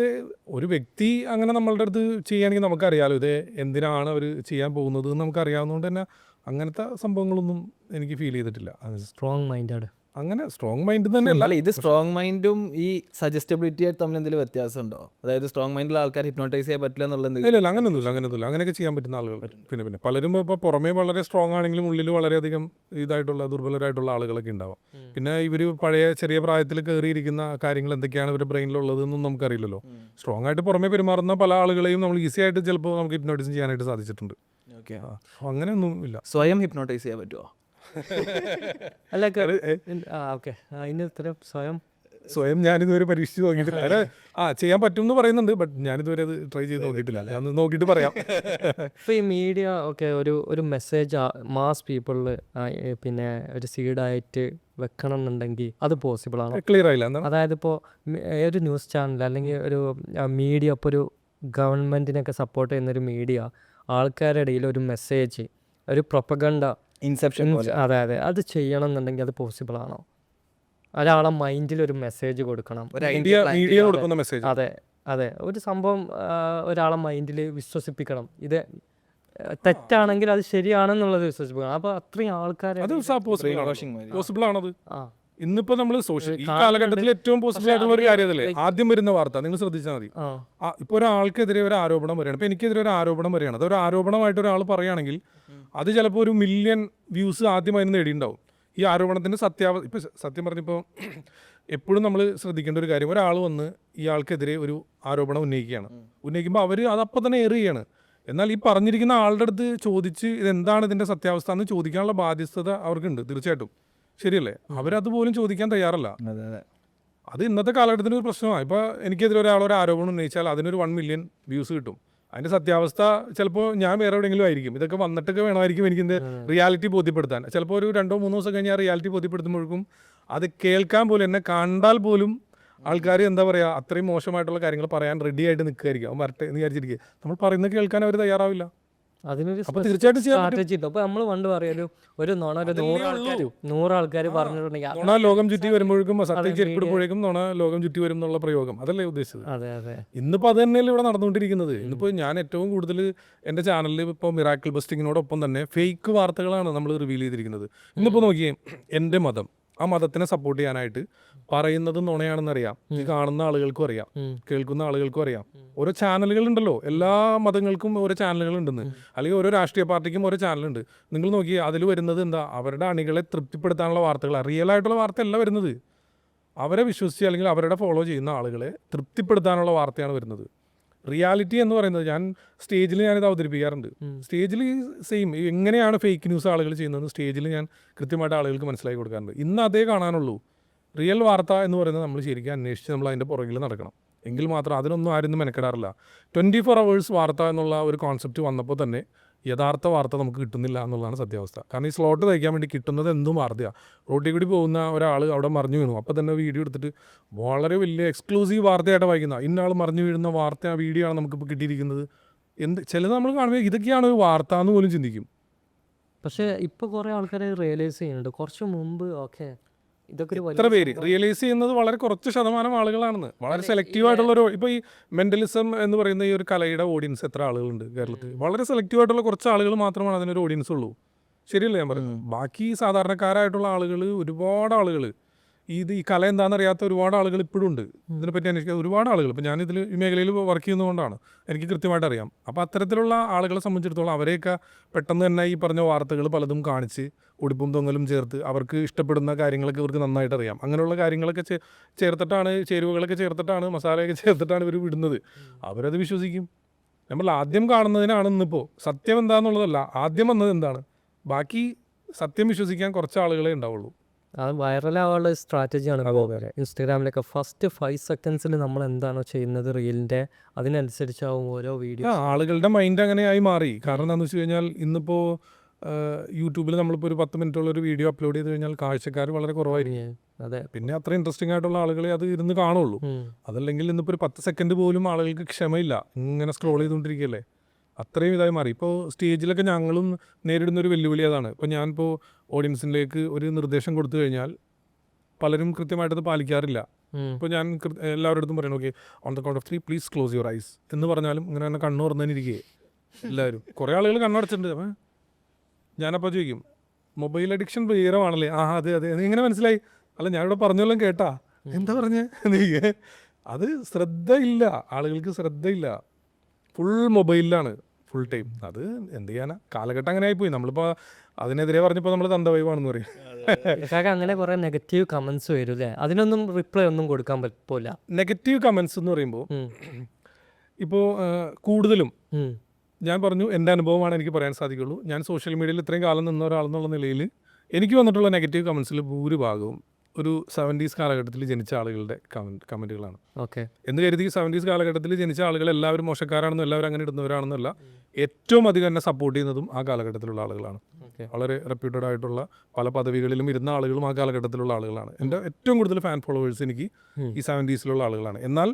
ഒരു വ്യക്തി അങ്ങനെ നമ്മളുടെ അടുത്ത് ചെയ്യുകയാണെങ്കിൽ നമുക്കറിയാലോ ഇത് എന്തിനാണ് അവർ ചെയ്യാൻ പോകുന്നത് എന്ന് നമുക്കറിയാവുന്നതുകൊണ്ട് തന്നെ അങ്ങനത്തെ സംഭവങ്ങളൊന്നും എനിക്ക് ഫീൽ ചെയ്തിട്ടില്ല. സ്ട്രോങ് മൈൻഡാണ്. അങ്ങനെ സ്ട്രോങ് മൈൻഡ് തന്നെ അല്ല, ഇത് സ്ട്രോങ് മൈൻഡും ഈ സജസ്റ്റബിലിറ്റി ആയിട്ട് തമ്മിൽ എന്തെങ്കിലും വ്യത്യാസം ഉണ്ടോ? അതായത് സ്ട്രോങ് മൈൻഡിലുള്ള ആൾക്കാർ ഹിപ്നോട്ടൈസ് ചെയ്യാൻ പറ്റില്ല എന്നുള്ളത്? ഇല്ല, അങ്ങനെയൊന്നുമില്ല. അങ്ങനെയൊക്കെ ചെയ്യാൻ പറ്റുന്ന ആളുകൾ പിന്നെ പലരും ഇപ്പോൾ പുറമേ വളരെ സ്ട്രോങ് ആണെങ്കിലും ഉള്ളിൽ വളരെയധികം ഇതായിട്ടുള്ള ദുർബലരായിട്ടുള്ള ആളുകളൊക്കെ ഉണ്ടാവാം. പിന്നെ ഇവർ പഴയ ചെറിയ പ്രായത്തിൽ കയറിയിരിക്കുന്ന കാര്യങ്ങൾ എന്തൊക്കെയാണ് ഇവരുടെ ബ്രെയിനിലുള്ളതെന്നും നമുക്കറിയില്ലല്ലോ. സ്ട്രോങ് ആയിട്ട് പുറമേ പെരുമാറുന്ന പല ആളുകളെയും നമ്മൾ ഈസി ആയിട്ട് ചിലപ്പോൾ നമുക്ക് ഹിപ്നോട്ടിസം ചെയ്യാനായിട്ട് സാധിച്ചിട്ടുണ്ട്. ഓക്കെ, അങ്ങനെയൊന്നും ഇല്ല. സ്വയം ഹിപ്നോട്ടൈസ് ചെയ്യാൻ പറ്റുമോ? അല്ല, ഓക്കെ, അതിന് ഇത്തരം സ്വയം ഞാനിതുവരെ പരീക്ഷിച്ച് നോക്കിയിട്ടില്ല. അല്ല, ചെയ്യാൻ പറ്റും എന്ന് പറയുന്നുണ്ട്, ബട്ട് ഞാനിതുവരെ അത് ട്രൈ ചെയ്ത് നോക്കിയിട്ടില്ല. ഞാൻ നോക്കിയിട്ട് പറയാം. ഇപ്പോൾ ഈ മീഡിയ ഒക്കെ ഒരു മെസ്സേജ് മാസ് പീപ്പിളിൽ പിന്നെ ഒരു സീഡായിട്ട് വെക്കണം എന്നുണ്ടെങ്കിൽ അത് പോസിബിൾ ആണ്? ക്ലിയർ ആയില്ല എന്താണ്? അതായത് ഇപ്പോൾ ഒരു ന്യൂസ് ചാനൽ അല്ലെങ്കിൽ ഒരു മീഡിയ, ഇപ്പോൾ ഒരു ഗവൺമെൻറ്റിനൊക്കെ സപ്പോർട്ട് ചെയ്യുന്നൊരു മീഡിയ ആൾക്കാരുടെ ഇടയിൽ ഒരു മെസ്സേജ്, ഒരു പ്രൊപ്പഗണ്ട, ഇൻസെപ്ഷൻ, അതെ, അത് ചെയ്യണം എന്നുണ്ടെങ്കിൽ അത് പോസിബിൾ ആണോ? ഒരാളെ മൈൻഡിൽ ഒരു മെസ്സേജ് കൊടുക്കണം, മീഡിയ കൊടുക്കുന്ന മെസ്സേജ്. അതെ, ഒരു സംഭവം ഒരാളെ മൈൻഡിൽ വിശ്വസിപ്പിക്കണം. ഇത് തെറ്റാണെങ്കിൽ അത് ശരിയാണെന്നുള്ളത് വിശ്വസിപ്പിക്കണം. അപ്പോൾ അത്രയും ആൾക്കാർ പോസിബിൾ ആണത്. ഇന്നിപ്പോ നമ്മൾ ഈ കാലഘട്ടത്തിൽ ഏറ്റവും പോസിബിൾ ആയിട്ടുള്ള ഒരു കാര്യമല്ലേ ആദ്യം വരുന്ന വാർത്ത, നിങ്ങൾ ശ്രദ്ധിച്ചാൽ മതി. ഇപ്പൊ ഒരാൾക്കെതിരെ ഒരു ആരോപണം വരികയാണ്, ഇപ്പൊ എനിക്കെതിരെ ഒരു ആരോപണം വരികയാണ്, അതൊരു ആരോപണമായിട്ട് ഒരാൾ പറയുകയാണെങ്കിൽ അത് ചിലപ്പോൾ 1 മില്യൺ വ്യൂസ് ആദ്യമായി നേടിയിട്ടുണ്ടാവും. ഈ ആരോപണത്തിന്റെ ഇപ്പൊ സത്യം പറഞ്ഞപ്പോൾ എപ്പോഴും നമ്മൾ ശ്രദ്ധിക്കേണ്ട ഒരു കാര്യം, ഒരാൾ വന്ന് ഇയാൾക്കെതിരെ ഒരു ആരോപണം ഉന്നയിക്കുമ്പോൾ അവർ അതപ്പം തന്നെ എറിയുകയാണ്. എന്നാൽ ഈ പറഞ്ഞിരിക്കുന്ന ആളുടെ അടുത്ത് ചോദിച്ച് ഇതെന്താണ് ഇതിന്റെ സത്യാവസ്ഥ എന്ന് ചോദിക്കാനുള്ള ബാധ്യസ്ഥത അവർക്കുണ്ട്, തീർച്ചയായിട്ടും. ശരിയല്ലേ? അവരതുപോലും ചോദിക്കാൻ തയ്യാറല്ല. അത് ഇന്നത്തെ കാലഘട്ടത്തിന് ഒരു പ്രശ്നമാണ്. ഇപ്പോൾ എനിക്കെതിരെ ഒരു ആരോപണം ഉന്നയിച്ചാൽ അതിനൊരു 1 മില്യൺ വ്യൂസ് കിട്ടും. അതിൻ്റെ സത്യാവസ്ഥ ചിലപ്പോൾ ഞാൻ വേറെ എവിടെയെങ്കിലും ആയിരിക്കും. ഇതൊക്കെ വന്നിട്ടൊക്കെ വേണമായിരിക്കും എനിക്കിൻ്റെ റിയാലിറ്റി ബോധ്യപ്പെടുത്താൻ. ചിലപ്പോൾ ഒരു 2-3 ദിവസം കഴിഞ്ഞ് ആ റിയാലിറ്റി ബോധ്യപ്പെടുത്തുമ്പോഴേക്കും അത് കേൾക്കാൻ പോലും, എന്നെ കണ്ടാൽ പോലും ആൾക്കാർ എന്താ പറയുക, അത്രയും മോശമായിട്ടുള്ള കാര്യങ്ങൾ പറയാൻ റെഡി ആയിട്ട് നിൽക്കുകയായിരിക്കും. അവൻ വരട്ടെ എന്ന് വിചാരിച്ചിരിക്കുക. നമ്മൾ പറയുന്നത് കേൾക്കാൻ അവർ തയ്യാറാവില്ല. അതിനൊരു തീർച്ചയായിട്ടും സ്ട്രാറ്റജി ഉണ്ട്. അപ്പോൾ നമ്മൾ പണ്ട് പറയും ഒരു നുണ 100 ആൾക്കാർ പറഞ്ഞിട്ടുണ്ടെങ്കിൽ ലോകം ചുറ്റി വരുമ്പോഴേക്കും സത്യം ചെരുപ്പിടുമ്പോഴേക്കും നുണ ലോകം ചുറ്റി വരും എന്നുള്ള പ്രയോഗം അതല്ലേ ഉദ്ദേശിച്ചത്? അതെ. ഇന്നിപ്പോൾ അത് തന്നെയല്ലേ ഇവിടെ നടന്നുകൊണ്ടിരിക്കുന്നത്. ഇന്നിപ്പോൾ ഞാൻ ഏറ്റവും കൂടുതൽ എൻ്റെ ചാനലിൽ ഇപ്പോൾ മിറാക്കിൾ ബസ്റ്റിങ്ങിനോടൊപ്പം തന്നെ ഫേക്ക് വാർത്തകളാണ് നമ്മൾ റിവീൽ ചെയ്തിരിക്കുന്നത്. ഇന്നിപ്പോൾ നോക്കിയേ, എൻ്റെ മതം, ആ മതത്തിനെ സപ്പോർട്ട് ചെയ്യാനായിട്ട് പറയുന്നത് നുണയാണെന്നറിയാം. ഈ കാണുന്ന ആളുകൾക്കും അറിയാം, കേൾക്കുന്ന ആളുകൾക്കും അറിയാം. ഓരോ ചാനലുകളുണ്ടല്ലോ, എല്ലാ മതങ്ങൾക്കും ഓരോ ചാനലുകളുണ്ടെന്ന്, അല്ലെങ്കിൽ ഓരോ രാഷ്ട്രീയ പാർട്ടിക്കും ഓരോ ചാനലുണ്ട്. നിങ്ങൾ നോക്കിയാൽ അതിൽ വരുന്നത് എന്താ, അവരുടെ അണികളെ തൃപ്തിപ്പെടുത്താനുള്ള വാർത്തകൾ, റിയൽ ആയിട്ടുള്ള വാർത്ത അല്ല വരുന്നത്. അവരെ വിശ്വസിച്ച് അല്ലെങ്കിൽ അവരുടെ ഫോളോ ചെയ്യുന്ന ആളുകളെ തൃപ്തിപ്പെടുത്താനുള്ള വാർത്തയാണ് വരുന്നത്. റിയാലിറ്റി എന്ന് പറയുന്നത് ഞാൻ സ്റ്റേജിൽ ഞാനിത് അവതരിപ്പിക്കാറുണ്ട്. സ്റ്റേജിൽ സെയിം എങ്ങനെയാണ് ഫേക്ക് ന്യൂസ് ആളുകൾ ചെയ്യുന്നത് സ്റ്റേജിൽ ഞാൻ കൃത്യമായിട്ട് ആളുകൾക്ക് മനസ്സിലാക്കി കൊടുക്കാറുണ്ട്. ഇന്ന് അതേ കാണാനുള്ളൂ. റിയൽ വാർത്ത എന്ന് പറയുന്നത് നമ്മൾ ശരിക്കും അന്വേഷിച്ച് നമ്മൾ അതിൻ്റെ പുറകിൽ നടക്കണം. എങ്കിൽ മാത്രം അതിനൊന്നും ആരും മെനക്കെടാറില്ല. 24 hours വാർത്ത എന്നുള്ള ഒരു കോൺസെപ്റ്റ് വന്നപ്പോൾ തന്നെ യഥാർത്ഥ വാർത്ത നമുക്ക് കിട്ടുന്നില്ല എന്നുള്ളതാണ് സത്യാവസ്ഥ. കാരണം ഈ സ്ലോട്ട് തയ്ക്കാൻ വേണ്ടി കിട്ടുന്നത് എന്തും വാർത്തയാണ്. റോട്ടിൽ കൂടി പോകുന്ന ഒരാൾ അവിടെ മറിഞ്ഞു വീണു, അപ്പോൾ തന്നെ വീഡിയോ എടുത്തിട്ട് വളരെ വലിയ എക്സ്ക്ലൂസീവ് വാർത്തയായിട്ട് വായിക്കുന്ന ഇന്നാൾ മറിഞ്ഞു വീഴുന്ന വാർത്ത വീഡിയോ ആണ് നമുക്കിപ്പോൾ കിട്ടിയിരിക്കുന്നത്. ചിലത് നമ്മൾ കാണുമ്പോൾ ഇതൊക്കെയാണ് ഒരു വാർത്ത എന്ന് പോലും ചിന്തിക്കും. പക്ഷേ ഇപ്പോൾ കുറേ ആൾക്കാർ റിയലൈസ് ചെയ്യുന്നുണ്ട്. കുറച്ച് മുമ്പ് ഓക്കെ ഇതൊക്കെ ഒരു എത്ര പേര് റിയലൈസ് ചെയ്യുന്നത് വളരെ കുറച്ച് ശതമാനം ആളുകളാണെന്ന്. വളരെ സെലക്റ്റീവ് ആയിട്ടുള്ളൊരു ഇപ്പോൾ ഈ മെൻ്റലിസം എന്ന് പറയുന്ന ഈ ഒരു കലയുടെ ഓഡിയൻസ് എത്ര ആളുകളുണ്ട് കേരളത്തിൽ? വളരെ സെലക്റ്റീവ് ആയിട്ടുള്ള കുറച്ച് ആളുകൾ മാത്രമാണ് അതിനൊരു ഓഡിയൻസ് ഉള്ളൂ. ശരിയല്ലേ ഞാൻ പറയുന്നത്? ബാക്കി സാധാരണക്കാരായിട്ടുള്ള ആളുകൾ, ഒരുപാട് ആളുകൾ, ഈ കല എന്താണെന്ന് അറിയാത്ത ഒരുപാട് ആളുകൾ ഇപ്പോഴും ഉണ്ട്. ഇതിനെപ്പറ്റി അന്വേഷിക്കാൻ ഒരുപാട് ആളുകൾ. ഇപ്പോൾ ഞാനിതിൽ ഈ മേഖലയിൽ വർക്ക് ചെയ്യുന്നതുകൊണ്ടാണ് എനിക്ക് കൃത്യമായിട്ട് അറിയാം. അപ്പോൾ അത്തരത്തിലുള്ള ആളുകളെ സംബന്ധിച്ചിടത്തോളം അവരെയൊക്കെ പെട്ടെന്ന് തന്നെ ഈ പറഞ്ഞ വാർത്തകൾ പലതും കാണിച്ച് ഉടുപ്പും തൊങ്ങലും ചേർത്ത് അവർക്ക് ഇഷ്ടപ്പെടുന്ന കാര്യങ്ങളൊക്കെ ഇവർക്ക് നന്നായിട്ട് അറിയാം. അങ്ങനെയുള്ള കാര്യങ്ങളൊക്കെ ചേർത്തിട്ടാണ്, ചേരുവകളൊക്കെ ചേർത്തിട്ടാണ്, മസാലയൊക്കെ ചേർത്തിട്ടാണ് ഇവർ വിടുന്നത്. അവരത് വിശ്വസിക്കും. നമ്മൾ ആദ്യം കാണുന്നതിനാണ് ഇന്നിപ്പോൾ സത്യം എന്താണെന്നുള്ളതല്ല, ആദ്യം വന്നത് എന്താണ്. ബാക്കി സത്യം വിശ്വസിക്കാൻ കുറച്ച് ആളുകളെ ഉണ്ടാവുള്ളൂ. അത് വൈറലാവാനുള്ള സ്ട്രാറ്റജിയാണ് ഇപ്പോൾ ഇൻസ്റ്റാഗ്രാമിലൊക്കെ. ഫസ്റ്റ് 5 seconds നമ്മൾ എന്താണോ ചെയ്യുന്നത് റീലിൻ്റെ, അതിനനുസരിച്ചാവും ഓരോ വീഡിയോ. ആളുകളുടെ മൈൻഡ് അങ്ങനെയായി മാറി. കാരണം എന്താണെന്ന് വെച്ച് കഴിഞ്ഞാൽ ഇന്നിപ്പോൾ യൂട്യൂബിൽ നമ്മളിപ്പോൾ ഒരു 10 മിനിറ്റുള്ളൊരു വീഡിയോ അപ്ലോഡ് ചെയ്ത് കഴിഞ്ഞാൽ കാഴ്ചക്കാർ വളരെ കുറവായിരിക്കും. അതെ, പിന്നെ അത്ര ഇൻട്രസ്റ്റിംഗ് ആയിട്ടുള്ള ആളുകളെ അത് ഇരുന്ന് കാണുള്ളൂ. അതല്ലെങ്കിൽ ഇന്നിപ്പോൾ ഒരു 10 സെക്കൻഡ് പോലും ആളുകൾക്ക് ക്ഷമയില്ല, ഇങ്ങനെ സ്ക്രോൾ ചെയ്തുകൊണ്ടിരിക്കുകയല്ലേ. അത്രയും ഇതായി മാറി. ഇപ്പോൾ സ്റ്റേജിലൊക്കെ ഞങ്ങളും നേരിടുന്നൊരു വെല്ലുവിളി അതാണ്. ഇപ്പോൾ ഞാനിപ്പോൾ ഓഡിയൻസിലേക്ക് ഒരു നിർദ്ദേശം കൊടുത്തു കഴിഞ്ഞാൽ പലരും കൃത്യമായിട്ടത് പാലിക്കാറില്ല. ഇപ്പോൾ ഞാൻ എല്ലാവരുടെ അടുത്തും പറയണം, okay on the count of 3 please close your eyes എന്ന് പറഞ്ഞാലും ഇങ്ങനെ തന്നെ കണ്ണു തുറന്നതിനിരിക്കുകയെ എല്ലാവരും. കുറേ ആളുകൾ കണ്ണടച്ചിട്ടുണ്ട്. അപ്പം ഞാനപ്പോൾ ചോദിക്കും, മൊബൈൽ അഡിക്ഷൻ ഭീകരമാണല്ലേ? അതെ അതെ, എങ്ങനെ മനസ്സിലായി? അല്ല ഞാനിവിടെ പറഞ്ഞെല്ലാം കേട്ടാ, എന്താ പറഞ്ഞേ? അത് ശ്രദ്ധയില്ല, ആളുകൾക്ക് ശ്രദ്ധയില്ല. ഫുൾ മൊബൈലിലാണ് ഫുൾ ടൈം. അത് എന്ത് ചെയ്യാനാ, കാലഘട്ടം അങ്ങനെ ആയിപ്പോയി. നമ്മളിപ്പോൾ അതിനെതിരെ പറഞ്ഞപ്പോൾ നമ്മൾ തന്തവൈവാണെന്ന് പറയും. അങ്ങനെ കുറേ നെഗറ്റീവ് കമൻസ് വരും അല്ലേ? അതിനൊന്നും റിപ്ലൈ ഒന്നും കൊടുക്കാൻ പറ്റില്ല. നെഗറ്റീവ് കമൻസ് എന്ന് പറയുമ്പോൾ ഇപ്പോൾ കൂടുതലും ഞാൻ പറഞ്ഞു, എൻ്റെ അനുഭവമാണ് എനിക്ക് പറയാൻ സാധിക്കുള്ളൂ. ഞാൻ സോഷ്യൽ മീഡിയയിൽ ഇത്രയും കാലം നിന്ന ഒരാളെന്നുള്ള നിലയിൽ എനിക്ക് വന്നിട്ടുള്ള നെഗറ്റീവ് കമൻസിൽ ഭൂരിഭാഗവും ഒരു 70s കാലഘട്ടത്തിൽ ജനിച്ച ആളുകളുടെ കമൻറ്റുകളാണ്. ഓക്കെ എന്ന് കരുതി 70s കാലഘട്ടത്തിൽ ജനിച്ച ആളുകൾ എല്ലാവരും മോശക്കാരാണെന്നും എല്ലാവരും അങ്ങനെ ഇടുന്നവരാണെന്നല്ല. ഏറ്റവും അധികം എന്നെ സപ്പോർട്ട് ചെയ്യുന്നതും ആ കാലഘട്ടത്തിലുള്ള ആളുകളാണ്. വളരെ റെപ്യൂട്ടഡ് ആയിട്ടുള്ള പല പദവികളിലും ഇരുന്ന ആളുകളും ആ കാലഘട്ടത്തിലുള്ള ആളുകളാണ്. എൻ്റെ ഏറ്റവും കൂടുതൽ ഫാൻ ഫോളോവേഴ്സ് എനിക്ക് ഈ 70s ആളുകളാണ്. എന്നാൽ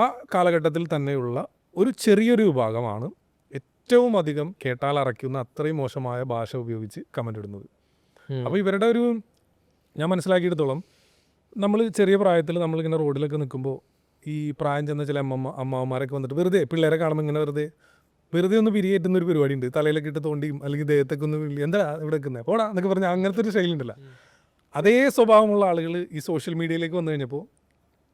ആ കാലഘട്ടത്തിൽ തന്നെയുള്ള ഒരു ചെറിയൊരു വിഭാഗമാണ് ഏറ്റവും അധികം കേട്ടാൽ അറയ്ക്കുന്ന അത്രയും മോശമായ ഭാഷ ഉപയോഗിച്ച് കമൻ്റ് ഇടുന്നത്. അപ്പോൾ ഇവരുടെ ഒരു, ഞാൻ മനസ്സിലാക്കിയെടുത്തോളം, നമ്മൾ ചെറിയ പ്രായത്തിൽ നമ്മളിങ്ങനെ റോഡിലൊക്കെ നിൽക്കുമ്പോൾ ഈ പ്രായം ചെന്ന ചില അമ്മമാരൊക്കെ വന്നിട്ട് വെറുതെ പിള്ളേരെ കാണുമ്പോൾ ഇങ്ങനെ വെറുതെ ഒന്ന് പിരിയേറ്റുന്നൊരു പരിപാടി ഉണ്ട്. തലയിലൊക്കെ ഇട്ട് തോണ്ടിയും അല്ലെങ്കിൽ ദേഹത്തൊക്കെ ഒന്ന് എന്താ ഇവിടെ നിൽക്കുന്നത് പോടാ എന്നൊക്കെ പറഞ്ഞാൽ അങ്ങനത്തെ ഒരു ശൈലി. അതേ സ്വഭാവമുള്ള ആളുകൾ ഈ സോഷ്യൽ മീഡിയയിലേക്ക് വന്നു കഴിഞ്ഞപ്പോൾ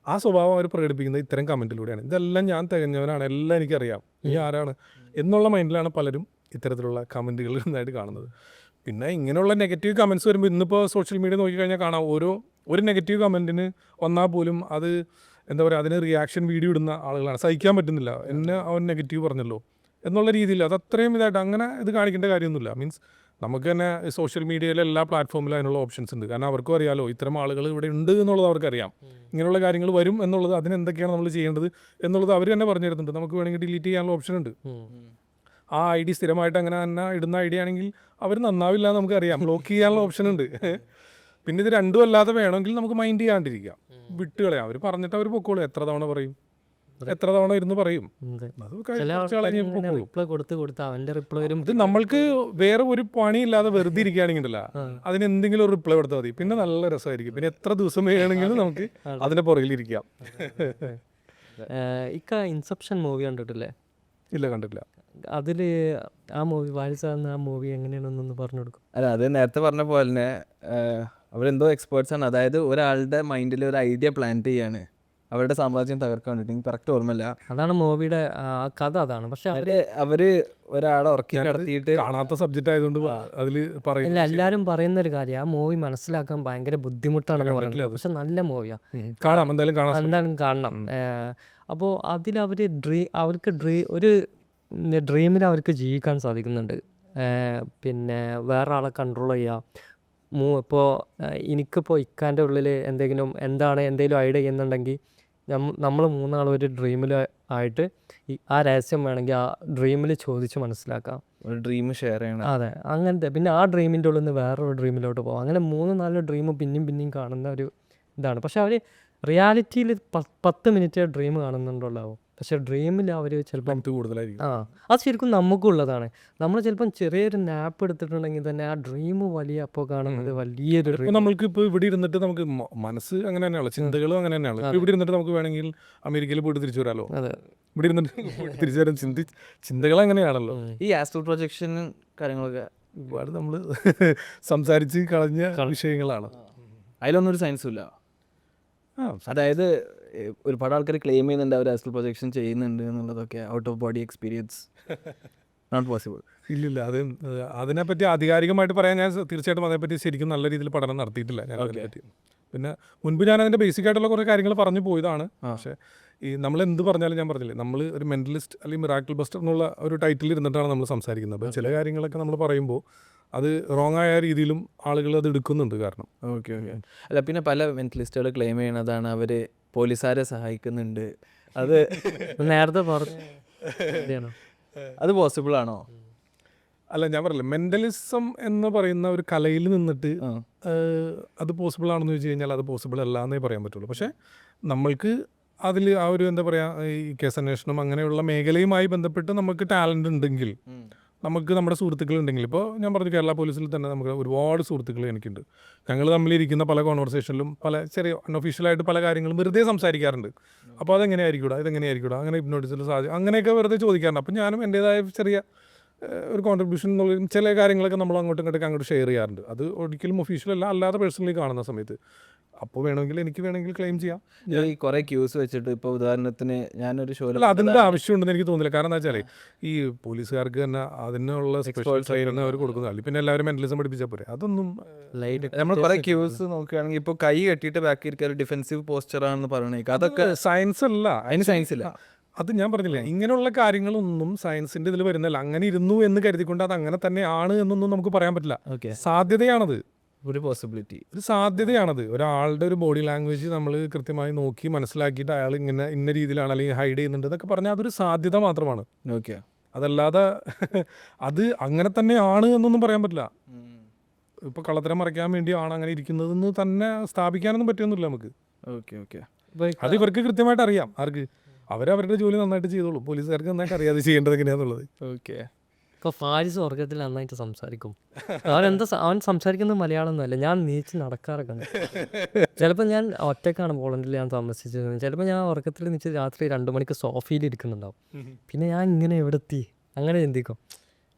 ആ സ്വഭാവം അവർ പ്രകടിപ്പിക്കുന്നത് ഇത്തരം കമൻറ്റിലൂടെയാണ്. ഇതെല്ലാം ഞാൻ തികഞ്ഞവനാണ്, എല്ലാം എനിക്കറിയാം, നീ ആരാണ് എന്നുള്ള മൈൻഡിലാണ് പലരും ഇത്തരത്തിലുള്ള കമൻറ്റുകൾ നന്നായിട്ട് കാണുന്നത്. പിന്നെ ഇങ്ങനെയുള്ള നെഗറ്റീവ് കമൻറ്റ്സ് വരുമ്പോൾ ഇന്നിപ്പോൾ സോഷ്യൽ മീഡിയ നോക്കിക്കഴിഞ്ഞാൽ കാണാം, ഒരു നെഗറ്റീവ് കമൻറ്റിന് വന്നാൽ പോലും അത് എന്താ പറയുക, അതിന് റിയാക്ഷൻ വീഡിയോ ഇടുന്ന ആളുകളാണ്. സഹിക്കാൻ പറ്റുന്നില്ല, എന്നെ അവൻ നെഗറ്റീവ് പറഞ്ഞല്ലോ എന്നുള്ള രീതിയിൽ. അത് അത്രയും ഇതായിട്ട് അങ്ങനെ ഇത് കാണിക്കേണ്ട കാര്യമൊന്നുമില്ല. മീൻസ് നമുക്ക് തന്നെ സോഷ്യൽ മീഡിയയിലെ എല്ലാ പ്ലാറ്റ്ഫോമിലും അതിനുള്ള ഓപ്ഷൻസ് ഉണ്ട്. കാരണം അവർക്കും അറിയാലോ ഇത്തരം ആളുകൾ ഇവിടെ ഉണ്ട് എന്നുള്ളത് അവർക്കറിയാം. ഇങ്ങനെയുള്ള കാര്യങ്ങൾ വരും എന്നുള്ളത്, അതിനെന്തൊക്കെയാണ് നമ്മൾ ചെയ്യേണ്ടത് എന്നുള്ളത് അവർ തന്നെ പറഞ്ഞു തരുന്നുണ്ട്. നമുക്ക് വേണമെങ്കിൽ ഡിലീറ്റ് ചെയ്യാനുള്ള ഓപ്ഷൻ ഉണ്ട്. ആ ID സ്ഥിരമായിട്ട് അങ്ങനെ തന്നെ ഇടുന്ന ID ആണെങ്കിൽ അവർ നന്നാവില്ല എന്ന് നമുക്കറിയാം. ബ്ലോക്ക് ചെയ്യാനുള്ള ഓപ്ഷൻ ഉണ്ട്. പിന്നെ ഇത് രണ്ടും അല്ലാതെ വേണമെങ്കിൽ നമുക്ക് മൈൻഡ് ചെയ്യാണ്ടിരിക്കാം, വിട്ടുകളയാം. അവർ പറഞ്ഞിട്ട് അവർ പൊക്കോളൂ. എത്ര തവണ പറയും, എത്ര തവണ ഇരുന്ന് പറയും. ഇത് നമ്മൾക്ക് വേറെ ഒരു പണിയില്ലാതെ വെറുതെ ഇരിക്കുകയാണെങ്കിലല്ല, അതിന് എന്തെങ്കിലും ഒരു റിപ്ലൈ കൊടുത്താൽ മതി. പിന്നെ നല്ല രസമായിരിക്കും. പിന്നെ എത്ര ദിവസം വേണമെങ്കിലും നമുക്ക് അതിന്റെ പുറകിലിരിക്കാം. ഇൻസെപ്ഷൻ മൂവി കണ്ടിട്ടില്ലേ? ഇല്ല, കണ്ടിട്ടില്ല. അതിൽ ആ മൂവി വാരിസ എന്ന ആ മൂവി എങ്ങനെയാണെന്നൊന്ന് പറഞ്ഞു കൊടുക്കും. അല്ല, അത് നേരത്തെ പറഞ്ഞ പോലെ തന്നെ അവരെന്തോ എക്സ്പേർട്സ് ആണ്. അതായത് ഒരാളുടെ മൈൻഡിൽ ഒരു ഐഡിയ പ്ലാന്റ് ചെയ്യാണ്. അവരുടെ സാമ്രാജ്യം തകർക്കാൻ വേണ്ടിയിട്ട്. എനിക്ക് കറക്റ്റ് ഓർമ്മയില്ല. അതാണ് മൂവിയുടെ കഥ അതാണ്. പക്ഷെ അവര് ഒരാളെ ഉറക്കി കിടത്തിയിട്ട് കാണാത്ത സബ്ജക്റ്റ് ആയതുകൊണ്ട് അതിൽ ഇല്ല, എല്ലാവരും പറയുന്ന ഒരു കാര്യം ആ മൂവി മനസ്സിലാക്കാൻ ഭയങ്കര ബുദ്ധിമുട്ടാണെന്ന് പറയുന്നത്. പക്ഷെ നല്ല മൂവിയാ, കാണാം, എന്തായാലും കാണാം. എന്തായാലും കാണണം. അപ്പോൾ അതിലവർ അവർക്ക് ഒരു ഡ്രീമിൽ അവർക്ക് ജീവിക്കാൻ സാധിക്കുന്നുണ്ട്. പിന്നെ വേറെ ആളെ കൺട്രോൾ ചെയ്യുക. ഇപ്പോൾ എനിക്കിപ്പോൾ ഇക്കാൻ്റെ ഉള്ളിൽ എന്തെങ്കിലും ഐഡിയ ചെയ്യുന്നുണ്ടെങ്കിൽ നമ്മൾ മൂന്നാളും ഒരു ഡ്രീമിൽ ആയിട്ട് ആ രഹസ്യം വേണമെങ്കിൽ ആ ഡ്രീമിൽ ചോദിച്ച് മനസ്സിലാക്കാം. ഒരു ഡ്രീം ഷെയർ ചെയ്യണം. അതെ, അങ്ങനത്തെ. പിന്നെ ആ ഡ്രീമിൻ്റെ ഉള്ളിൽ നിന്ന് വേറൊരു ഡ്രീമിലോട്ട് പോകാം. അങ്ങനെ 3-4 ഡ്രീം പിന്നെയും കാണുന്ന ഒരു ഇതാണ്. പക്ഷെ അവർ റിയാലിറ്റിയിൽ 10 മിനിറ്റ് ഡ്രീം കാണുന്നുണ്ടാവും. പക്ഷെ ഡ്രീമിൽ അവർ ചിലപ്പം കൂടുതലായിരിക്കും. അത് ശരിക്കും നമുക്കും ഉള്ളതാണ്. നമ്മൾ ചിലപ്പം ചെറിയൊരു നാപ്പ് എടുത്തിട്ടുണ്ടെങ്കിൽ തന്നെ ആ ഡ്രീം അപ്പോൾ കാണുന്നത് വലിയൊരു ഇപ്പൊ നമ്മൾക്ക് ഇപ്പോൾ ഇവിടെ ഇരുന്നിട്ട് നമുക്ക് മനസ്സ് അങ്ങനെ തന്നെയാണ്, ചിന്തകളും അങ്ങനെ തന്നെയാണ്. ഇപ്പൊ ഇവിടെ ഇരുന്നിട്ട് നമുക്ക് വേണമെങ്കിൽ അമേരിക്കയിൽ പോയിട്ട് തിരിച്ചു വരാമല്ലോ. അതെ, ഇവിടെ ഇരുന്നിട്ട് തിരിച്ചു വരാൻ ചിന്തകൾ അങ്ങനെയാണല്ലോ. ഈ ആസ്ട്രൽ പ്രൊജക്ഷനും കാര്യങ്ങളൊക്കെ ഒരുപാട് നമ്മൾ സംസാരിച്ച് കളഞ്ഞ വിഷയങ്ങളാണ്. അതിലൊന്നും ഒരു സയൻസും ഇല്ല. അതായത് ഒരുപാട് ആൾക്കാർ ക്ലെയിം ചെയ്യുന്നുണ്ട് അവർ ആസ്ട്രൽ പ്രൊജക്ഷൻ ചെയ്യുന്നുണ്ട് എന്നുള്ളതൊക്കെ. Out of body experience not possible. ഇല്ലില്ല, അതിനെപ്പറ്റി ആധികാരികമായിട്ട് പറയാൻ ഞാൻ തീർച്ചയായിട്ടും അതേപ്പറ്റി ശരിക്കും നല്ല രീതിയിൽ പഠനം നടത്തിയിട്ടില്ല ഞാൻ അതിനെപ്പറ്റി. പിന്നെ മുൻപ് ഞാൻ അതിൻ്റെ ബേസിക് ആയിട്ടുള്ള കുറേ കാര്യങ്ങൾ പറഞ്ഞു പോയതാണ്. പക്ഷേ ഈ നമ്മൾ എന്ത് പറഞ്ഞാലും ഞാൻ പറഞ്ഞില്ലേ, നമ്മൾ ഒരു മെൻ്റലിസ്റ്റ് അല്ലെങ്കിൽ മിറാക്കിൾ ബസ്റ്റർ എന്നുള്ള ഒരു ടൈറ്റിൽ ഇരുന്നിട്ടാണ് നമ്മൾ സംസാരിക്കുന്നത്. അപ്പോൾ ചില കാര്യങ്ങളൊക്കെ നമ്മൾ പറയുമ്പോൾ അത് റോങ് ആയ രീതിയിലും ആളുകൾ അത് എടുക്കുന്നുണ്ട്. കാരണം ഓക്കെ അല്ല, പിന്നെ പല മെൻ്റലിസ്റ്റുകൾ ക്ലെയിം ചെയ്യണതാണ് അവർ പോലീസുകാരെ സഹായിക്കുന്നുണ്ട്. അത് നേരത്തെ പറഞ്ഞു അത് പോസിബിൾ ആണോ? അല്ല, ഞാൻ പറയില്ല, മെൻ്റലിസം എന്ന് പറയുന്ന ഒരു കലയിൽ നിന്നിട്ട് അത് പോസിബിൾ ആണെന്ന് ചോദിച്ചു കഴിഞ്ഞാൽ അത് പോസിബിൾ അല്ല എന്നേ പറയാൻ പറ്റുള്ളൂ. പക്ഷേ നമ്മൾക്ക് അതിൽ ആ ഒരു എന്താ പറയുക, ഈ കേസന്വേഷണം അങ്ങനെയുള്ള മേഖലയുമായി ബന്ധപ്പെട്ട് നമുക്ക് ടാലൻ്റ് ഉണ്ടെങ്കിൽ, നമുക്ക് നമ്മുടെ സുഹൃത്തുക്കളുണ്ടെങ്കിൽ, ഇപ്പോൾ ഞാൻ പറഞ്ഞു കേരള പോലീസിൽ തന്നെ നമുക്ക് ഒരുപാട് സുഹൃത്തുക്കൾ എനിക്കുണ്ട്. ഞങ്ങൾ തമ്മിലിരിക്കുന്ന പല കോൺവെർസേഷനിലും പല ചെറിയ അൺഒഫീഷ്യലായിട്ട് പല കാര്യങ്ങളും വെറുതെ സംസാരിക്കാറുണ്ട്. അപ്പോൾ അതെങ്ങനെയായിരിക്കൂടാ, ഇതെങ്ങനെയായിരിക്കൂടാ, അങ്ങനെ ഹിപ്നോട്ടിസിൽ സാധ്യത അങ്ങനെയൊക്കെ വെറുതെ ചോദിക്കാറുണ്ട്. അപ്പോൾ ഞാനും എൻ്റേതായ ചെറിയ ഒരു കോൺട്രിബ്യൂഷൻ എന്നുള്ള ചില കാര്യങ്ങളൊക്കെ നമ്മൾ അങ്ങോട്ട് ഷെയർ ചെയ്യാറുണ്ട്. അത് ഒരിക്കലും ഒഫീഷ്യലല്ല, അല്ലാതെ പേഴ്സണലി കാണുന്ന സമയത്ത്. അപ്പോൾ എനിക്ക് വേണമെങ്കിൽ ക്ലെയിം ചെയ്യാം. ഈ കുറേ ക്യൂസ് വെച്ചിട്ട് ഇപ്പോൾ ഉദാഹരണത്തിന് ഞാനൊരു ഷോ അല്ല, അതിൻ്റെ ആവശ്യമുണ്ടെന്ന് എനിക്ക് തോന്നുന്നില്ല. കാരണം എന്താ വെച്ചാൽ ഈ പോലീസുകാർക്ക് തന്നെ അതിനുള്ള ട്രെയിനിങ് അവർ കൊടുക്കുന്നതല്ല. പിന്നെ എല്ലാവരും മെൻ്റലിസം പഠിപ്പിച്ചാൽ പോരെ, അതൊന്നും നമ്മൾ കുറേ ക്യൂസ് നോക്കുകയാണെങ്കിൽ ഇപ്പോൾ കൈ കെട്ടിയിട്ട് ബാക്കി ഇരിക്കുക ഒരു ഡിഫെൻസീവ് പോസ്ചറാണെന്ന് പറയണേക്ക് അതൊക്കെ സയൻസ് അല്ല. അതിന് സയൻസ് ഇല്ല. അത് ഞാൻ പറഞ്ഞില്ല, ഇങ്ങനെയുള്ള കാര്യങ്ങളൊന്നും സയൻസിൻ്റെ ഇതിൽ വരുന്നില്ല. അങ്ങനെ ഇരുന്നു എന്ന് കരുതിക്കൊണ്ട് അത് അങ്ങനെ തന്നെ എന്നൊന്നും നമുക്ക് പറയാൻ പറ്റില്ല. സാധ്യതയാണത്, ഒരു പോസിബിലിറ്റി, ഒരു സാധ്യതയാണത്. ഒരാളുടെ ഒരു ബോഡി ലാംഗ്വേജ് നമ്മൾ കൃത്യമായി നോക്കി മനസ്സിലാക്കിയിട്ട് അയാൾ ഇന്ന രീതിയിലാണ് അല്ലെങ്കിൽ ഹൈഡ് ചെയ്യുന്നുണ്ട് എന്നൊക്കെ പറഞ്ഞാൽ അതൊരു സാധ്യത മാത്രമാണ്. ഓക്കെ, അതല്ലാതെ അത് അങ്ങനെ തന്നെയാണ് എന്നൊന്നും പറയാൻ പറ്റില്ല. ഇപ്പോൾ കള്ളത്തരം മറയ്ക്കാൻ വേണ്ടിയാണ് അങ്ങനെ ഇരിക്കുന്നതെന്ന് തന്നെ സ്ഥാപിക്കാനൊന്നും പറ്റുന്നില്ല നമുക്ക്. ഓക്കെ അത് ഇവർക്ക് കൃത്യമായിട്ട് അറിയാം. ആർക്ക്? അവരവരുടെ ജോലി നന്നായിട്ട് ചെയ്തോളൂ. പോലീസുകാർക്ക് നന്നായിട്ട് അറിയാതെ ചെയ്യേണ്ടത് എങ്ങനെയാണെന്നുള്ളത്. ഓക്കെ. ഇപ്പോൾ ഫാരിസ് സ്വർഗത്തിൽ നന്നായിട്ട് സംസാരിക്കും. അവൻ സംസാരിക്കുന്നത് മലയാളം ഒന്നുമല്ല. ഞാൻ നീച്ച് നടക്കാറൊക്കെ ഉണ്ട്. ചിലപ്പോൾ ഞാൻ ഒറ്റക്കാണ് പോളണ്ടിൽ ഞാൻ താമസിച്ചത്. ചിലപ്പോൾ ഞാൻ ഉറക്കത്തിൽ നീച്ച് രാത്രി 2 മണിക്ക് സോഫയിൽ ഇരിക്കുന്നുണ്ടാവും. പിന്നെ ഞാൻ ഇങ്ങനെ എവിടെ എത്തി അങ്ങനെ ചിന്തിക്കും.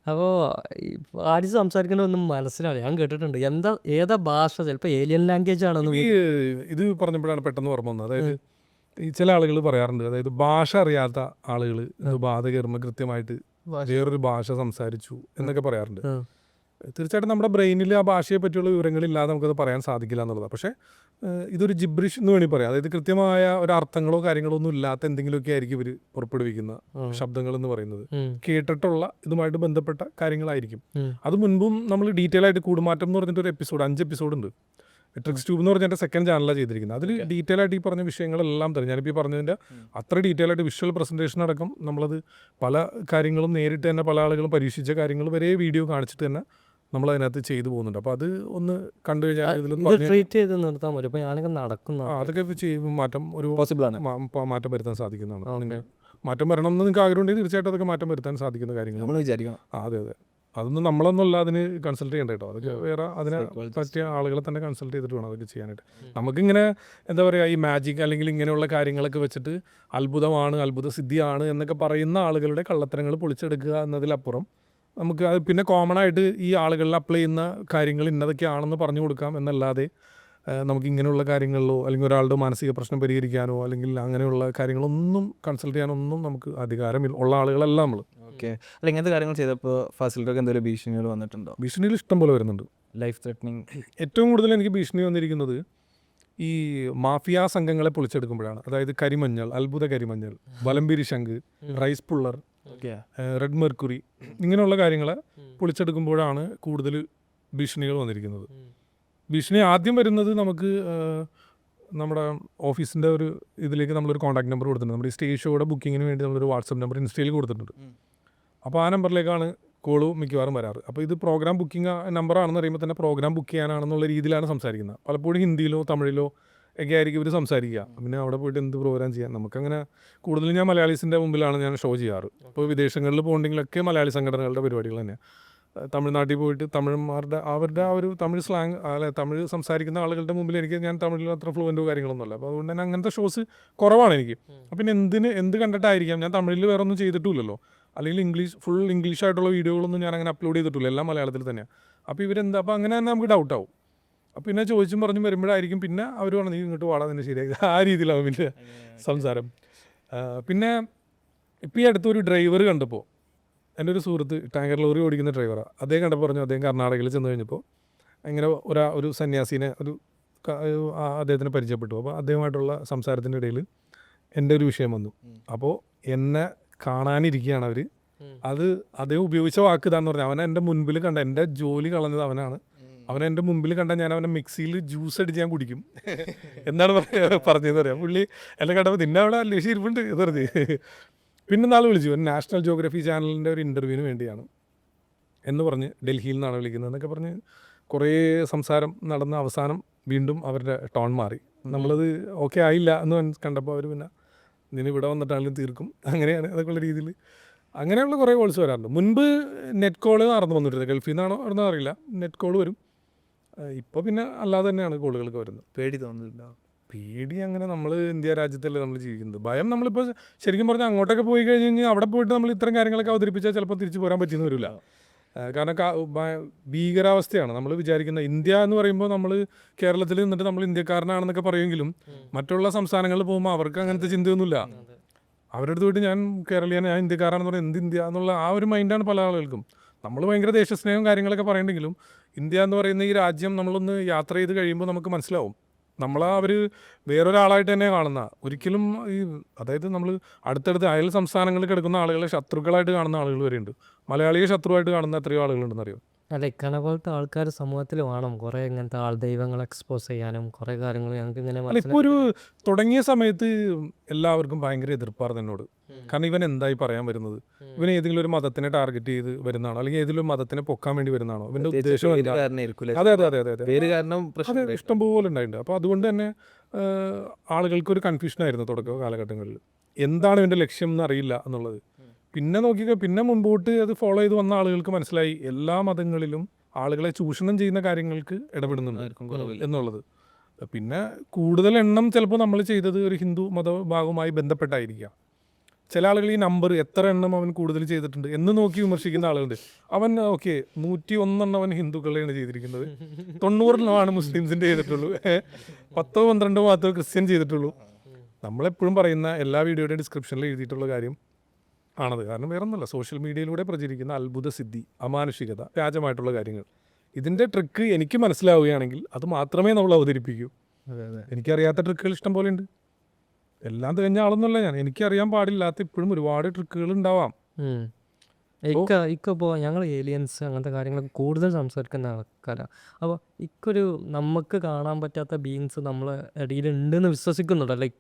അപ്പോൾ ഫാരിസ് സംസാരിക്കുന്നതൊന്നും മനസ്സിലാവില്ല. ഞാൻ കേട്ടിട്ടുണ്ട് ഏതാ ഭാഷ, ചിലപ്പോൾ ഏലിയൻ ലാംഗ്വേജ് ആണെന്ന്. ഇത് പറഞ്ഞപ്പോഴാണ് പെട്ടെന്ന് ഓർമ്മ വന്നത്. അതായത് ഈ ചില ആളുകൾ പറയാറുണ്ട്, അതായത് ഭാഷ അറിയാത്ത ആളുകൾ ബാധ കയറുമ്പോൾ കൃത്യമായിട്ട് വേറൊരു ഭാഷ സംസാരിച്ചു എന്നൊക്കെ പറയാറുണ്ട്. തീർച്ചയായിട്ടും നമ്മുടെ ബ്രെയിനിൽ ആ ഭാഷയെ പറ്റിയുള്ള വിവരങ്ങളില്ലാതെ നമുക്കത് പറയാൻ സാധിക്കില്ല എന്നുള്ളതാണ്. പക്ഷേ ഇതൊരു ജിബ്രിഷ് എന്ന് വേണമെങ്കിൽ പറയാം. അതായത് കൃത്യമായ ഒരു അർത്ഥങ്ങളോ കാര്യങ്ങളോ ഒന്നും ഇല്ലാത്ത എന്തെങ്കിലുമൊക്കെ ആയിരിക്കും ഇവർ പുറപ്പെടുവിക്കുന്ന ശബ്ദങ്ങൾ എന്ന് പറയുന്നത്. കേട്ടിട്ടുള്ള ഇതുമായിട്ട് ബന്ധപ്പെട്ട കാര്യങ്ങളായിരിക്കും. അത് മുൻപും നമ്മൾ ഡീറ്റെയിൽ ആയിട്ട് കൂടുമാറ്റം എന്ന് പറഞ്ഞിട്ട് ഒരു 5 എപ്പിസോഡ് ഉണ്ട്. ട്രിക്സ് ട്യൂബ് എന്ന് പറഞ്ഞിട്ട് സെക്കൻഡ് ചാനലാണ് ചെയ്തിരിക്കുന്നത്. അതിൽ ഡീറ്റെയിൽ ആയിട്ട് ഈ പറഞ്ഞ വിഷയങ്ങളെല്ലാം തരും. ഞാനിപ്പോൾ ഈ പറഞ്ഞതിൻ്റെ അത്ര ഡീറ്റെയിൽ ആയിട്ട് വിഷ്വൽ പ്രസൻറ്റേഷൻ അടക്കം നമ്മളത് പല കാര്യങ്ങളും നേരിട്ട് തന്നെ പല ആളുകളും പരീക്ഷിച്ച കാര്യങ്ങൾ വരെ വീഡിയോ കാണിച്ചിട്ട് തന്നെ നമ്മൾ അതിനകത്ത് ചെയ്തു പോകുന്നുണ്ട്. അപ്പോൾ അത് ഒന്ന് കണ്ടു കഴിഞ്ഞാൽ ട്രീറ്റ് ചെയ്ത് നിർത്താൻ പറ്റും. ഇപ്പോൾ ഞാനൊക്കെ നടക്കുന്ന അതൊക്കെ മാറ്റം ഒരു പോസിബിളാണ്, മാറ്റം വരുത്താൻ സാധിക്കുന്നതാണ്. മാറ്റം വരണം എന്ന് നിങ്ങൾക്ക് ആഗ്രഹം ഉണ്ടെങ്കിൽ തീർച്ചയായിട്ടും അതൊക്കെ മാറ്റം വരുത്താൻ സാധിക്കുന്ന കാര്യങ്ങൾ നമ്മൾ വിചാരിക്കണം. അതെ, അതൊന്നും നമ്മളൊന്നുമല്ല അതിന് കൺസൾട്ട് ചെയ്യേണ്ട കേട്ടോ. അതൊക്കെ വേറെ അതിനെ പറ്റിയ ആളുകളെ തന്നെ കൺസൾട്ട് ചെയ്തിട്ട് വേണം അതൊക്കെ ചെയ്യാനായിട്ട്. നമുക്കിങ്ങനെ എന്താ പറയുക, ഈ മാജിക് അല്ലെങ്കിൽ ഇങ്ങനെയുള്ള കാര്യങ്ങളൊക്കെ വെച്ചിട്ട് അത്ഭുതമാണ്, അത്ഭുത സിദ്ധിയാണ് എന്നൊക്കെ പറയുന്ന ആളുകളുടെ കള്ളത്തരങ്ങൾ പൊളിച്ചെടുക്കുക എന്നതിലപ്പുറം നമുക്ക് അത് പിന്നെ കോമൺ ആയിട്ട് ഈ ആളുകളിൽ അപ്ലൈ ചെയ്യുന്ന കാര്യങ്ങൾ ഇന്നതൊക്കെയാണെന്ന് പറഞ്ഞു കൊടുക്കാം എന്നല്ലാതെ നമുക്ക് ഇങ്ങനെയുള്ള കാര്യങ്ങളിലോ അല്ലെങ്കിൽ ഒരാളുടെ മാനസിക പ്രശ്നം പരിഹരിക്കാനോ അല്ലെങ്കിൽ അങ്ങനെയുള്ള കാര്യങ്ങളൊന്നും കൺസൾട്ട് ചെയ്യാനൊന്നും നമുക്ക് അധികാരമില്ല ഉള്ള ആളുകളല്ല നമ്മൾ. ഓക്കെ. അല്ല, ഇങ്ങനത്തെ കാര്യങ്ങൾ ചെയ്തപ്പോൾ ഫാസിൽക്കൊക്കെ എന്തെങ്കിലും ഭീഷണികൾ വന്നിട്ടുണ്ടോ? ഭീഷണിയിൽ ഇഷ്ടം പോലെ വരുന്നുണ്ട്. Life threatening? ഏറ്റവും കൂടുതൽ എനിക്ക് ഭീഷണി വന്നിരിക്കുന്നത് ഈ മാഫിയ സംഘങ്ങളെ പൊളിച്ചെടുക്കുമ്പോഴാണ്. അതായത് കരിമഞ്ഞൾ, അത്ഭുത കരിമഞ്ഞൾ, വലംപിരി ശംഖ്, റൈസ് പുള്ളർ, റെഡ് മെർക്കുറി, ഇങ്ങനെയുള്ള കാര്യങ്ങളെ പൊളിച്ചെടുക്കുമ്പോഴാണ് കൂടുതൽ ഭീഷണികൾ വന്നിരിക്കുന്നത്. ഭീഷണി ആദ്യം വരുന്നത് നമുക്ക് നമ്മുടെ ഓഫീസിൻ്റെ ഒരു ഇതിലേക്ക് നമ്മളൊരു കോൺടാക്ട് നമ്പർ കൊടുത്തിട്ടുണ്ട്. നമ്മുടെ ഈ സ്റ്റേജ് ഷോയുടെ ബുക്കിങ്ങിന് വേണ്ടി നമ്മളൊരു വാട്സപ്പ് നമ്പർ ഇൻസ്റ്റയിൽ കൊടുത്തിട്ടുണ്ട്. അപ്പോൾ ആ നമ്പറിലേക്കാണ് കോള് മിക്കവാറും വരാറ്. അപ്പോൾ ഇത് പ്രോഗ്രാം ബുക്കിംഗ് നമ്പറാണെന്ന് പറയുമ്പോൾ തന്നെ പ്രോഗ്രാം ബുക്ക് ചെയ്യാനാണെന്നുള്ള രീതിയിലാണ് സംസാരിക്കുന്നത്. പലപ്പോഴും ഹിന്ദിയിലോ തമിഴിലോ ഒക്കെ ആയിരിക്കും ഇവർ സംസാരിക്കുക. പിന്നെ അവിടെ പോയിട്ട് എന്ത് പ്രോഗ്രാം ചെയ്യാം, നമുക്കങ്ങനെ കൂടുതലും ഞാൻ മലയാളീസിൻ്റെ മുമ്പിലാണ് ഞാൻ ഷോ ചെയ്യാറ്. ഇപ്പോൾ വിദേശങ്ങളിൽ പോകണമെങ്കിലൊക്കെ മലയാളി സംഘടനകളുടെ പരിപാടികൾ തന്നെയാണ്. തമിഴ്നാട്ടിൽ പോയിട്ട് അവരുടെ ആ ഒരു തമിഴ് സ്ലാങ് അല്ലെ തമിഴ് സംസാരിക്കുന്ന ആളുകളുടെ മുമ്പിൽ ഞാൻ തമിഴിൽ അത്ര ഫ്ലുവൻറ്റോ കാര്യങ്ങളൊന്നുമല്ല. അപ്പോൾ അതുകൊണ്ട് തന്നെ അങ്ങനത്തെ ഷോസ് കുറവാണ് എനിക്ക്. അപ്പം പിന്നെ എന്ത് കണ്ടിട്ടായിരിക്കാം, ഞാൻ തമിഴിൽ വേറെ ഒന്നും ചെയ്തിട്ടില്ലല്ലോ, അല്ലെങ്കിൽ ഫുൾ ഇംഗ്ലീഷായിട്ടുള്ള വീഡിയോകളൊന്നും ഞാൻ അങ്ങനെ അപ്ലോഡ് ചെയ്തിട്ടില്ല, എല്ലാം മലയാളത്തിൽ തന്നെയാണ്. അപ്പോൾ അപ്പോൾ അങ്ങനെ തന്നെ നമുക്ക് ഡൗട്ടാവും. അപ്പോൾ പിന്നെ ചോദിച്ചും പറഞ്ഞും വരുമ്പോഴായിരിക്കും പിന്നെ അവർ പറഞ്ഞു നീ ഇങ്ങോട്ട് വാടാ നിന്നെ ശരിയായി, ആ രീതിയിലാവും പിന്നെ സംസാരം. പിന്നെ ഇപ്പോൾ ഈ അടുത്തൊരു ഡ്രൈവർ കണ്ടപ്പോൾ, എൻ്റെ ഒരു സുഹൃത്ത് ടാങ്കർ ലോറി ഓടിക്കുന്ന ഡ്രൈവറാണ്, അദ്ദേഹം കണ്ടപ്പോൾ പറഞ്ഞു അദ്ദേഹം കർണാടകയിൽ ചെന്ന് കഴിഞ്ഞപ്പോൾ ഇങ്ങനെ ഒരു സന്യാസിനെ അദ്ദേഹത്തിന് പരിചയപ്പെട്ടു. അപ്പോൾ അദ്ദേഹമായിട്ടുള്ള സംസാരത്തിൻ്റെ ഇടയിൽ എൻ്റെ ഒരു വിഷയം വന്നു. അപ്പോൾ എന്നെ കാണാനിരിക്കുകയാണ് അവർ. അദ്ദേഹം ഉപയോഗിച്ച വാക്ക് ഇതാന്ന് പറഞ്ഞാൽ, അവനെ എൻ്റെ മുൻപിൽ കണ്ട, എൻ്റെ ജോലി കളഞ്ഞത് അവനാണ്, അവനെ എൻ്റെ മുമ്പിൽ കണ്ടാൽ ഞാൻ അവനെ മിക്സിയിൽ ജ്യൂസ് അടിച്ച് ഞാൻ കുടിക്കും എന്താണ് പറഞ്ഞതെന്ന് പറയാം. പുള്ളി എന്നെ കണ്ടപ്പോൾ നിന്നെ അവിടെ ലക്ഷ്യം ഇരിപ്പുണ്ട് എന്ന് പറഞ്ഞ്. പിന്നെ നാൾ വിളിച്ചു, ഒരു നാഷണൽ ജോഗ്രഫി ചാനലിൻ്റെ ഒരു ഇൻ്റർവ്യൂവിന് വേണ്ടിയാണ് എന്ന് പറഞ്ഞ് ഡൽഹിയിൽ നിന്നാണ് വിളിക്കുന്നത് എന്നൊക്കെ പറഞ്ഞ് കുറേ സംസാരം നടന്ന അവസാനം വീണ്ടും അവരുടെ ടോൺ മാറി. നമ്മളത് ഓക്കെ ആയില്ല എന്ന് കണ്ടപ്പോൾ അവർ പിന്നെ നിന്നെ ഇവിടെ വന്നിട്ടാണെങ്കിലും തീർക്കും, അങ്ങനെയാണ് അതൊക്കെയുള്ള രീതിയിൽ അങ്ങനെയുള്ള കുറേ കോൾസ് വരാറുണ്ട്. മുൻപ് നെറ്റ് കോള് നടന്നു വന്നിട്ടില്ല, ഗൾഫിൽ നിന്നാണോ നടന്നോ അറിയില്ല, നെറ്റ് കോള് വരും. ഇപ്പോൾ പിന്നെ അല്ലാതെ തന്നെയാണ് കോളുകളൊക്കെ വരുന്നത്. പേടി തോന്നുന്നില്ല? പേടി അങ്ങനെ, നമ്മൾ ഇന്ത്യ രാജ്യത്തല്ലേ നമ്മൾ ജീവിക്കുന്നത്. ഭയം നമ്മളിപ്പോൾ ശരിക്കും പറഞ്ഞാൽ അങ്ങോട്ടൊക്കെ പോയി കഴിഞ്ഞ് കഴിഞ്ഞാൽ അവിടെ പോയിട്ട് നമ്മൾ ഇത്തരം കാര്യങ്ങളൊക്കെ അവതരിപ്പിച്ചാൽ ചിലപ്പോൾ തിരിച്ചു പോരാൻ പറ്റിയെന്ന് വരില്ല. കാരണം ഭീകരാവസ്ഥയാണ്. നമ്മൾ വിചാരിക്കുന്ന ഇന്ത്യ എന്ന് പറയുമ്പോൾ നമ്മൾ കേരളത്തിൽ നിന്നിട്ട് നമ്മൾ ഇന്ത്യക്കാരനാണെന്നൊക്കെ പറയുമെങ്കിലും മറ്റുള്ള സംസ്ഥാനങ്ങളിൽ പോകുമ്പോൾ അവർക്ക് അങ്ങനത്തെ ചിന്തയൊന്നുമില്ല. അവരുടെ അടുത്ത് പോയിട്ട് ഞാൻ കേരളീയൻ, ഞാൻ ഇന്ത്യക്കാരാണെന്ന് പറഞ്ഞാൽ എന്ത് ഇന്ത്യ എന്നുള്ള ആ ഒരു മൈൻഡാണ് പല ആളുകൾക്കും. നമ്മൾ ഭയങ്കര ദേശസ്നേഹവും കാര്യങ്ങളൊക്കെ പറയുന്നുണ്ടെങ്കിലും ഇന്ത്യ എന്ന് പറയുന്ന ഈ രാജ്യം നമ്മളൊന്ന് യാത്ര ചെയ്ത് കഴിയുമ്പോൾ നമുക്ക് മനസ്സിലാവും അവർ വേറൊരാളായിട്ട് തന്നെ കാണുന്ന, ഒരിക്കലും അതായത് നമ്മൾ അടുത്തടുത്ത് അയൽ സംസ്ഥാനങ്ങളിൽ കിടക്കുന്ന ആളുകളെ ശത്രുക്കളായിട്ട് കാണുന്ന ആളുകൾ വരെയുണ്ട്. മലയാളിയെ ശത്രുവായിട്ട് കാണുന്ന എത്രയോ ആളുകളുണ്ടെന്നറിയോ? അല്ല, ഇക്കണ പോലത്തെ ആൾക്കാർ സമൂഹത്തിൽ വേണം, കുറേ ഇങ്ങനത്തെ ദൈവങ്ങൾ എക്സ്പോസ് ചെയ്യാനും കുറേ കാര്യങ്ങൾ ഞങ്ങൾക്ക് ഇങ്ങനെ അല്ല, ഇപ്പോൾ ഒരു തുടങ്ങിയ സമയത്ത് എല്ലാവർക്കും ഭയങ്കര എതിർപ്പായിരുന്നു എന്നോട്. കാരണം ഇവൻ എന്തായി പറയാൻ വരുന്നത്, ഇവൻ ഏതെങ്കിലും ഒരു മതത്തിനെ ടാർഗറ്റ് ചെയ്ത് വരുന്നതാണോ, അല്ലെങ്കിൽ ഏതെങ്കിലും ഒരു മതത്തിനെ പൊക്കാൻ വേണ്ടി വരുന്നതാണോ, ഇവൻ്റെ ഉദ്ദേശം അതെ അതെ അതെ അതെ പേര് കാരണം അതെ ഇഷ്ടം പോലെ ഉണ്ടായിട്ടുണ്ട്. അപ്പോൾ അതുകൊണ്ട് തന്നെ ആളുകൾക്കൊരു കൺഫ്യൂഷനായിരുന്നു തുടക്ക കാലഘട്ടങ്ങളിൽ, എന്താണ് ഇവൻ്റെ ലക്ഷ്യം എന്ന് അറിയില്ല എന്നുള്ളത്. പിന്നെ മുമ്പോട്ട് അത് ഫോളോ ചെയ്ത് വന്ന ആളുകൾക്ക് മനസ്സിലായി എല്ലാ മതങ്ങളിലും ആളുകളെ ചൂഷണം ചെയ്യുന്ന കാര്യങ്ങൾക്ക് ഇടപെടുന്നുണ്ട് എന്നുള്ളത്. പിന്നെ കൂടുതൽ എണ്ണം ചിലപ്പോൾ നമ്മൾ ചെയ്തത് ഒരു ഹിന്ദു മതഭാഗവുമായി ബന്ധപ്പെട്ടായിരിക്കാം. ചില ആളുകൾ ഈ നമ്പർ എത്ര എണ്ണം അവൻ കൂടുതൽ ചെയ്തിട്ടുണ്ട് എന്ന് നോക്കി വിമർശിക്കുന്ന ആളുകളുണ്ട്. അവൻ 101 അവൻ ഹിന്ദുക്കളെയാണ് ചെയ്തിരിക്കുന്നത്, 90 മുസ്ലിംസിൻ്റെ ചെയ്തിട്ടുള്ളൂ, 10-12 മാത്രമേ ക്രിസ്ത്യൻ ചെയ്തിട്ടുള്ളൂ. നമ്മളെപ്പോഴും പറയുന്ന എല്ലാ വീഡിയോയുടെയും ഡിസ്ക്രിപ്ഷനിൽ എഴുതിയിട്ടുള്ള കാര്യം ആണത്. കാരണം വേറെ ഒന്നുമല്ല, സോഷ്യൽ മീഡിയയിലൂടെ പ്രചരിക്കുന്ന അത്ഭുത സിദ്ധി, അമാനുഷികത, വ്യാജമായിട്ടുള്ള കാര്യങ്ങൾ, ഇതിൻ്റെ ട്രിക്ക് എനിക്ക് മനസ്സിലാവുകയാണെങ്കിൽ അത് മാത്രമേ നമ്മൾ അവതരിപ്പിക്കൂ. എനിക്കറിയാത്ത ട്രിക്കുകൾ ഇഷ്ടം പോലെ ഉണ്ട്. എല്ലാം തികഞ്ഞ ആളൊന്നുമല്ല ഞാൻ, എനിക്കറിയാൻ പാടില്ലാത്ത ഇപ്പോഴും ഒരുപാട് ട്രിക്കുകൾ ഉണ്ടാവാം. ഇപ്പോൾ ഞങ്ങൾ ഏലിയൻസ് അങ്ങനത്തെ കാര്യങ്ങളൊക്കെ കൂടുതൽ സംസാരിക്കുന്ന ആൾക്കാരാണ്. അപ്പോൾ നമുക്ക് കാണാൻ പറ്റാത്ത ബീയിങ്സ് നമ്മളെ ഇടയിൽ ഉണ്ടെന്ന് വിശ്വസിക്കുന്നുണ്ട്. ലൈക്ക്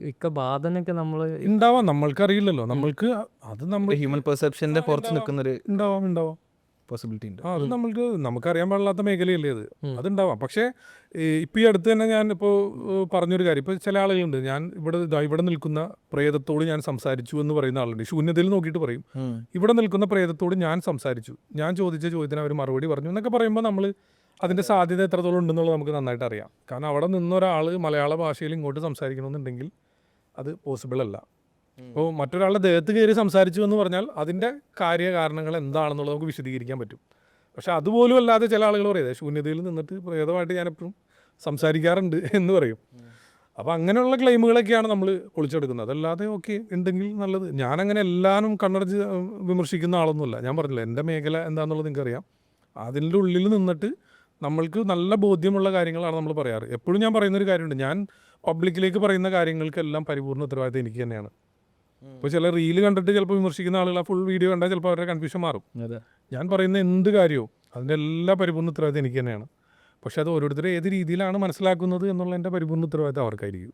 ഇപ്പോൾ ബാധനൊക്കെ നമ്മൾ ഉണ്ടാവാം, നമ്മൾക്കറിയില്ലല്ലോ. നമ്മൾക്ക് അത് നമ്മൾ ഹ്യൂമൻ പെർസെപ്ഷൻ്റെ പുറത്ത് നിൽക്കുന്നൊരു ഉണ്ടാവാം പോസിബിലിറ്റി ഉണ്ട്. അത് നമുക്കറിയാൻ പാടില്ലാത്ത മേഖലയല്ലേ അതുണ്ടാവാം. പക്ഷേ ഇപ്പോൾ ഈ അടുത്ത് തന്നെ ഞാൻ ഇപ്പോൾ പറഞ്ഞൊരു കാര്യം, ഇപ്പോൾ ചില ആളുകളുണ്ട്, ഞാൻ ഇവിടെ നിൽക്കുന്ന പ്രേതത്തോട് ഞാൻ സംസാരിച്ചു എന്ന് പറയുന്ന ആളുണ്ട്. ശൂന്യതയിൽ നോക്കിയിട്ട് പറയും ഇവിടെ നിൽക്കുന്ന പ്രേതത്തോട് ഞാൻ സംസാരിച്ചു, ഞാൻ ചോദിച്ച ചോദ്യത്തിന് അവർ മറുപടി പറഞ്ഞു എന്നൊക്കെ പറയുമ്പോൾ നമ്മൾ അതിൻ്റെ സാധ്യത എത്രത്തോളം ഉണ്ടെന്നുള്ളത് നമുക്ക് നന്നായിട്ട് അറിയാം. കാരണം അവിടെ നിന്നൊരാൾ മലയാള ഭാഷയിൽ ഇങ്ങോട്ട് സംസാരിക്കണമെന്നുണ്ടെങ്കിൽ അത് പോസിബിൾ അല്ല. അപ്പോൾ മറ്റൊരാളുടെ ദേഹത്ത് കയറി സംസാരിച്ചു എന്ന് പറഞ്ഞാൽ അതിൻ്റെ കാര്യകാരണങ്ങൾ എന്താണെന്നുള്ളത് നമുക്ക് വിശദീകരിക്കാൻ പറ്റും. പക്ഷെ അതുപോലും അല്ലാതെ ചില ആളുകൾ പറയുന്നത് ശൂന്യതയിൽ നിന്നിട്ട് പ്രേതമായിട്ട് ഞാനെപ്പോഴും സംസാരിക്കാറുണ്ട് എന്ന് പറയും. അപ്പോൾ അങ്ങനെയുള്ള ക്ലെയിമുകളൊക്കെയാണ് നമ്മൾ പൊളിച്ചെടുക്കുന്നത്. അതല്ലാതെ ഓക്കെ ഉണ്ടെങ്കിൽ നല്ലത്. ഞാനങ്ങനെ എല്ലാവരും കണ്ണടച്ച് വിമർശിക്കുന്ന ആളൊന്നുമല്ല. ഞാൻ പറഞ്ഞില്ല, എൻ്റെ മേഖല എന്താണെന്നുള്ളത് നിങ്ങൾക്കറിയാം. അതിൻ്റെ ഉള്ളിൽ നിന്നിട്ട് നമ്മൾക്ക് നല്ല ബോധ്യമുള്ള കാര്യങ്ങളാണ് നമ്മൾ പറയാറ്. എപ്പോഴും ഞാൻ പറയുന്നൊരു കാര്യമുണ്ട്, ഞാൻ പബ്ലിക്കിലേക്ക് പറയുന്ന കാര്യങ്ങൾക്കെല്ലാം പരിപൂർണ്ണ ഉത്തരവാദിത്തം എനിക്ക് തന്നെയാണ്. ഇപ്പോൾ ചില റീല് കണ്ടിട്ട് ചിലപ്പോൾ വിമർശിക്കുന്ന ആളുകൾ ആ ഫുൾ വീഡിയോ കണ്ടാൽ ചിലപ്പോൾ അവരുടെ കൺഫ്യൂഷൻ മാറും. ഞാൻ പറയുന്ന എന്ത് കാര്യവും അതിൻ്റെ എല്ലാ പരിപൂർണ്ണ ഉത്തരവാദിത്തം എനിക്ക് തന്നെയാണ്. പക്ഷെ അത് ഓരോരുത്തരും ഏത് രീതിയിലാണ് മനസ്സിലാക്കുന്നത് എന്നുള്ളതിൻ്റെ പരിപൂർണ്ണ ഉത്തരവാദിത്തം അവർക്കായിരിക്കും.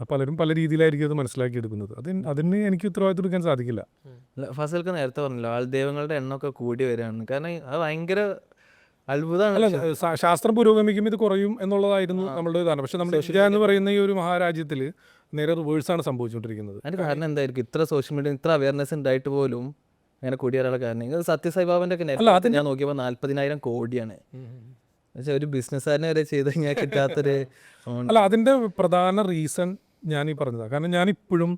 അപ്പോൾ പലരും പല രീതിയിലായിരിക്കും അത് മനസ്സിലാക്കിയെടുക്കുന്നത്. അതിന് എനിക്ക് ഉത്തരവാദിത്തം എടുക്കാൻ സാധിക്കില്ല. ഫസൽക്ക് നേരത്തെ പറഞ്ഞല്ലോ ആൾദൈവങ്ങളുടെ എണ്ണമൊക്കെ കൂടി വരികയാണ്. കാരണം അത് ഭയങ്കര അത്ഭുതമാണ്. അല്ല, ശാസ്ത്രം പുരോഗമിക്കുമ്പോൾ ഇത് കുറയും എന്നുള്ളതായിരുന്നു നമ്മളുടെ ധാരണ. പക്ഷെ നമ്മുടെ ഇന്ത്യ എന്ന് പറയുന്ന ഈ ഒരു മഹാരാജ്യത്തിൽ നേരെ റിവേഴ്സാണ് സംഭവിച്ചുകൊണ്ടിരിക്കുന്നത്. അതിന് കാരണം എന്തായിരിക്കും? ഇത്ര സോഷ്യൽ മീഡിയ ഇത്ര അവയർനെസ് ഉണ്ടായിട്ട് പോലും അങ്ങനെ കൂടി വരാനുള്ള കാരണം ഇത് സത്യസായിബാബാന്റെ ഒക്കെ നേരത്തെ ഞാൻ നോക്കിയപ്പോൾ 40,000 കോടിയാണ്. ഒരു ബിസിനസ്സുകാരനെ വരെ ചെയ്ത് കഴിഞ്ഞാൽ കിട്ടാത്തൊരു അല്ല, അതിൻ്റെ പ്രധാന റീസൺ ഞാൻ ഈ പറഞ്ഞതാണ്. കാരണം ഞാനിപ്പോഴും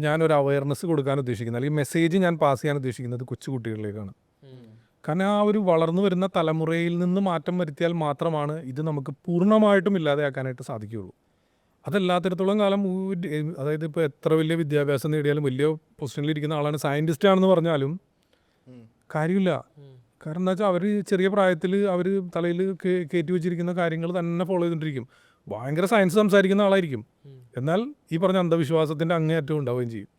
ഞാനൊരു അവയർനെസ് കൊടുക്കാൻ ഉദ്ദേശിക്കുന്നത്, അല്ലെങ്കിൽ മെസ്സേജ് ഞാൻ പാസ് ചെയ്യാൻ ഉദ്ദേശിക്കുന്നത് കൊച്ചു കുട്ടികളിലേക്കാണ്. കാരണം ആ ഒരു വളർന്നു വരുന്ന തലമുറയിൽ നിന്ന് മാറ്റം വരുത്തിയാൽ മാത്രമാണ് ഇത് നമുക്ക് പൂർണ്ണമായിട്ടും ഇല്ലാതെയാക്കാനായിട്ട് സാധിക്കുകയുള്ളൂ. അതല്ലാത്തിടത്തോളം കാലം അതായത് ഇപ്പോൾ എത്ര വലിയ വിദ്യാഭ്യാസം നേടിയാലും വലിയ പൊസിഷനിലിരിക്കുന്ന ആളാണ്, സയൻറ്റിസ്റ്റ് ആണെന്ന് പറഞ്ഞാലും കാര്യമില്ല. കാരണം എന്താ വെച്ചാൽ അവർ ചെറിയ പ്രായത്തിൽ അവർ തലയിൽ കയറ്റി വെച്ചിരിക്കുന്ന കാര്യങ്ങൾ തന്നെ ഫോളോ ചെയ്തുകൊണ്ടിരിക്കും. ഭയങ്കര സയൻസ് സംസാരിക്കുന്ന ആളായിരിക്കും, എന്നാൽ ഈ പറഞ്ഞ അന്ധവിശ്വാസത്തിൻ്റെ അങ്ങേയറ്റം ഉണ്ടാവുകയും ചെയ്യും.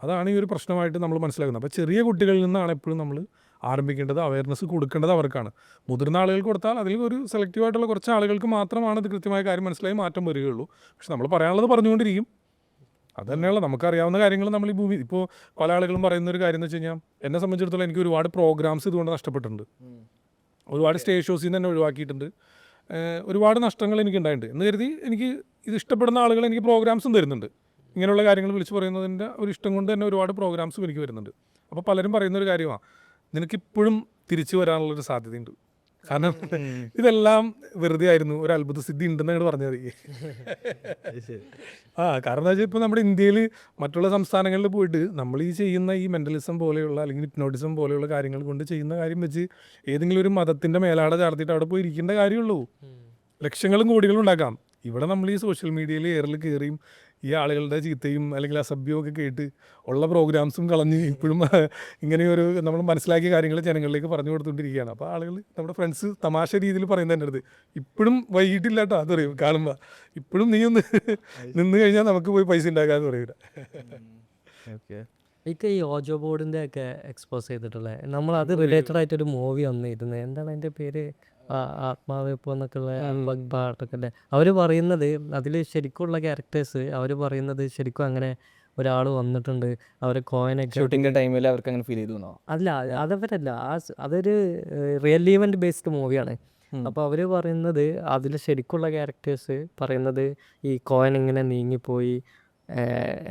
അതാണ് ഈ ഒരു പ്രശ്നമായിട്ട് നമ്മൾ മനസ്സിലാക്കുന്നത്. അപ്പോൾ ചെറിയ കുട്ടികളിൽ നിന്നാണ് എപ്പോഴും നമ്മൾ ആരംഭിക്കേണ്ടത്, അവയർനെസ് കൊടുക്കേണ്ടത് അവർക്കാണ്. മുതിർന്ന ആളുകൾക്ക് കൊടുത്താൽ അതിൽ ഒരു സെലക്റ്റീവായിട്ടുള്ള കുറച്ച് ആളുകൾക്ക് മാത്രമാണ് ഇത് കൃത്യമായ കാര്യം മനസ്സിലായി മാറ്റം വരികയുള്ളൂ. പക്ഷെ നമ്മൾ പറയാനുള്ളത് പറഞ്ഞുകൊണ്ടിരിക്കും. അത് തന്നെയുള്ള നമുക്കറിയാവുന്ന കാര്യങ്ങൾ നമ്മൾ ഈ ഭൂമി ഇപ്പോൾ പല ആളുകളും പറയുന്ന ഒരു കാര്യം എന്ന് വെച്ച് കഴിഞ്ഞാൽ, എന്നെ സംബന്ധിച്ചിടത്തോളം എനിക്ക് ഒരുപാട് പ്രോഗ്രാംസ് ഇതുകൊണ്ട് നഷ്ടപ്പെട്ടിട്ടുണ്ട്. ഒരുപാട് സ്റ്റേജ് ഷോസിൽ നിന്ന് തന്നെ ഒഴിവാക്കിയിട്ടുണ്ട്. ഒരുപാട് നഷ്ടങ്ങൾ എനിക്ക് ഉണ്ടായിട്ടുണ്ട്. എന്ന് കരുതി എനിക്ക് ഇത് ഇഷ്ടപ്പെടുന്ന ആളുകൾ എനിക്ക് പ്രോഗ്രാംസും തരുന്നുണ്ട്. ഇങ്ങനെയുള്ള കാര്യങ്ങൾ വിളിച്ച് പറയുന്നതിൻ്റെ ഒരു ഇഷ്ടം കൊണ്ട് തന്നെ ഒരുപാട് പ്രോഗ്രാംസും എനിക്ക് വരുന്നുണ്ട്. അപ്പോൾ പലരും പറയുന്നൊരു കാര്യമാണ്, നിനക്കിപ്പോഴും തിരിച്ചു വരാനുള്ളൊരു സാധ്യതയുണ്ട്. കാരണം ഇതെല്ലാം വെറുതെ ആയിരുന്നു, ഒരു അത്ഭുത സിദ്ധി ഉണ്ടെന്നാണ് പറഞ്ഞത്. കാരണം എന്താ വെച്ചാൽ ഇപ്പോൾ നമ്മുടെ ഇന്ത്യയിൽ മറ്റുള്ള സംസ്ഥാനങ്ങളിൽ പോയിട്ട് നമ്മൾ ഈ ചെയ്യുന്ന ഈ മെൻ്റലിസം പോലെയുള്ള അല്ലെങ്കിൽ ഹിപ്നോട്ടിസം പോലെയുള്ള കാര്യങ്ങൾ കൊണ്ട് ചെയ്യുന്ന കാര്യം വെച്ച് ഏതെങ്കിലും ഒരു മതത്തിൻ്റെ മേലാട ചാർത്തിയിട്ട് അവിടെ പോയി ഇരിക്കേണ്ട കാര്യമുള്ളൂ. ലക്ഷങ്ങളും കോടികളും ഉണ്ടാക്കാം. ഇവിടെ നമ്മൾ ഈ സോഷ്യൽ മീഡിയയിൽ ഏറിൽ കയറിയും ഈ ആളുകളുടെ ചീത്തയും അല്ലെങ്കിൽ അസഭ്യവും ഒക്കെ കേട്ട് ഉള്ള പ്രോഗ്രാംസും കളഞ്ഞ് ഇപ്പോഴും ഇങ്ങനെയൊരു നമ്മൾ മനസ്സിലാക്കിയ കാര്യങ്ങൾ ജനങ്ങളിലേക്ക് പറഞ്ഞു കൊടുത്തുകൊണ്ടിരിക്കുകയാണ്. അപ്പോൾ ആളുകൾ, നമ്മുടെ ഫ്രണ്ട്സ് തമാശ രീതിയിൽ പറയുന്നത് എൻ്റെ അടുത്ത്, ഇപ്പോഴും വൈകിട്ടില്ല കേട്ടോ അത് പറയും കാണുമ്പോൾ, ഇപ്പോഴും നീ ഒന്ന് നിന്ന് കഴിഞ്ഞാൽ നമുക്ക് പോയി പൈസ ഉണ്ടാക്കാമെന്ന് പറയൂല. എനിക്ക് ഈ ഓജോ ബോർഡിൻ്റെ ഒക്കെ എക്സ്പോസ് ചെയ്തിട്ടുള്ളത്, നമ്മളത് റിലേറ്റഡ് ആയിട്ടൊരു മൂവി വന്നിരുന്നത്, എന്താണ് അതിൻ്റെ പേര്, ആത്മാവെപ്പോ എന്നൊക്കെയുള്ള ബഗ് പാട്ടൊക്കെ അല്ലേ. അവർ പറയുന്നത് അതിൽ ശരിക്കുള്ള ക്യാരക്ടേഴ്സ് അവർ പറയുന്നത് ശരിക്കും അങ്ങനെ ഒരാൾ വന്നിട്ടുണ്ട്, അവർ കോയിനൊക്കെ ഷൂട്ടിങ്ങിൻ്റെ ടൈമിൽ അവർക്ക് അങ്ങനെ ഫീൽ ചെയ്തു. അല്ല, അതവരല്ല, അതൊരു റിയൽ ഈവൻറ്റ് ബേസ്ഡ് മൂവിയാണ്. അപ്പോൾ അവർ പറയുന്നത് അതിൽ ശരിക്കുള്ള ക്യാരക്ടേഴ്സ് പറയുന്നത് ഈ കോയിൻ ഇങ്ങനെ നീങ്ങിപ്പോയി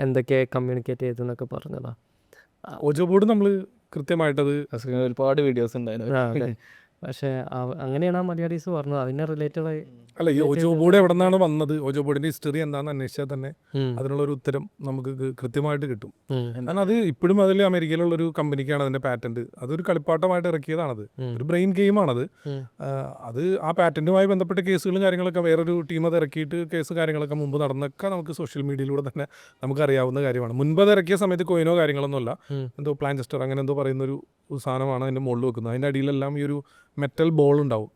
എന്തൊക്കെ കമ്മ്യൂണിക്കേറ്റ് ചെയ്തെന്നൊക്കെ പറഞ്ഞതാണ്. ഓജോ ബോർഡ് നമ്മൾ കൃത്യമായിട്ടത് ഒരുപാട് വീഡിയോസ് ഉണ്ടായിരുന്നു. പക്ഷേ അങ്ങനെയാണ് ആ മലയാളീസ് പറഞ്ഞത്. അതിനെ റിലേറ്റഡ് ആയി അല്ല, ഈ ഓജോ ബോർഡ് എവിടെ നിന്നാണ് വന്നത്, ഓജോ ബോർഡിൻ്റെ ഹിസ്റ്ററി എന്താണെന്ന് അന്വേഷിച്ചാൽ തന്നെ അതിനുള്ളൊരു ഉത്തരം നമുക്ക് കൃത്യമായിട്ട് കിട്ടും. കാരണം അത് ഇപ്പോഴും അതിൽ അമേരിക്കയിലുള്ളൊരു കമ്പനിക്കാണ് അതിൻ്റെ പാറ്റന്റ്. അതൊരു കളിപ്പാട്ടമായിട്ട് ഇറക്കിയതാണത്, ഒരു ബ്രെയിൻ ഗെയിമാണത്. അത് ആ പാറ്റന്റുമായി ബന്ധപ്പെട്ട കേസുകളും കാര്യങ്ങളൊക്കെ വേറൊരു ടീം അത് ഇറക്കിയിട്ട് കേസ് കാര്യങ്ങളൊക്കെ മുമ്പ് നടന്നൊക്കെ നമുക്ക് സോഷ്യൽ മീഡിയയിലൂടെ തന്നെ നമുക്ക് അറിയാവുന്ന കാര്യമാണ്. മുൻപ് അത് ഇറക്കിയ സമയത്ത് കോയിനോ കാര്യങ്ങളൊന്നുമല്ല, എന്തോ പ്ലാൻചെസ്റ്റർ അങ്ങനെ എന്തോ പറയുന്നൊരു സാധനമാണ് അതിൻ്റെ മുകളിൽ വെക്കുന്നത്. അതിൻ്റെ അടിയിലെല്ലാം ഈ ഒരു മെറ്റൽ ബോൾ ഉണ്ടാവും,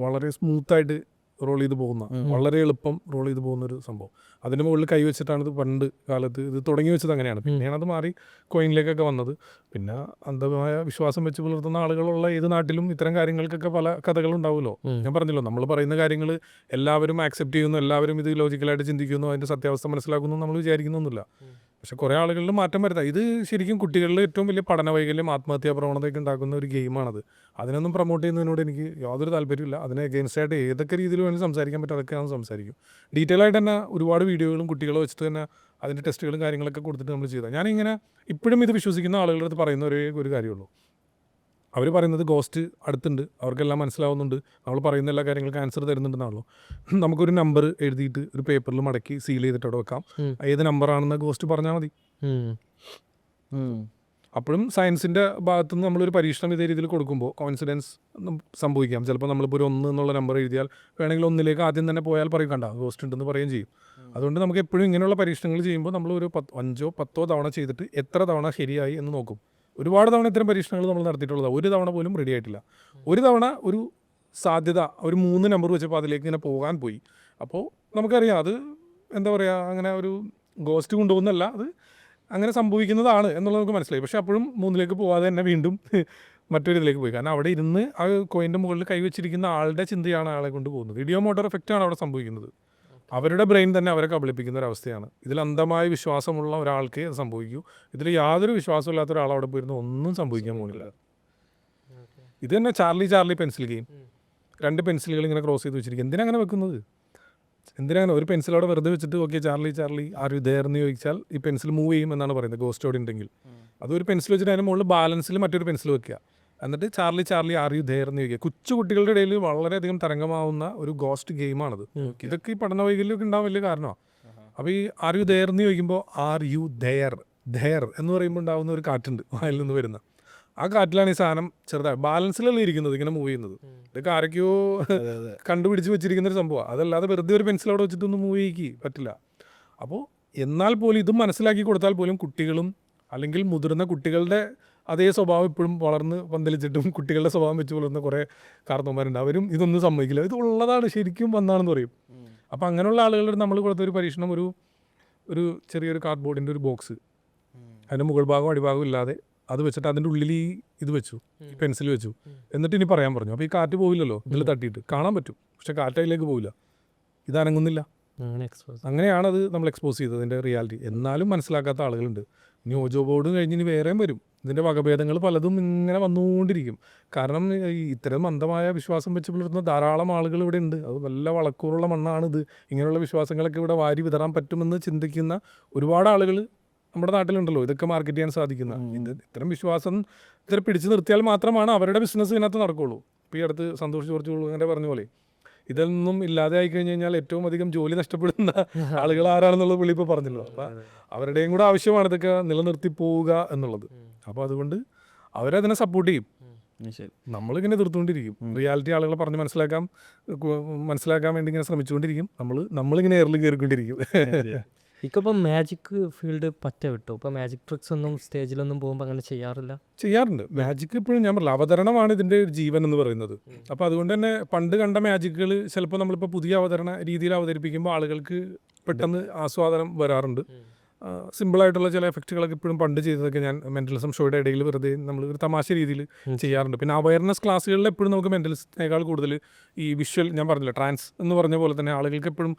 വളരെ സ്മൂത്തായിട്ട് റോൾ ചെയ്ത് പോകുന്ന, വളരെ എളുപ്പം റോൾ ചെയ്ത് പോകുന്നൊരു സംഭവം. അതിൻ്റെ മുകളിൽ കൈവച്ചിട്ടാണ് ഇത് പണ്ട് കാലത്ത് ഇത് തുടങ്ങി വെച്ചത് അങ്ങനെയാണ്. പിന്നെയാണ് അത് മാറി കോയിനിലേക്കൊക്കെ വന്നത്. പിന്നെ അന്ധമായ വിശ്വാസം വെച്ച് പുലർത്തുന്ന ആളുകളുള്ള ഏത് നാട്ടിലും ഇത്തരം കാര്യങ്ങൾക്കൊക്കെ പല കഥകളുണ്ടാവുമല്ലോ. ഞാൻ പറഞ്ഞല്ലോ, നമ്മൾ പറയുന്ന കാര്യങ്ങൾ എല്ലാവരും ആക്സെപ്റ്റ് ചെയ്യുന്നു, എല്ലാവരും ഇത് ലോജിക്കലായിട്ട് ചിന്തിക്കുന്നു, അതിൻ്റെ സത്യാവസ്ഥ മനസ്സിലാക്കുന്നു നമ്മൾ വിചാരിക്കുന്നൊന്നുമില്ല. പക്ഷെ കുറേ ആളുകളിൽ മാറ്റം വരുത്താം. ഇത് ശരിക്കും കുട്ടികളിൽ ഏറ്റവും വലിയ പഠന വൈകല്യം, ആത്മഹത്യാ പ്രവണതയൊക്കെ ഉണ്ടാക്കുന്ന ഒരു ഗെയിമാണത്. അതിനൊന്നും പ്രൊമോട്ട് ചെയ്യുന്നതിനോട് എനിക്ക് യാതൊരു താല്പര്യമില്ല. അതിനെ അഗെയിൻസ്റ്റ് ആയിട്ട് ഏതൊക്കെ രീതിയിൽ വേണമെങ്കിൽ സംസാരിക്കാൻ പറ്റും, അതൊക്കെ ഞാൻ സംസാരിക്കും. ഡീറ്റെയിൽ ആയിട്ട് തന്നെ ഒരുപാട് വീഡിയോകളും കുട്ടികളെ വെച്ചിട്ട് തന്നെ അതിൻ്റെ ടെസ്റ്റുകളും കാര്യങ്ങളൊക്കെ കൊടുത്തിട്ട് നമ്മൾ ചെയ്താൽ, ഞാനിങ്ങനെ ഇപ്പോഴും ഇത് വിശ്വസിക്കുന്ന ആളുകളുടെ അടുത്ത് പറയുന്ന ഒരു കാര്യമുള്ളൂ. അവർ പറയുന്നത് ഗോസ്റ്റ് അടുത്തുണ്ട്, അവർക്കെല്ലാം മനസ്സിലാവുന്നുണ്ട്, നമ്മൾ പറയുന്ന എല്ലാ കാര്യങ്ങൾക്കും ആൻസർ തരുന്നുണ്ടെന്നാണല്ലോ. നമുക്കൊരു നമ്പർ എഴുതിയിട്ട് ഒരു പേപ്പറിൽ മടക്കി സീൽ ചെയ്തിട്ട് അവിടെ വെക്കാം. ഏത് നമ്പറാണെന്ന് ഗോസ്റ്റ് പറഞ്ഞാൽ മതി. അപ്പോഴും സയൻസിൻ്റെ ഭാഗത്തുനിന്ന് നമ്മളൊരു പരീക്ഷണം ഇതേ രീതിയിൽ കൊടുക്കുമ്പോൾ കോയിൻസിഡൻസ് സംഭവിക്കാം. ചിലപ്പോൾ നമ്മളിപ്പോൾ ഒരു 1 എന്നുള്ള നമ്പർ എഴുതിയാൽ വേണമെങ്കിൽ 1 ആദ്യം തന്നെ പോയാൽ പറയും കണ്ട ഗോസ്റ്റ് ഉണ്ടെന്ന് പറയുകയും ചെയ്യും. അതുകൊണ്ട് നമുക്ക് എപ്പോഴും ഇങ്ങനെയുള്ള പരീക്ഷണങ്ങൾ ചെയ്യുമ്പോൾ നമ്മളൊരു 5-10 തവണ ചെയ്തിട്ട് എത്ര തവണ ശരിയായി എന്ന് നോക്കും. ഒരുപാട് തവണ ഇത്തരം പരീക്ഷണങ്ങൾ നമ്മൾ നടത്തിയിട്ടുള്ളതാണ്. ഒരു തവണ പോലും റെഡി ആയിട്ടില്ല. ഒരു തവണ ഒരു സാധ്യത ഒരു 3 നമ്പർ വെച്ചപ്പോൾ അതിലേക്ക് ഇങ്ങനെ പോകാൻ പോയി. അപ്പോൾ നമുക്കറിയാം അത് എന്താ പറയുക, അങ്ങനെ ഒരു ഗോസ്റ്റ് കൊണ്ടുപോകുന്നല്ല, അത് അങ്ങനെ സംഭവിക്കുന്നതാണ് എന്നുള്ളത് നമുക്ക് മനസ്സിലായി. പക്ഷേ അപ്പോഴും 3 പോകാതെ തന്നെ വീണ്ടും മറ്റൊരു ഇതിലേക്ക് പോയി. കാരണം അവിടെ ഇരുന്ന് ആ കോയിൻ്റെ മുകളിൽ കൈവച്ചിരിക്കുന്ന ആളുടെ ചിന്തയാണ് ആളെ കൊണ്ട് പോകുന്നത്. ഇഡിയോ മോട്ടോർ എഫക്റ്റാണ് അവിടെ സംഭവിക്കുന്നത്. അവരുടെ ബ്രെയിൻ തന്നെ അവരെ കബളിപ്പിക്കുന്ന ഒരു അവസ്ഥയാണ്. ഇതിൽ അന്ധമായ വിശ്വാസമുള്ള ഒരാൾക്ക് അത് സംഭവിക്കൂ. ഇതിൽ യാതൊരു വിശ്വാസമില്ലാത്ത ഒരാൾ അവിടെ പോയിരുന്ന ഒന്നും സംഭവിക്കാൻ പോകുന്നില്ല. ഇത് തന്നെ ചാർലി പെൻസിൽ ഗെയിം. 2 പെൻസിലുകൾ ഇങ്ങനെ ക്രോസ് ചെയ്ത് വെച്ചിരിക്കും. എന്തിനാ അങ്ങനെ വെക്കുന്നത്? എന്തിനാണ് ഒരു പെൻസിൽ അവിടെ വെറുതെ വെച്ചിട്ട് okay Charlie are you there എന്ന് ചോദിച്ചാൽ ഈ പെൻസിൽ മൂവ് ചെയ്യും എന്നാണ് പറയുന്നത് ഗോസ്റ്റ് അവിടെ ഉണ്ടെങ്കിൽ. അതൊരു പെൻസിൽ വെച്ചിട്ട് അതിന് മുകളിൽ ബാലൻസിൽ മറ്റൊരു പെൻസിൽ വെക്കുക, എന്നിട്ട് ചാർലി ആർ യു ദേർ എന്ന് ചോദിക്കുക. കൊച്ചു കുട്ടികളുടെ ഇടയിൽ വളരെയധികം തരംഗമാവുന്ന ഒരു ഗോസ്റ്റ് ഗെയിമാണത്. ഇതൊക്കെ ഈ പഠന വൈകല്യമൊക്കെ ഉണ്ടാവാൻ വലിയ കാരണമാണ്. അപ്പോൾ ഈ ആർ യു ദേർ എന്ന് ചോദിക്കുമ്പോൾ ആർ യു ദേർ എന്ന് പറയുമ്പോൾ ഉണ്ടാകുന്ന ഒരു കാറ്റുണ്ട് അതിൽ നിന്ന് വരുന്ന. ആ കാറ്റിലാണ് ഈ സാധനം ചെറുതായി ബാലൻസിലല്ല ഇരിക്കുന്നത്, ഇങ്ങനെ മൂവ് ചെയ്യുന്നത്. ഇതൊക്കെ ആരൊക്കെയോ കണ്ടുപിടിച്ച് വെച്ചിരിക്കുന്ന ഒരു സംഭവമാണ്. അതല്ലാതെ വെറുതെ ഒരു പെൻസിൽ അവിടെ വെച്ചിട്ടൊന്നും മൂവ് ചെയ്യിക്ക് പറ്റില്ല. അപ്പോൾ എന്നാൽ പോലും ഇതും മനസ്സിലാക്കി കൊടുത്താൽ പോലും കുട്ടികളും അല്ലെങ്കിൽ മുതിർന്ന കുട്ടികളുടെ അതേ സ്വഭാവം ഇപ്പോഴും വളർന്ന് പന്തലിച്ചിട്ടും കുട്ടികളുടെ സ്വഭാവം വെച്ച് പുലർന്ന കുറേ കാർന്നോന്മാരുണ്ട്. അവരും ഇതൊന്നും സമ്മതിക്കില്ല, ഇത് ഉള്ളതാണ് ശരിക്കും വന്നാണെന്ന് പറയും. അപ്പോൾ അങ്ങനെയുള്ള ആളുകളുടെ നമ്മൾ കൊടുത്തൊരു പരീക്ഷണം ഒരു ചെറിയൊരു കാർഡ്ബോർഡിൻ്റെ ഒരു ബോക്സ്, അതിൻ്റെ മുകൾ ഭാഗവും അടിഭാഗവും ഇല്ലാതെ അത് വെച്ചിട്ട് അതിൻ്റെ ഉള്ളിൽ ഇത് വെച്ചു, ഈ പെൻസിൽ വെച്ചു. എന്നിട്ട് ഇനി പറയാൻ പറഞ്ഞു. അപ്പോൾ ഈ കാറ്റ് പോവില്ലല്ലോ, ഇതിൽ തട്ടിയിട്ട് കാണാൻ പറ്റും, പക്ഷെ കാറ്റ് അതിലേക്ക് പോവില്ല, ഇത് അനങ്ങുന്നില്ല. അങ്ങനെയാണത് നമ്മൾ എക്സ്പോസ് ചെയ്തത് ഇതിൻ്റെ റിയാലിറ്റി. എന്നാലും മനസ്സിലാക്കാത്ത ആളുകളുണ്ട്. ഇനി ഓജോ ബോർഡ് കഴിഞ്ഞ് ഇനി വേറെയും വരും. ഇതിൻ്റെ വകഭേദങ്ങൾ പലതും ഇങ്ങനെ വന്നുകൊണ്ടിരിക്കും. കാരണം ഈ ഇത്തരം അന്ധമായ വിശ്വാസം വെച്ച് പുലർത്തുന്ന ധാരാളം ആളുകൾ ഇവിടെ ഉണ്ട്. അത് നല്ല വളക്കൂറുള്ള മണ്ണാണിത്, ഇങ്ങനെയുള്ള വിശ്വാസങ്ങളൊക്കെ ഇവിടെ വാരി വിതറാൻ പറ്റുമെന്ന് ചിന്തിക്കുന്ന ഒരുപാട് ആളുകൾ നമ്മുടെ നാട്ടിലുണ്ടല്ലോ. ഇതൊക്കെ മാർക്കറ്റ് ചെയ്യാൻ സാധിക്കുന്ന ഇത്തരം വിശ്വാസം പിടിച്ചു നിർത്തിയാൽ മാത്രമാണ് അവരുടെ ബിസിനസ് ഇതിനകത്ത് നടക്കുകയുള്ളൂ. ഇപ്പോൾ ഈ അടുത്ത് സന്തോഷ് ജോർജ് അങ്ങനെ പറഞ്ഞ പോലെ ഇതൊന്നും ഇല്ലാതെ ആയി കഴിഞ്ഞ് കഴിഞ്ഞാൽ ഏറ്റവും അധികം ജോലി നഷ്ടപ്പെടുന്ന ആളുകൾ ആരാണെന്നുള്ളത് പുള്ളി ഇപ്പോൾ പറഞ്ഞല്ലോ. അപ്പം അവരുടെയും കൂടെ ആവശ്യമാണ് ഇതൊക്കെ നിലനിർത്തി പോവുക എന്നുള്ളത്. അപ്പോൾ അതുകൊണ്ട് അവരതിനെ സപ്പോർട്ട് ചെയ്യും, നമ്മളിങ്ങനെ എതിർത്തുകൊണ്ടിരിക്കും. റിയാലിറ്റി ആളുകളെ പറഞ്ഞ് മനസ്സിലാക്കാൻ വേണ്ടി ഇങ്ങനെ ശ്രമിച്ചുകൊണ്ടിരിക്കും. നമ്മളിങ്ങനെ എയറിൽ കയറിക്കൊണ്ടിരിക്കും. ഇപ്പം മാജിക് ഫീൽഡ് വിട്ടു. ഇപ്പം മാജിക് ട്രിക്സ് ഒന്നും സ്റ്റേജിലൊന്നും പോകുമ്പോൾ അങ്ങനെ ചെയ്യാറുണ്ട്. മാജിക് ഇപ്പോഴും ഞാൻ പറഞ്ഞില്ല, അവതരണമാണ് ഇതിൻ്റെ ജീവൻ എന്ന് പറയുന്നത്. അപ്പോൾ അതുകൊണ്ട് തന്നെ പണ്ട് കണ്ട മാജിക്കുകൾ ചിലപ്പോൾ നമ്മളിപ്പോൾ പുതിയ അവതരണ രീതിയിൽ അവതരിപ്പിക്കുമ്പോൾ ആളുകൾക്ക് പെട്ടെന്ന് ആസ്വാദനം വരാറുണ്ട്. സിമ്പിളായിട്ടുള്ള ചില എഫക്റ്റുകളൊക്കെ ഇപ്പോഴും പണ്ട് ചെയ്തതൊക്കെ ഞാൻ മെൻ്റലിസം ഷോയുടെ ഇടയിൽ വെറുതെ നമ്മൾ ഒരു തമാശ രീതിയിൽ ചെയ്യാറുണ്ട്. പിന്നെ അവയർനെസ് ക്ലാസ്സുകളിൽ എപ്പോഴും നമുക്ക് മെൻ്റലിസത്തിനേക്കാൾ കൂടുതൽ ഈ വിഷ്വൽ, ഞാൻ പറഞ്ഞില്ല ട്രാൻസ് എന്ന് പറഞ്ഞ പോലെ തന്നെ ആളുകൾക്ക് എപ്പോഴും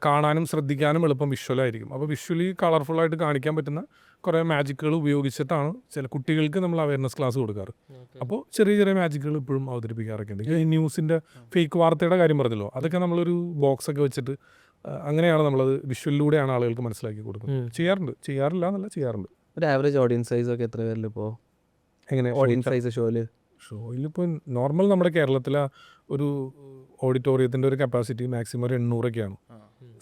കാണാനും ശ്രദ്ധിക്കാനും എളുപ്പം വിഷ്വലായിരിക്കും. അപ്പോൾ വിഷ്വലി കളർഫുള്ളായിട്ട് കാണിക്കാൻ പറ്റുന്ന കുറേ മാജിക്കുകൾ ഉപയോഗിച്ചിട്ടാണ് ചില കുട്ടികൾക്ക് നമ്മൾ അവയർനെസ് ക്ലാസ് കൊടുക്കാറ്. അപ്പോൾ ചെറിയ ചെറിയ മാജിക്കുകൾ ഇപ്പോഴും അവതരിപ്പിക്കാറൊക്കെ ഉണ്ട്. ഈ ന്യൂസിൻ്റെ ഫേക്ക് വാർത്തയുടെ കാര്യം പറഞ്ഞല്ലോ, അതൊക്കെ നമ്മളൊരു ബോക്സൊക്കെ വെച്ചിട്ട് അങ്ങനെയാണ് നമ്മളത് വിഷ്വലിലൂടെയാണ് ആളുകൾക്ക് മനസ്സിലാക്കി കൊടുക്കുന്നത്. ചെയ്യാറില്ല എന്നല്ല, ചെയ്യാറുണ്ട്. ഒരു ആവറേജ് ഓഡിയൻസ് സൈസ് ഒക്കെ എത്ര പേരിൽ ഇപ്പോൾ എങ്ങനെ ഓഡിയൻസ് സൈസ് ഷോയിലിപ്പോൾ നോർമൽ നമ്മുടെ കേരളത്തിലെ ഒരു ഓഡിറ്റോറിയത്തിൻ്റെ ഒരു കപ്പാസിറ്റി മാക്സിമം ഒരു 800ഒക്കെയാണ്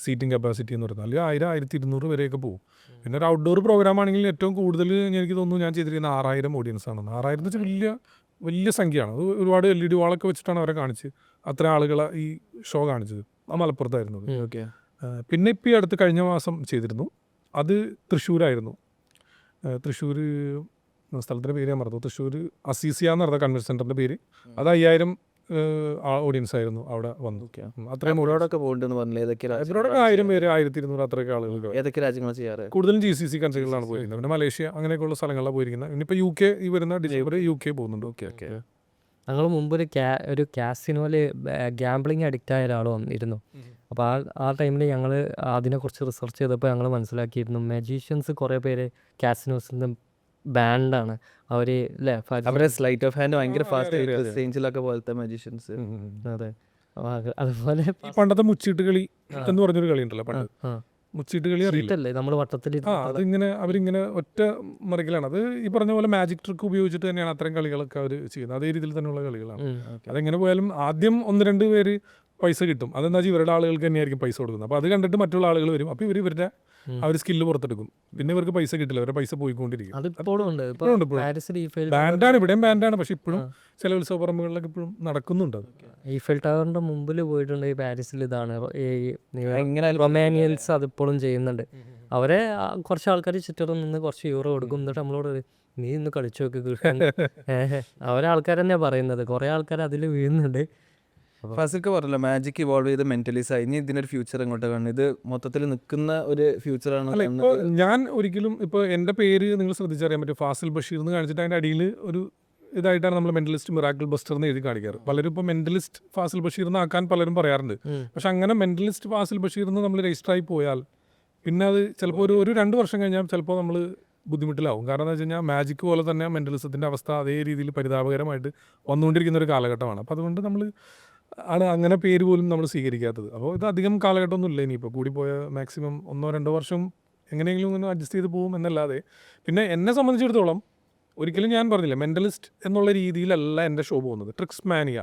സീറ്റിംഗ് കപ്പാസിറ്റി എന്ന് പറഞ്ഞാൽ. 1000-1200 വരെയൊക്കെ പോകും. പിന്നെ ഒരു ഔട്ട്ഡോർ പ്രോഗ്രാം ആണെങ്കിൽ ഏറ്റവും കൂടുതൽ എനിക്ക് തോന്നുന്നു ഞാൻ ചെയ്തിരിക്കുന്ന 6000 ഓഡിയൻസ് ആണ്. 6000 എന്ന് വെച്ചാൽ വലിയ സംഖ്യയാണ്. അത് ഒരുപാട് LED വാളൊക്കെ വെച്ചിട്ടാണ് അവരെ കാണിച്ച് അത്ര ആളുകളെ ഈ ഷോ കാണിച്ചത്. ആ മലപ്പുറത്തായിരുന്നു. പിന്നെ ഇപ്പോൾ ഈ അടുത്ത് കഴിഞ്ഞ മാസം ചെയ്തിരുന്നു, അത് തൃശ്ശൂരായിരുന്നു. തൃശ്ശൂർ സ്ഥലത്തിൻ്റെ പേര് ഞാൻ മറന്നു. തൃശ്ശൂർ അസീസിയ എന്ന് പറഞ്ഞ കൺവെൻഷൻ സെൻ്ററിൻ്റെ പേര്. അത് 5000 ഓഡിയൻസ് ആയിരുന്നു അവിടെ വന്നു. അത്രയും ഒരുപാടൊക്കെ പോയിട്ടുണ്ടെന്ന് പറഞ്ഞില്ല. ഏതൊക്കെ 1000 പേര് 1200 അത്രയൊക്കെ ആളുകൾ. ഏതൊക്കെ രാജ്യങ്ങൾ ചെയ്യാറ്? കൂടുതലും GCC കൺട്രികളിലാണ് പോയിരിക്കുന്നത്. പിന്നെ മലേഷ്യ അങ്ങനെയൊക്കെയുള്ള സ്ഥലങ്ങളിലാണ് പോയിരിക്കുന്നത്. ഇനിയിപ്പോൾ UK ഈ വരുന്ന ഡിസംബർ UK പോകുന്നുണ്ട്. ഓക്കെ. ഞങ്ങൾ മുമ്പ് ഒരു കാസിനോയിൽ ഗാംബ്ലിങ് അഡിക്റ്റ് ആയ ഒരാൾ വന്നിരുന്നു. അപ്പോൾ ആ ടൈമിൽ ഞങ്ങൾ അതിനെക്കുറിച്ച് റിസർച്ച് ചെയ്തപ്പോൾ ഞങ്ങൾ മനസ്സിലാക്കിയിരുന്നു മജീഷ്യൻസ് കുറേ പേര് കാസിനോസിൽ നിന്ന് ബാൻഡാണ്. അവർ അവരെ സ്ലൈറ്റ് ഓഫ് ഹാൻഡ് ഭയങ്കര ഫാസ്റ്റ് റേഞ്ചിലൊക്കെ പോലത്തെ മജീഷ്യൻസ്. അതെ. അതുപോലെ പണ്ടത്തെ മുച്ചീട്ട് കളി എന്ന് പറഞ്ഞൊരു കളി ഉണ്ടല്ലോ, പണ്ട് മുച്ചീട്ട് കളി അറിയില്ലേ, നമ്മൾ വട്ടത്തിൽ അതിങ്ങനെ അവരിങ്ങനെ ഒറ്റ മറിക്കലാണ്. അത് ഈ പറഞ്ഞ പോലെ മാജിക് ട്രിക്ക് ഉപയോഗിച്ചിട്ട് തന്നെയാണ് അത്തരം കളികളൊക്കെ അവർ ചെയ്യുന്നത്. അതേ രീതിയിൽ തന്നെയുള്ള കളികളാണ്. അതെങ്ങനെ പോയാലും ആദ്യം 1-2 പേര് പൈസ കിട്ടും. അതെന്താ വെച്ചാൽ ഇവരുടെ ആളുകൾക്ക് തന്നെയായിരിക്കും പൈസ കൊടുക്കുന്നത്. അപ്പോൾ അത് കണ്ടിട്ട് മറ്റുള്ള ആളുകൾ വരും. അപ്പോൾ ഇവരുടെ ആ ഒരു സ്കില്ല് പുറത്തെടുക്കും. പിന്നെ ഇവർക്ക് പൈസ കിട്ടില്ല, അവരുടെ പൈസ പോയിക്കൊണ്ടിരിക്കും. അതിപ്പോഴും ഉണ്ട്. ഇപ്പോഴും ബാൻഡാണ്, ഇവിടെയും ബാൻഡാണ്. പക്ഷെ ഇപ്പോഴും ചില ഉത്സവ പറമ്പുകളിലൊക്കെ ഇപ്പോഴും നടക്കുന്നുണ്ട്. ഈഫൽ ടവറിന്റെ മുമ്പിൽ പോയിട്ടുണ്ട് ഈ പാരീസിൽ. ഇതാണ് റൊമാനിയൻസ് അതിപ്പോഴും ചെയ്യുന്നുണ്ട്. അവരെ കുറച്ച് ആൾക്കാർ ചുറ്റും നിന്ന് കുറച്ച് യൂറോ കൊടുക്കും, എന്നിട്ട് നമ്മളോട് നീ ഇന്ന് കളിച്ചു നോക്ക് കൃഷ്ണൻ. അവരെ ആൾക്കാർ തന്നെയാണ് പറയുന്നത്. കുറേ ആൾക്കാർ അതിൽ വീഴുന്നുണ്ട്. ഫാസിൽക്ക് പറഞ്ഞല്ലോ മാജിക് ഇവോൾവ് ചെയ്ത് മെന്റലിസ് ആയി. ഇനി ഇതിനൊരു ഫ്യൂച്ചർ എങ്ങോട്ട് കാണുന്നത്? ഇത് മൊത്തത്തിൽ നിൽക്കുന്ന ഒരു ഫ്യൂച്ചറാണ്. അല്ല, ഇപ്പോൾ ഞാൻ ഒരിക്കലും ഇപ്പോൾ എൻ്റെ പേര് നിങ്ങൾ ശ്രദ്ധിച്ചറിയാൻ പറ്റും, ഫാസിൽ ബഷീർ എന്ന് കാണിച്ചിട്ട് അതിൻ്റെ അടിയിൽ ഒരു ഇതായിട്ടാണ് നമ്മൾ മെന്റലിസ്റ്റ് മിറാക്കിൾ ബസ്റ്റർ എന്ന് എഴുതി കാണിക്കാറ്. പലരും ഇപ്പോൾ മെന്റലിസ്റ്റ് ഫാസിൽ ബഷീർ എന്നാക്കാൻ പലരും പറയാറുണ്ട്. പക്ഷെ അങ്ങനെ മെന്റലിസ്റ്റ് ഫാസിൽ ബഷീർ എന്ന് നമ്മൾ രജിസ്റ്റർ ആയി പോയാൽ പിന്നെ അത് ചിലപ്പോൾ ഒരു 2 വർഷം കഴിഞ്ഞാൽ ചിലപ്പോൾ നമ്മൾ ബുദ്ധിമുട്ടിലാവും. കാരണം എന്താ വെച്ച് കഴിഞ്ഞാൽ മാജിക് പോലെ തന്നെ മെന്റലിസത്തിൻ്റെ അവസ്ഥ അതേ രീതിയിൽ പരിതാപകരമായിട്ട് വന്നുകൊണ്ടിരിക്കുന്ന ഒരു കാലഘട്ടമാണ്. അപ്പോൾ അതുകൊണ്ട് നമ്മൾ അങ്ങനെ പേര് പോലും നമ്മൾ സ്വീകരിക്കാത്തത്. അപ്പോൾ ഇത് അധികം കാലഘട്ടമൊന്നുമില്ല. ഇനിയിപ്പോൾ കൂടിപ്പോയ മാക്സിമം 1-2 വർഷം എങ്ങനെയെങ്കിലും ഒന്ന് അഡ്ജസ്റ്റ് ചെയ്ത് പോകും എന്നല്ലാതെ. പിന്നെ എന്നെ സംബന്ധിച്ചിടത്തോളം ഒരിക്കലും ഞാൻ പറഞ്ഞില്ല, മെന്റലിസ്റ്റ് എന്നുള്ള രീതിയിലല്ല എൻ്റെ ഷോ പോകുന്നത്. ട്രിക്സ് മാനിയ.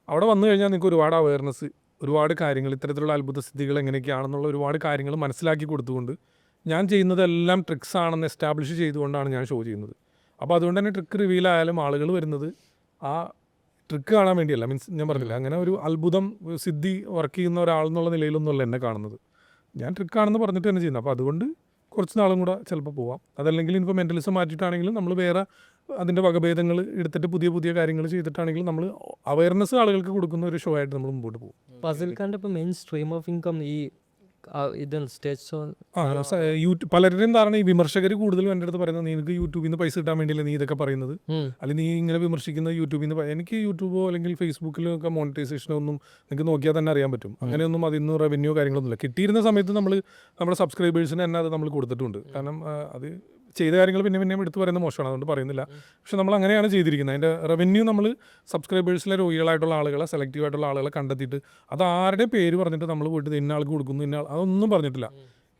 അവിടെ വന്നു കഴിഞ്ഞാൽ നിങ്ങൾക്ക് ഒരുപാട് അവയർനെസ്, ഒരുപാട് കാര്യങ്ങൾ, ഇത്തരത്തിലുള്ള അത്ഭുത സ്ഥിതികൾ എങ്ങനെയൊക്കെയാണെന്നുള്ള ഒരുപാട് കാര്യങ്ങൾ മനസ്സിലാക്കി കൊടുത്തുകൊണ്ട് ഞാൻ ചെയ്യുന്നതെല്ലാം ട്രിക്സ് ആണെന്ന് എസ്റ്റാബ്ലിഷ് ചെയ്തുകൊണ്ടാണ് ഞാൻ ഷോ ചെയ്യുന്നത്. അപ്പോൾ അതുകൊണ്ട് തന്നെ ട്രിക്ക് റിവീൽ ആയാലും ആളുകൾ വരുന്നത് ആ ട്രിക്ക് കാണാൻ വേണ്ടിയല്ല. മീൻസ് ഞാൻ പറഞ്ഞില്ല, അങ്ങനെ ഒരു അത്ഭുതം സിദ്ധി വർക്ക് ചെയ്യുന്ന ഒരാളെന്നുള്ള നിലയിലൊന്നുമല്ല എന്നെ കാണുന്നത്. ഞാൻ ട്രിക്കാണെന്ന് പറഞ്ഞിട്ട് തന്നെ ചെയ്യുന്നത്. അപ്പോൾ അതുകൊണ്ട് കുറച്ച് നാളും കൂടെ ചിലപ്പോൾ പോവാം. അതല്ലെങ്കിൽ ഇപ്പോൾ മെൻ്റലിസം മാറ്റിയിട്ടാണെങ്കിലും നമ്മൾ വേറെ അതിൻ്റെ വകഭേദങ്ങൾ എടുത്തിട്ട് പുതിയ പുതിയ കാര്യങ്ങൾ ചെയ്തിട്ടാണെങ്കിലും നമ്മൾ അവയർനെസ് ആളുകൾക്ക് കൊടുക്കുന്ന ഒരു ഷോ ആയിട്ട് നമ്മൾ മുമ്പോട്ട് പോകും. ഫാസിൽ ഖാൻ്റെ ഇപ്പോൾ മെയിൻ സ്ട്രീം ഓഫ് ഇൻകം ഈ ഇതാണ് സ്റ്റേജ് ഷോ. പലരുടെയും ധാരണ ഈ വിമർശകർ കൂടുതലും എൻ്റെ അടുത്ത് പറയുന്നത് നിനക്ക് യൂട്യൂബിൽ നിന്ന് പൈസ കിട്ടാൻ വേണ്ടിയല്ലേ നീ ഇതൊക്കെ പറയുന്നത്, അല്ലെങ്കിൽ നീ ഇങ്ങനെ വിമർശിക്കുന്നത് യൂട്യൂബിൽ നിന്ന്. എനിക്ക് യൂട്യൂബോ അല്ലെങ്കിൽ ഫേസ്ബുക്കിലോ ഒക്കെ മോണിറ്റൈസേഷനോ ഒന്നും നിങ്ങൾക്ക് നോക്കിയാൽ തന്നെ അറിയാൻ പറ്റും. അങ്ങനെയൊന്നും അതിൽ നിന്ന് റവന്യൂ കാര്യങ്ങളൊന്നുമില്ല. കിട്ടിയിരുന്ന സമയത്ത് നമ്മുടെ സബ്സ്ക്രൈബേഴ്സിന് തന്നെ അത് നമ്മൾ കൊടുത്തിട്ടുണ്ട്. കാരണം അത് ചെയ്ത കാര്യങ്ങൾ പിന്നെയും എടുത്ത് പറയുന്നത് മോശമാണ്, അതുകൊണ്ട് പറയുന്നില്ല. പക്ഷെ നമ്മൾ അങ്ങനെയാണ് ചെയ്തിരിക്കുന്നത്. അതിൻ്റെ റവന്യൂ നമ്മൾ സബ്സ്ക്രൈബേഴ്സിലെ രോഗികളായിട്ടുള്ള ആളുകളെ, സെലക്റ്റീവായിട്ടുള്ള ആളുകളെ കണ്ടെത്തിയിട്ട് അത് ആരുടെ പേര് പറഞ്ഞിട്ട് നമ്മൾ പോയിട്ട് ഇന്ന ആൾക്ക് കൊടുക്കുന്നു, അതൊന്നും പറഞ്ഞിട്ടില്ല.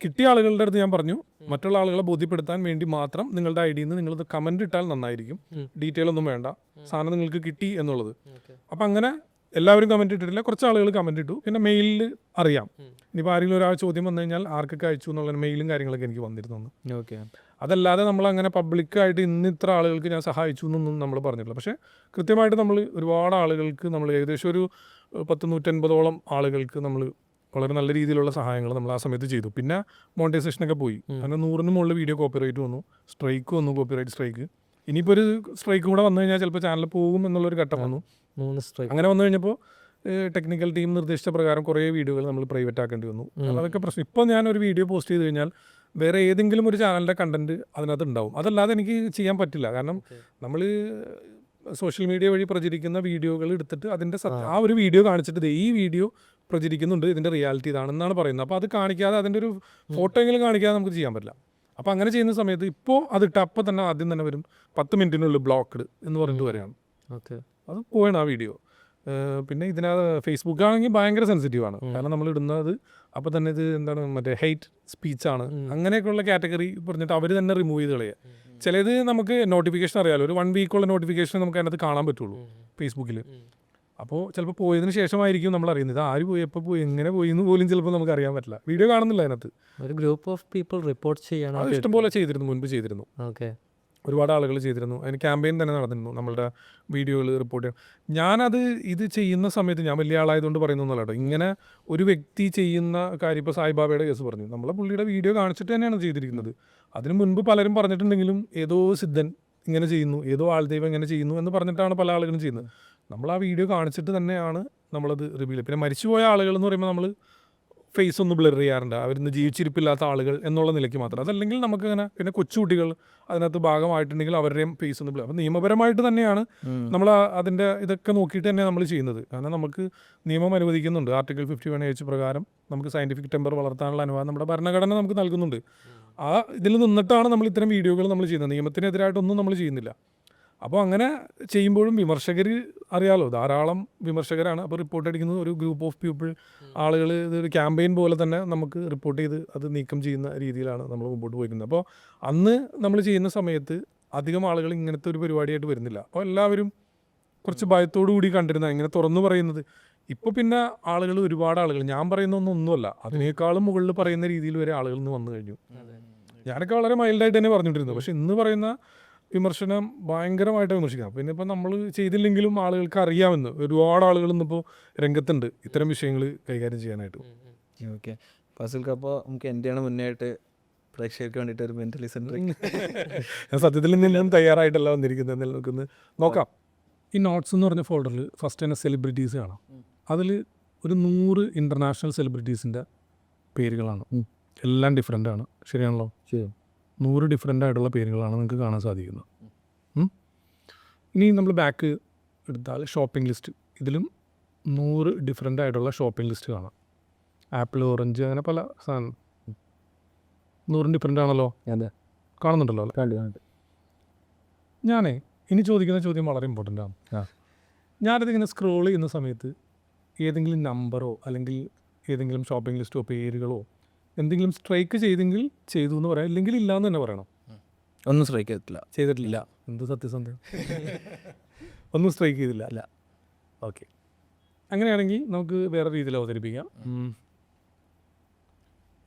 കിട്ടിയ ആളുകളുടെ അടുത്ത് ഞാൻ പറഞ്ഞു, മറ്റുള്ള ആളുകളെ ബോധ്യപ്പെടുത്താൻ വേണ്ടി മാത്രം നിങ്ങളുടെ ഐഡിയിൽ നിന്ന് നിങ്ങളത് കമൻറ്റ് ഇട്ടാൽ നന്നായിരിക്കും, ഡീറ്റെയിൽ ഒന്നും വേണ്ട, സാധനം നിങ്ങൾക്ക് കിട്ടി എന്നുള്ളത്. അപ്പം അങ്ങനെ എല്ലാവരും കമൻറ്റ് ഇട്ടിട്ടില്ല, കുറച്ച് ആളുകൾ കമൻറ്റ് ഇട്ടു. പിന്നെ മെയിലിൽ അറിയാം, ഇനിയിപ്പോൾ ആരെങ്കിലും ഒരാൾ ചോദ്യം വന്നു കഴിഞ്ഞാൽ ആർക്കൊക്കെ അയച്ചു എന്നുള്ള മെയിലും കാര്യങ്ങളൊക്കെ എനിക്ക് വന്നിരുന്നു. ഓക്കെ. അതല്ലാതെ നമ്മൾ അങ്ങനെ പബ്ലിക്കായിട്ട് ഇന്ന് ഇത്ര ആളുകൾക്ക് ഞാൻ സഹായിച്ചു എന്നൊന്നും നമ്മൾ പറഞ്ഞിട്ടില്ല. പക്ഷേ കൃത്യമായിട്ട് നമ്മൾ ഒരുപാട് ആളുകൾക്ക് നമ്മൾ ഏകദേശം ഒരു 100-150ഓളം ആളുകൾക്ക് നമ്മൾ വളരെ നല്ല രീതിയിലുള്ള സഹായങ്ങൾ നമ്മൾ ആ സമയത്ത് ചെയ്തു. പിന്നെ മോണിറ്റൈസേഷനൊക്കെ പോയി. അങ്ങനെ 100-ന് മുകളിൽ വീഡിയോ കോപ്പിറൈറ്റ് വന്നു, സ്ട്രൈക്ക് വന്നു, കോപ്പിറൈറ്റ് സ്ട്രൈക്ക്. ഇനിയിപ്പോൾ ഒരു സ്ട്രൈക്ക് കൂടെ വന്നു കഴിഞ്ഞാൽ ചിലപ്പോൾ ചാനൽ പോകും എന്നുള്ളൊരു ഘട്ടം വന്നു. അങ്ങനെ വന്നു കഴിഞ്ഞപ്പോൾ ടെക്നിക്കൽ ടീം നിർദ്ദേശിച്ച പ്രകാരം കുറേ വീഡിയോകൾ നമ്മൾ പ്രൈവറ്റ് ആക്കേണ്ടി വന്നു. അതൊക്കെ പ്രശ്നം. ഇപ്പോൾ ഞാനൊരു വീഡിയോ പോസ്റ്റ് ചെയ്ത് കഴിഞ്ഞാൽ വേറെ ഏതെങ്കിലും ഒരു ചാനലിൻ്റെ കണ്ടന്റ് അതിനകത്ത് ഉണ്ടാവും. അതല്ലാതെ എനിക്ക് ചെയ്യാൻ പറ്റില്ല. കാരണം നമ്മൾ സോഷ്യൽ മീഡിയ വഴി പ്രചരിക്കുന്ന വീഡിയോകൾ എടുത്തിട്ട് അതിൻ്റെ ആ ഒരു വീഡിയോ കാണിച്ചിട്ട് ഈ വീഡിയോ പ്രചരിക്കുന്നുണ്ട്, ഇതിൻ്റെ റിയാലിറ്റി ഇതാണെന്നാണ് പറയുന്നത്. അപ്പോൾ അത് കാണിക്കാതെ അതിൻ്റെ ഒരു ഫോട്ടോ എങ്കിലും കാണിക്കാതെ നമുക്ക് ചെയ്യാൻ പറ്റില്ല. അപ്പോൾ അങ്ങനെ ചെയ്യുന്ന സമയത്ത് ഇപ്പോൾ അതിട്ട് അപ്പോൾ തന്നെ ആദ്യം തന്നെ വരും 10 മിനിറ്റിനുള്ളിൽ ബ്ലോക്ക്ഡ് എന്ന് പറഞ്ഞിട്ട് വരികയാണ്. അത് പോയാണ് ആ വീഡിയോ. പിന്നെ ഇതിനകത്ത് ഫേസ്ബുക്ക് ആണെങ്കിൽ ഭയങ്കര സെൻസിറ്റീവാണ്. കാരണം നമ്മൾ ഇടുന്നത് അപ്പോൾ തന്നെ ഇത് എന്താണ് മറ്റേ ഹെയ്റ്റ് സ്പീച്ചാണ്, അങ്ങനെയൊക്കെയുള്ള കാറ്റഗറി പറഞ്ഞിട്ട് അവർ തന്നെ റിമൂവ് ചെയ്ത് കളയുക. ചിലത് നമുക്ക് നോട്ടിഫിക്കേഷൻ അറിയാമല്ലോ, ഒരു 1 വീക്കുള്ള നോട്ടിഫിക്കേഷൻ നമുക്ക് അതിനകത്ത് കാണാൻ പറ്റുള്ളൂ ഫേസ്ബുക്കിൽ. അപ്പോൾ ചിലപ്പോൾ പോയതിന് ശേഷമായിരിക്കും നമ്മൾ അറിയുന്നത് ഇത് ആര് പോയി, എപ്പോൾ പോയി, എങ്ങനെ പോയി എന്ന് പോലും ചിലപ്പോൾ നമുക്ക് അറിയാൻ പറ്റില്ല. വീഡിയോ കാണുന്നില്ല അതിനകത്ത്. ഒരു ഗ്രൂപ്പ് ഓഫ് പീപ്പിൾ റിപ്പോർട്ട് ചെയ്യണം. അത് ഇഷ്ടംപോലെ ചെയ്തിരുന്നു, മുൻപ് ചെയ്തിരുന്നു. ഓക്കെ, ഒരുപാട് ആളുകൾ ചെയ്തിരുന്നു. അതിന് ക്യാമ്പയിൻ തന്നെ നടന്നിരുന്നു, നമ്മളുടെ വീഡിയോകൾ റിപ്പോർട്ട് ചെയ്യാൻ. ഞാനത് ഇത് ചെയ്യുന്ന സമയത്ത് ഞാൻ വലിയ ആളായതുകൊണ്ട് പറയുന്നൊന്നുമല്ല കേട്ടോ. ഇങ്ങനെ ഒരു വ്യക്തി ചെയ്യുന്ന കാര്യം, ഇപ്പോൾ സായിബാബയുടെ കേസ് പറഞ്ഞു, നമ്മളെ പുള്ളിയുടെ വീഡിയോ കാണിച്ചിട്ട് തന്നെയാണ് ചെയ്തിരിക്കുന്നത്. അതിന് മുൻപ് പലരും പറഞ്ഞിട്ടുണ്ടെങ്കിലും ഏതോ സിദ്ധൻ ഇങ്ങനെ ചെയ്യുന്നു, ഏതോ ആൾദൈവം ഇങ്ങനെ ചെയ്യുന്നു എന്ന് പറഞ്ഞിട്ടാണ് പല ആളുകളും ചെയ്യുന്നത്. നമ്മൾ ആ വീഡിയോ കാണിച്ചിട്ട് തന്നെയാണ് നമ്മളത് റിവീൽ. പിന്നെ മരിച്ചുപോയ ആളുകൾ എന്ന് പറയുമ്പോൾ നമ്മൾ ഫേസ് ഒന്ന് ബ്ലർ ചെയ്യാറുണ്ട്, അവരിന്ന് ജീവിച്ചിരിപ്പില്ലാത്ത ആളുകൾ എന്നുള്ള നിലയ്ക്ക് മാത്രം. അതല്ലെങ്കിൽ നമുക്കങ്ങനെ, പിന്നെ കൊച്ചുകുട്ടികൾ അതിനകത്ത് ഭാഗമായിട്ടുണ്ടെങ്കിൽ അവരുടെയും ഫേസ് ഒന്ന് ബ്ലർ. അപ്പം നിയമപരമായിട്ട് തന്നെയാണ് നമ്മൾ അതിൻ്റെ ഇതൊക്കെ നോക്കിയിട്ട് തന്നെയാണ് നമ്മൾ ചെയ്യുന്നത്. കാരണം നമുക്ക് നിയമം അനുവദിക്കുന്നുണ്ട്. ആർട്ടിക്കിൾ 51H പ്രകാരം നമുക്ക് സയൻറ്റിഫിക് ടെമ്പർ വളർത്താനുള്ള അനുവാദം നമ്മുടെ ഭരണഘടന നമുക്ക് നൽകുന്നുണ്ട്. ആ ഇതിൽ നിന്നിട്ടാണ് നമ്മൾ ഇത്തരം വീഡിയോകൾ നമ്മൾ ചെയ്യുന്നത്. നിയമത്തിനെതിരായിട്ടൊന്നും നമ്മൾ ചെയ്യുന്നില്ല. അപ്പോൾ അങ്ങനെ ചെയ്യുമ്പോഴും വിമർശകർ അറിയാലോ, ധാരാളം വിമർശകരാണ്. അപ്പോൾ റിപ്പോർട്ട് അടിക്കുന്നത് ഒരു ഗ്രൂപ്പ് ഓഫ് പീപ്പിൾ, ആളുകൾ ഇതൊരു ക്യാമ്പയിൻ പോലെ തന്നെ നമുക്ക് റിപ്പോർട്ട് ചെയ്ത് അത് നീക്കം ചെയ്യുന്ന രീതിയിലാണ് നമ്മൾ മുമ്പോട്ട് പോയിരിക്കുന്നത്. അപ്പോൾ അന്ന് നമ്മൾ ചെയ്യുന്ന സമയത്ത് അധികം ആളുകൾ ഇങ്ങനത്തെ ഒരു പരിപാടിയായിട്ട് വരുന്നില്ല. അപ്പോൾ എല്ലാവരും കുറച്ച് ഭയത്തോടു കൂടി കണ്ടിരുന്ന, ഇങ്ങനെ തുറന്നു പറയുന്നത് ഇപ്പോൾ പിന്നെ ആളുകൾ ഒരുപാട് ആളുകൾ ഞാൻ പറയുന്നൊന്നുമല്ല അതിനേക്കാളും മുകളിൽ പറയുന്ന രീതിയിൽ വരെ ആളുകൾ ഇന്ന് വന്നു കഴിഞ്ഞു. ഞാനൊക്കെ വളരെ മൈൽഡായിട്ട് തന്നെ പറഞ്ഞുകൊണ്ടിരുന്നു. പക്ഷെ ഇന്ന് പറയുന്ന വിമർശനം ഭയങ്കരമായിട്ട് വിമർശിക്കാം. പിന്നെ ഇപ്പം നമ്മൾ ചെയ്തില്ലെങ്കിലും ആളുകൾക്ക് അറിയാമെന്ന് ഒരുപാട് ആളുകൾ ഇന്നിപ്പോൾ രംഗത്തുണ്ട് ഇത്തരം വിഷയങ്ങൾ കൈകാര്യം ചെയ്യാനായിട്ട്. ഓക്കെ ഫാസിൽക്ക്, അപ്പോൾ നമുക്ക് എന്റെയാണ് മുന്നേയായിട്ട് പ്രേക്ഷകർക്ക് വേണ്ടിയിട്ട് ഒരു മെന്റലി സെൻട്രിക് ഞാൻ സത്യത്തിൽ ഇന്ന് ഞാൻ തയ്യാറായിട്ടല്ല വന്നിരിക്കുന്നത്. നമുക്കൊന്ന് നോക്കാം. ഈ നോട്ട്സ് എന്ന് പറഞ്ഞ ഫോൾഡറിൽ ഫസ്റ്റ് തന്നെ സെലിബ്രിറ്റീസ് കാണാം. അതിൽ ഒരു 100 ഇൻ്റർനാഷണൽ സെലിബ്രിറ്റീസിൻ്റെ പേരുകളാണ്. എല്ലാം ഡിഫറെൻ്റ് ആണ്. ശരിയാണല്ലോ? 100 ഡിഫറെൻ്റ് ആയിട്ടുള്ള പേരുകളാണ് നിങ്ങൾക്ക് കാണാൻ സാധിക്കുന്നത്. ഇനി നമ്മൾ ബാക്ക് എടുത്താൽ ഷോപ്പിംഗ് ലിസ്റ്റ്, ഇതിലും 100 ഡിഫറെൻ്റ് ആയിട്ടുള്ള ഷോപ്പിംഗ് ലിസ്റ്റ് കാണാം. ആപ്പിൾ, ഓറഞ്ച്, അങ്ങനെ പല സാധനം 100 ഡിഫറെൻ്റ് ആണല്ലോ. അതെ, കാണുന്നുണ്ടല്ലോ അല്ലേ? ഞാനേ ഇനി ചോദിക്കുന്ന ചോദ്യം വളരെ ഇമ്പോർട്ടൻ്റ് ആണ്. ഞാനതിങ്ങനെ സ്ക്രോൾ ചെയ്യുന്ന സമയത്ത് ഏതെങ്കിലും നമ്പറോ അല്ലെങ്കിൽ ഏതെങ്കിലും ഷോപ്പിംഗ് ലിസ്റ്റോ പേരുകളോ എന്തെങ്കിലും സ്ട്രൈക്ക് ചെയ്തെങ്കിൽ ചെയ്തു എന്ന് പറയാം, ഇല്ലെങ്കിൽ ഇല്ല എന്ന് തന്നെ പറയണം. ഒന്നും സ്ട്രൈക്ക് ചെയ്തിട്ടില്ല. എന്ത് സത്യസന്ധത. ഒന്നും സ്ട്രൈക്ക് ചെയ്തില്ല. അല്ല, ഓക്കെ. അങ്ങനെയാണെങ്കിൽ നമുക്ക് വേറെ രീതിയിൽ അവതരിപ്പിക്കാം.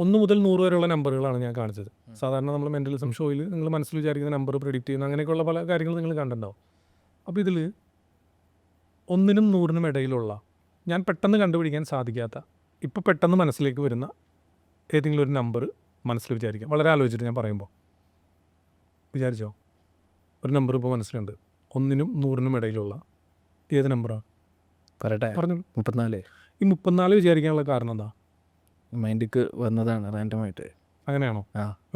1 മുതൽ 100 വരെയുള്ള നമ്പറുകളാണ് ഞാൻ കാണിച്ചത്. സാധാരണ നമ്മൾ മെൻ്റലിസം ഷോയിൽ നിങ്ങൾ മനസ്സിൽ വിചാരിക്കുന്ന നമ്പർ പ്രെഡിക്റ്റ് ചെയ്യുന്ന അങ്ങനെയൊക്കെയുള്ള പല കാര്യങ്ങൾ നിങ്ങൾ കണ്ടിട്ടുണ്ടാവും. അപ്പോൾ ഇതിൽ 1നും 100നും ഇടയിലുള്ള ഞാൻ പെട്ടെന്ന് കണ്ടുപിടിക്കാൻ സാധിക്കാത്ത ഇപ്പോൾ പെട്ടെന്ന് മനസ്സിലേക്ക് വരുന്ന ഏതെങ്കിലും ഒരു നമ്പർ മനസ്സിൽ വിചാരിക്കാം. വളരെ ആലോചിച്ചിട്ട് ഞാൻ പറയുമ്പോൾ വിചാരിച്ചോ? ഒരു നമ്പർ ഇപ്പോൾ മനസ്സിലുണ്ട്. 1നും 100നും ഇടയിലുള്ള ഏത് നമ്പറാണ്? പറയട്ടെ. പറഞ്ഞു. 34. ഈ 34 വിചാരിക്കാനുള്ള കാരണം എന്താ? മൈൻഡിക്ക് വന്നതാണ് റാൻഡമായിട്ട്. അങ്ങനെയാണോ?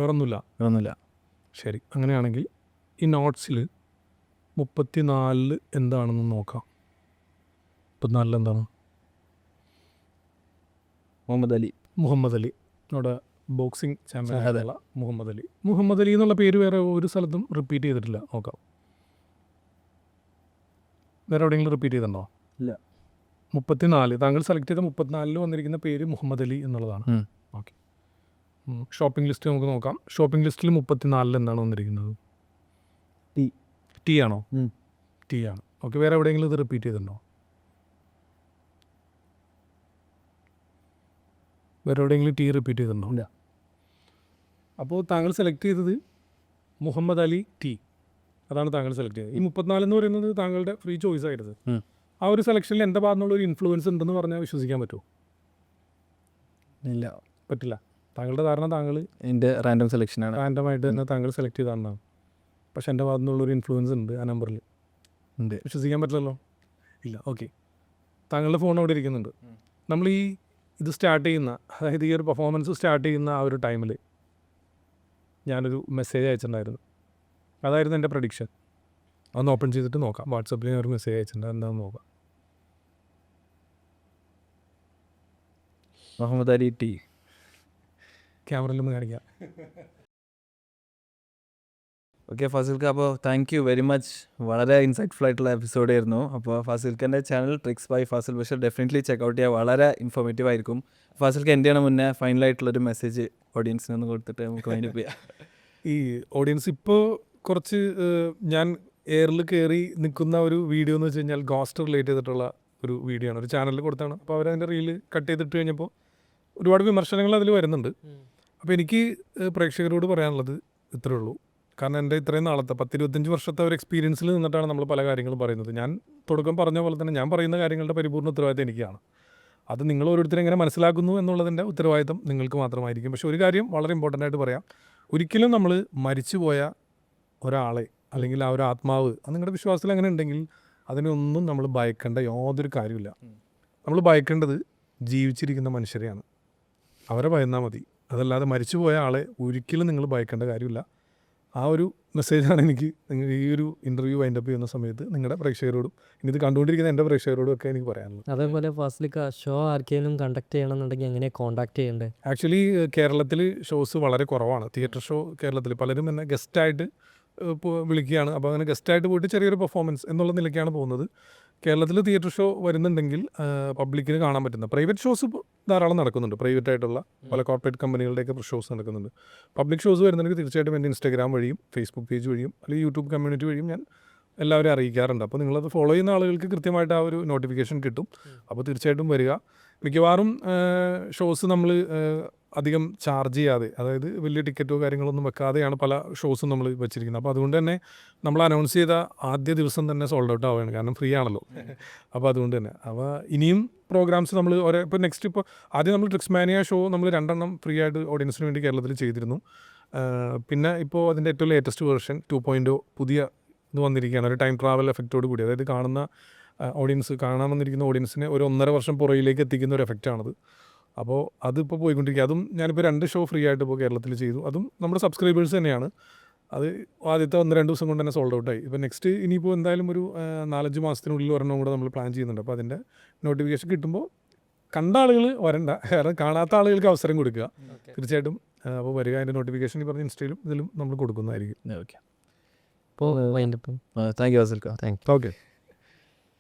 വേറൊന്നുമില്ല. ശരി, അങ്ങനെയാണെങ്കിൽ ഈ നോട്ട്സിൽ 34 എന്താണെന്ന് നോക്കാം. 34 എന്താണ്? മുഹമ്മദ് അലി. നമ്മുടെ ബോക്സിംഗ് ചാമ്പ്യൻ ആയിട്ടുള്ള മുഹമ്മദ് അലി എന്നുള്ള പേര് വേറെ ഒരു സ്ഥലത്തും റിപ്പീറ്റ് ചെയ്തിട്ടില്ല. നോക്കാം, വേറെ എവിടെയെങ്കിലും റിപ്പീറ്റ് ചെയ്തിട്ടുണ്ടോ? ഇല്ല. 34 താങ്കൾ സെലക്ട് ചെയ്ത 34 വന്നിരിക്കുന്ന പേര് മുഹമ്മദ് അലി എന്നുള്ളതാണ്. ഓക്കെ. ഷോപ്പിംഗ് ലിസ്റ്റ് നമുക്ക് നോക്കാം. ഷോപ്പിംഗ് ലിസ്റ്റിൽ 34 എന്താണ് വന്നിരിക്കുന്നത്? ടി ആണോ? ടി ആണ്. ഓക്കെ. വേറെ എവിടെയെങ്കിലും ഇത് റിപ്പീറ്റ് ചെയ്തിട്ടുണ്ടോ? വേറെ എവിടെയെങ്കിലും ടി റിപ്പീറ്റ് ചെയ്തിട്ടുണ്ടോ? ഇല്ല. അപ്പോൾ താങ്കൾ സെലക്ട് ചെയ്തത് മുഹമ്മദ് അലി ടി, അതാണ് താങ്കൾ സെലക്ട് ചെയ്തത്. ഈ 34 എന്ന് പറയുന്നത് താങ്കളുടെ ഫ്രീ ചോയ്സ് ആയിരുന്നു. ആ ഒരു സെലക്ഷനിൽ എൻ്റെ ഭാഗത്തുനിന്നുള്ള ഒരു ഇൻഫ്ലുവൻസ് ഉണ്ടെന്ന് പറഞ്ഞാൽ വിശ്വസിക്കാൻ പറ്റുമോ? ഇല്ല, പറ്റില്ല. താങ്കളുടെ ധാരണ താങ്കൾ എൻ്റെ റാൻഡം സെലക്ഷനാണ്, റാൻഡമായിട്ട് തന്നെ താങ്കൾ സെലക്ട് ചെയ്തതാണ്. പക്ഷെ എൻ്റെ ഭാഗത്തുനിന്നുള്ളൊരു ഇൻഫ്ലുവൻസ് ഉണ്ട് ആ നമ്പറിൽ. ഉണ്ട്. വിശ്വസിക്കാൻ പറ്റില്ലല്ലോ? ഇല്ല. ഓക്കെ. താങ്കളുടെ ഫോൺ അവിടെ ഇരിക്കുന്നുണ്ട്. നമ്മൾ ഇത് സ്റ്റാർട്ട് ചെയ്യുന്ന, അതായത് ഈ ഒരു പെർഫോമൻസ് സ്റ്റാർട്ട് ചെയ്യുന്ന ആ ഒരു ടൈമിൽ ഞാനൊരു മെസ്സേജ് അയച്ചിട്ടുണ്ടായിരുന്നു. അതായിരുന്നു എൻ്റെ പ്രഡിക്ഷൻ. അതൊന്ന് ഓപ്പൺ ചെയ്തിട്ട് നോക്കാം. വാട്സപ്പിൽ ഞാൻ ഒരു മെസ്സേജ് അയച്ചിട്ടുണ്ട്, എന്താണെന്ന് നോക്കാം. മുഹമ്മദ് അലി ടി. ക്യാമറയിലൊന്ന് കാണിക്കാം. ഓക്കെ ഫാസിൽക്ക, അപ്പോൾ താങ്ക് യു വെരി മച്ച്. വളരെ ഇൻസൈറ്റ്ഫുൾ ആയിട്ടുള്ള എപ്പിസോഡ് ആയിരുന്നു. അപ്പോൾ ഫാസിൽക്കൻ്റെ channel tricks by Fasil Basheer definitely check out ചെയ്യുക. വളരെ ഇൻഫോർമേറ്റീവ് ആയിരിക്കും. ഫാസിൽക്ക എന്തെയാണ് മുന്നേ ഫൈനലായിട്ടുള്ളൊരു മെസ്സേജ് ഓഡിയൻസിനൊന്ന് കൊടുത്തിട്ട് നമുക്ക് വൈൻഡപ്പ് ചെയ്യാം. ഈ ഓഡിയൻസ് ഇപ്പോൾ കുറച്ച് ഞാൻ എയറിൽ കയറി നിൽക്കുന്ന ഒരു വീഡിയോ എന്ന് വെച്ച് കഴിഞ്ഞാൽ ഗോസ്റ്റ് റിലേറ്റ് ചെയ്തിട്ടുള്ള ഒരു വീഡിയോ ആണ്. ഒരു ചാനലിൽ കൊടുത്താണ്. അപ്പോൾ അവരതിൻ്റെ റീല് കട്ട് ചെയ്തിട്ട് കഴിഞ്ഞപ്പോൾ ഒരുപാട് വിമർശനങ്ങൾ അതിൽ വരുന്നുണ്ട്. അപ്പോൾ എനിക്ക് പ്രേക്ഷകരോട് പറയാനുള്ളത് ഇത്രയേ ഉള്ളൂ. കാരണം എൻ്റെ ഇത്രയും നാളത്തെ 10-25 വർഷത്തെ ഒരു എക്സ്പീരിയൻസിൽ നിന്നിട്ടാണ് നമ്മൾ പല കാര്യങ്ങളും പറയുന്നത്. ഞാൻ തുടക്കം പറഞ്ഞ പോലെ തന്നെ ഞാൻ പറയുന്ന കാര്യങ്ങളുടെ പരിപൂർണ്ണ ഉത്തരവാദിത്തം എനിക്കാണ്. അത് നിങ്ങൾ ഓരോരുത്തരും എങ്ങനെ മനസ്സിലാക്കുന്നു എന്നുള്ളതിൻ്റെ ഉത്തരവാദിത്തം നിങ്ങൾക്ക് മാത്രമായിരിക്കും. പക്ഷേ ഒരു കാര്യം വളരെ ഇമ്പോർട്ടൻ്റ് ആയിട്ട് പറയാം. ഒരിക്കലും നമ്മൾ മരിച്ചുപോയ ഒരാളെ അല്ലെങ്കിൽ ആ ഒരു ആത്മാവ് അത് നിങ്ങളുടെ വിശ്വാസത്തിൽ അങ്ങനെ ഉണ്ടെങ്കിൽ അതിനൊന്നും നമ്മൾ ഭയക്കേണ്ട യാതൊരു കാര്യമില്ല. നമ്മൾ ഭയക്കേണ്ടത് ജീവിച്ചിരിക്കുന്ന മനുഷ്യരെയാണ്. അവരെ ഭയന്നാൽ മതി. അതല്ലാതെ മരിച്ചുപോയ ആളെ ഒരിക്കലും നിങ്ങൾ ഭയക്കേണ്ട കാര്യമില്ല. ആ ഒരു മെസ്സേജാണ് എനിക്ക് നിങ്ങൾ ഈ ഒരു ഇൻ്റർവ്യൂ വൈൻഡപ്പ് ചെയ്യുന്ന സമയത്ത് നിങ്ങളുടെ പ്രേക്ഷകരോടും ഇനി ഇത് കണ്ടുകൊണ്ടിരിക്കുന്ന എൻ്റെ പ്രേക്ഷകരോടും ഒക്കെ എനിക്ക് പറയാനുള്ളത്. അതേപോലെ ഫാസിലിക്ക ഷോ ആർക്കെങ്കിലും കണ്ടക്ട് ചെയ്യണമെന്നുണ്ടെങ്കിൽ എങ്ങനെ കോൺടാക്ട് ചെയ്യണ്ടേ? ആക്ച്വലി കേരളത്തിൽ ഷോസ് വളരെ കുറവാണ്. തിയേറ്റർ ഷോ കേരളത്തിൽ പലരും എന്നെ ഗസ്റ്റായിട്ട് വിളിക്കുകയാണ്. അപ്പോൾ അങ്ങനെ ഗസ്റ്റായിട്ട് പോയിട്ട് ചെറിയൊരു പെർഫോമൻസ് എന്നുള്ള നിലയ്ക്കാണ് പോകുന്നത്. കേരളത്തിൽ തിയേറ്റർ ഷോ വരുന്നുണ്ടെങ്കിൽ പബ്ലിക്കിന് കാണാൻ പറ്റുന്ന പ്രൈവറ്റ് ഷോസ് ധാരാളം നടക്കുന്നുണ്ട്. പ്രൈവറ്റ് ആയിട്ടുള്ള പല കോർപ്പറേറ്റ് കമ്പനികളുടെയൊക്കെ ഷോസ് നടക്കുന്നുണ്ട്. പബ്ലിക് ഷോസ് വരുന്നുണ്ടെങ്കിൽ തീർച്ചയായിട്ടും എൻ്റെ ഇൻസ്റ്റാഗ്രാം വഴിയും ഫേസ്ബുക്ക് പേജ് വഴിയും അല്ലെങ്കിൽ യൂട്യൂബ് കമ്മ്യൂണിറ്റി വഴിയും ഞാൻ എല്ലാവരും അറിയിക്കാറുണ്ട്. അപ്പോൾ നിങ്ങളത് ഫോളോ ചെയ്യുന്ന ആളുകൾക്ക് കൃത്യമായിട്ട് ആ ഒരു നോട്ടിഫിക്കേഷൻ കിട്ടും. അപ്പോൾ തീർച്ചയായിട്ടും വരിക. മിക്കവാറും ഷോസ് നമ്മൾ അധികം ചാർജ് ചെയ്യാതെ, അതായത് വലിയ ടിക്കറ്റോ കാര്യങ്ങളൊന്നും വെക്കാതെയാണ് പല ഷോസും നമ്മൾ വെച്ചിരിക്കുന്നത്. അപ്പോൾ അതുകൊണ്ട് തന്നെ നമ്മൾ അനൗൺസ് ചെയ്ത ആദ്യ ദിവസം തന്നെ സോൾഡ് ഔട്ട് ആവുകയാണ്, കാരണം ഫ്രീ ആണല്ലോ. അപ്പോൾ അതുകൊണ്ട് തന്നെ അപ്പോൾ ഇനിയും പ്രോഗ്രാംസ് നമ്മൾ ഇപ്പോൾ നെക്സ്റ്റ് ഇപ്പോൾ ആദ്യം നമ്മൾ ട്രിക്സ്മാനിയ ഷോ നമ്മൾ 2 എണ്ണം ഫ്രീ ആയിട്ട് ഓഡിയൻസിന് വേണ്ടി കേരളത്തിൽ ചെയ്തിരുന്നു. പിന്നെ ഇപ്പോൾ അതിൻ്റെ ഏറ്റവും ലേറ്റസ്റ്റ് വേർഷൻ 2.0 പുതിയ ഇത് വന്നിരിക്കുകയാണ്, ഒരു ടൈം ട്രാവൽ എഫക്റ്റോട് കൂടി. അതായത് കാണാൻ വന്നിരിക്കുന്ന ഓഡിയൻസിനെ ഒരു 1.5 വർഷം പുറകിലേക്ക് എത്തിക്കുന്ന ഒരു എഫക്റ്റാണത്. അപ്പോൾ അതിപ്പോൾ പോയിക്കൊണ്ടിരിക്കുക. അതും ഞാനിപ്പോൾ 2 ഷോ ഫ്രീ ആയിട്ട് ഇപ്പോൾ കേരളത്തിൽ ചെയ്തു. അതും നമ്മുടെ സബ്സ്ക്രൈബേഴ്സ് തന്നെയാണ്. അത് ആദ്യത്തെ 1-2 ദിവസം കൊണ്ട് തന്നെ സോൾഡ് ഔട്ടായി. ഇപ്പോൾ നെക്സ്റ്റ് ഇനിയിപ്പോൾ എന്തായാലും ഒരു 4-5 മാസത്തിനുള്ളിൽ ഒരെണ്ണം കൂടെ നമ്മൾ പ്ലാൻ ചെയ്യുന്നുണ്ട്. അപ്പോൾ അതിൻ്റെ നോട്ടിഫിക്കേഷൻ കിട്ടുമ്പോൾ കണ്ട ആളുകൾ വരണ്ട, കാരണം കാണാത്ത ആളുകൾക്ക് അവസരം കൊടുക്കുക തീർച്ചയായിട്ടും. അപ്പോൾ വരിക, അതിൻ്റെ നോട്ടിഫിക്കേഷൻ ഈ പറഞ്ഞ ഇൻസ്റ്റയിലും ഇതിലും നമ്മൾ കൊടുക്കുന്നതായിരിക്കും. ഓക്കെ, അപ്പോൾ wind up. Thank you Fazil Khan. Thank okay.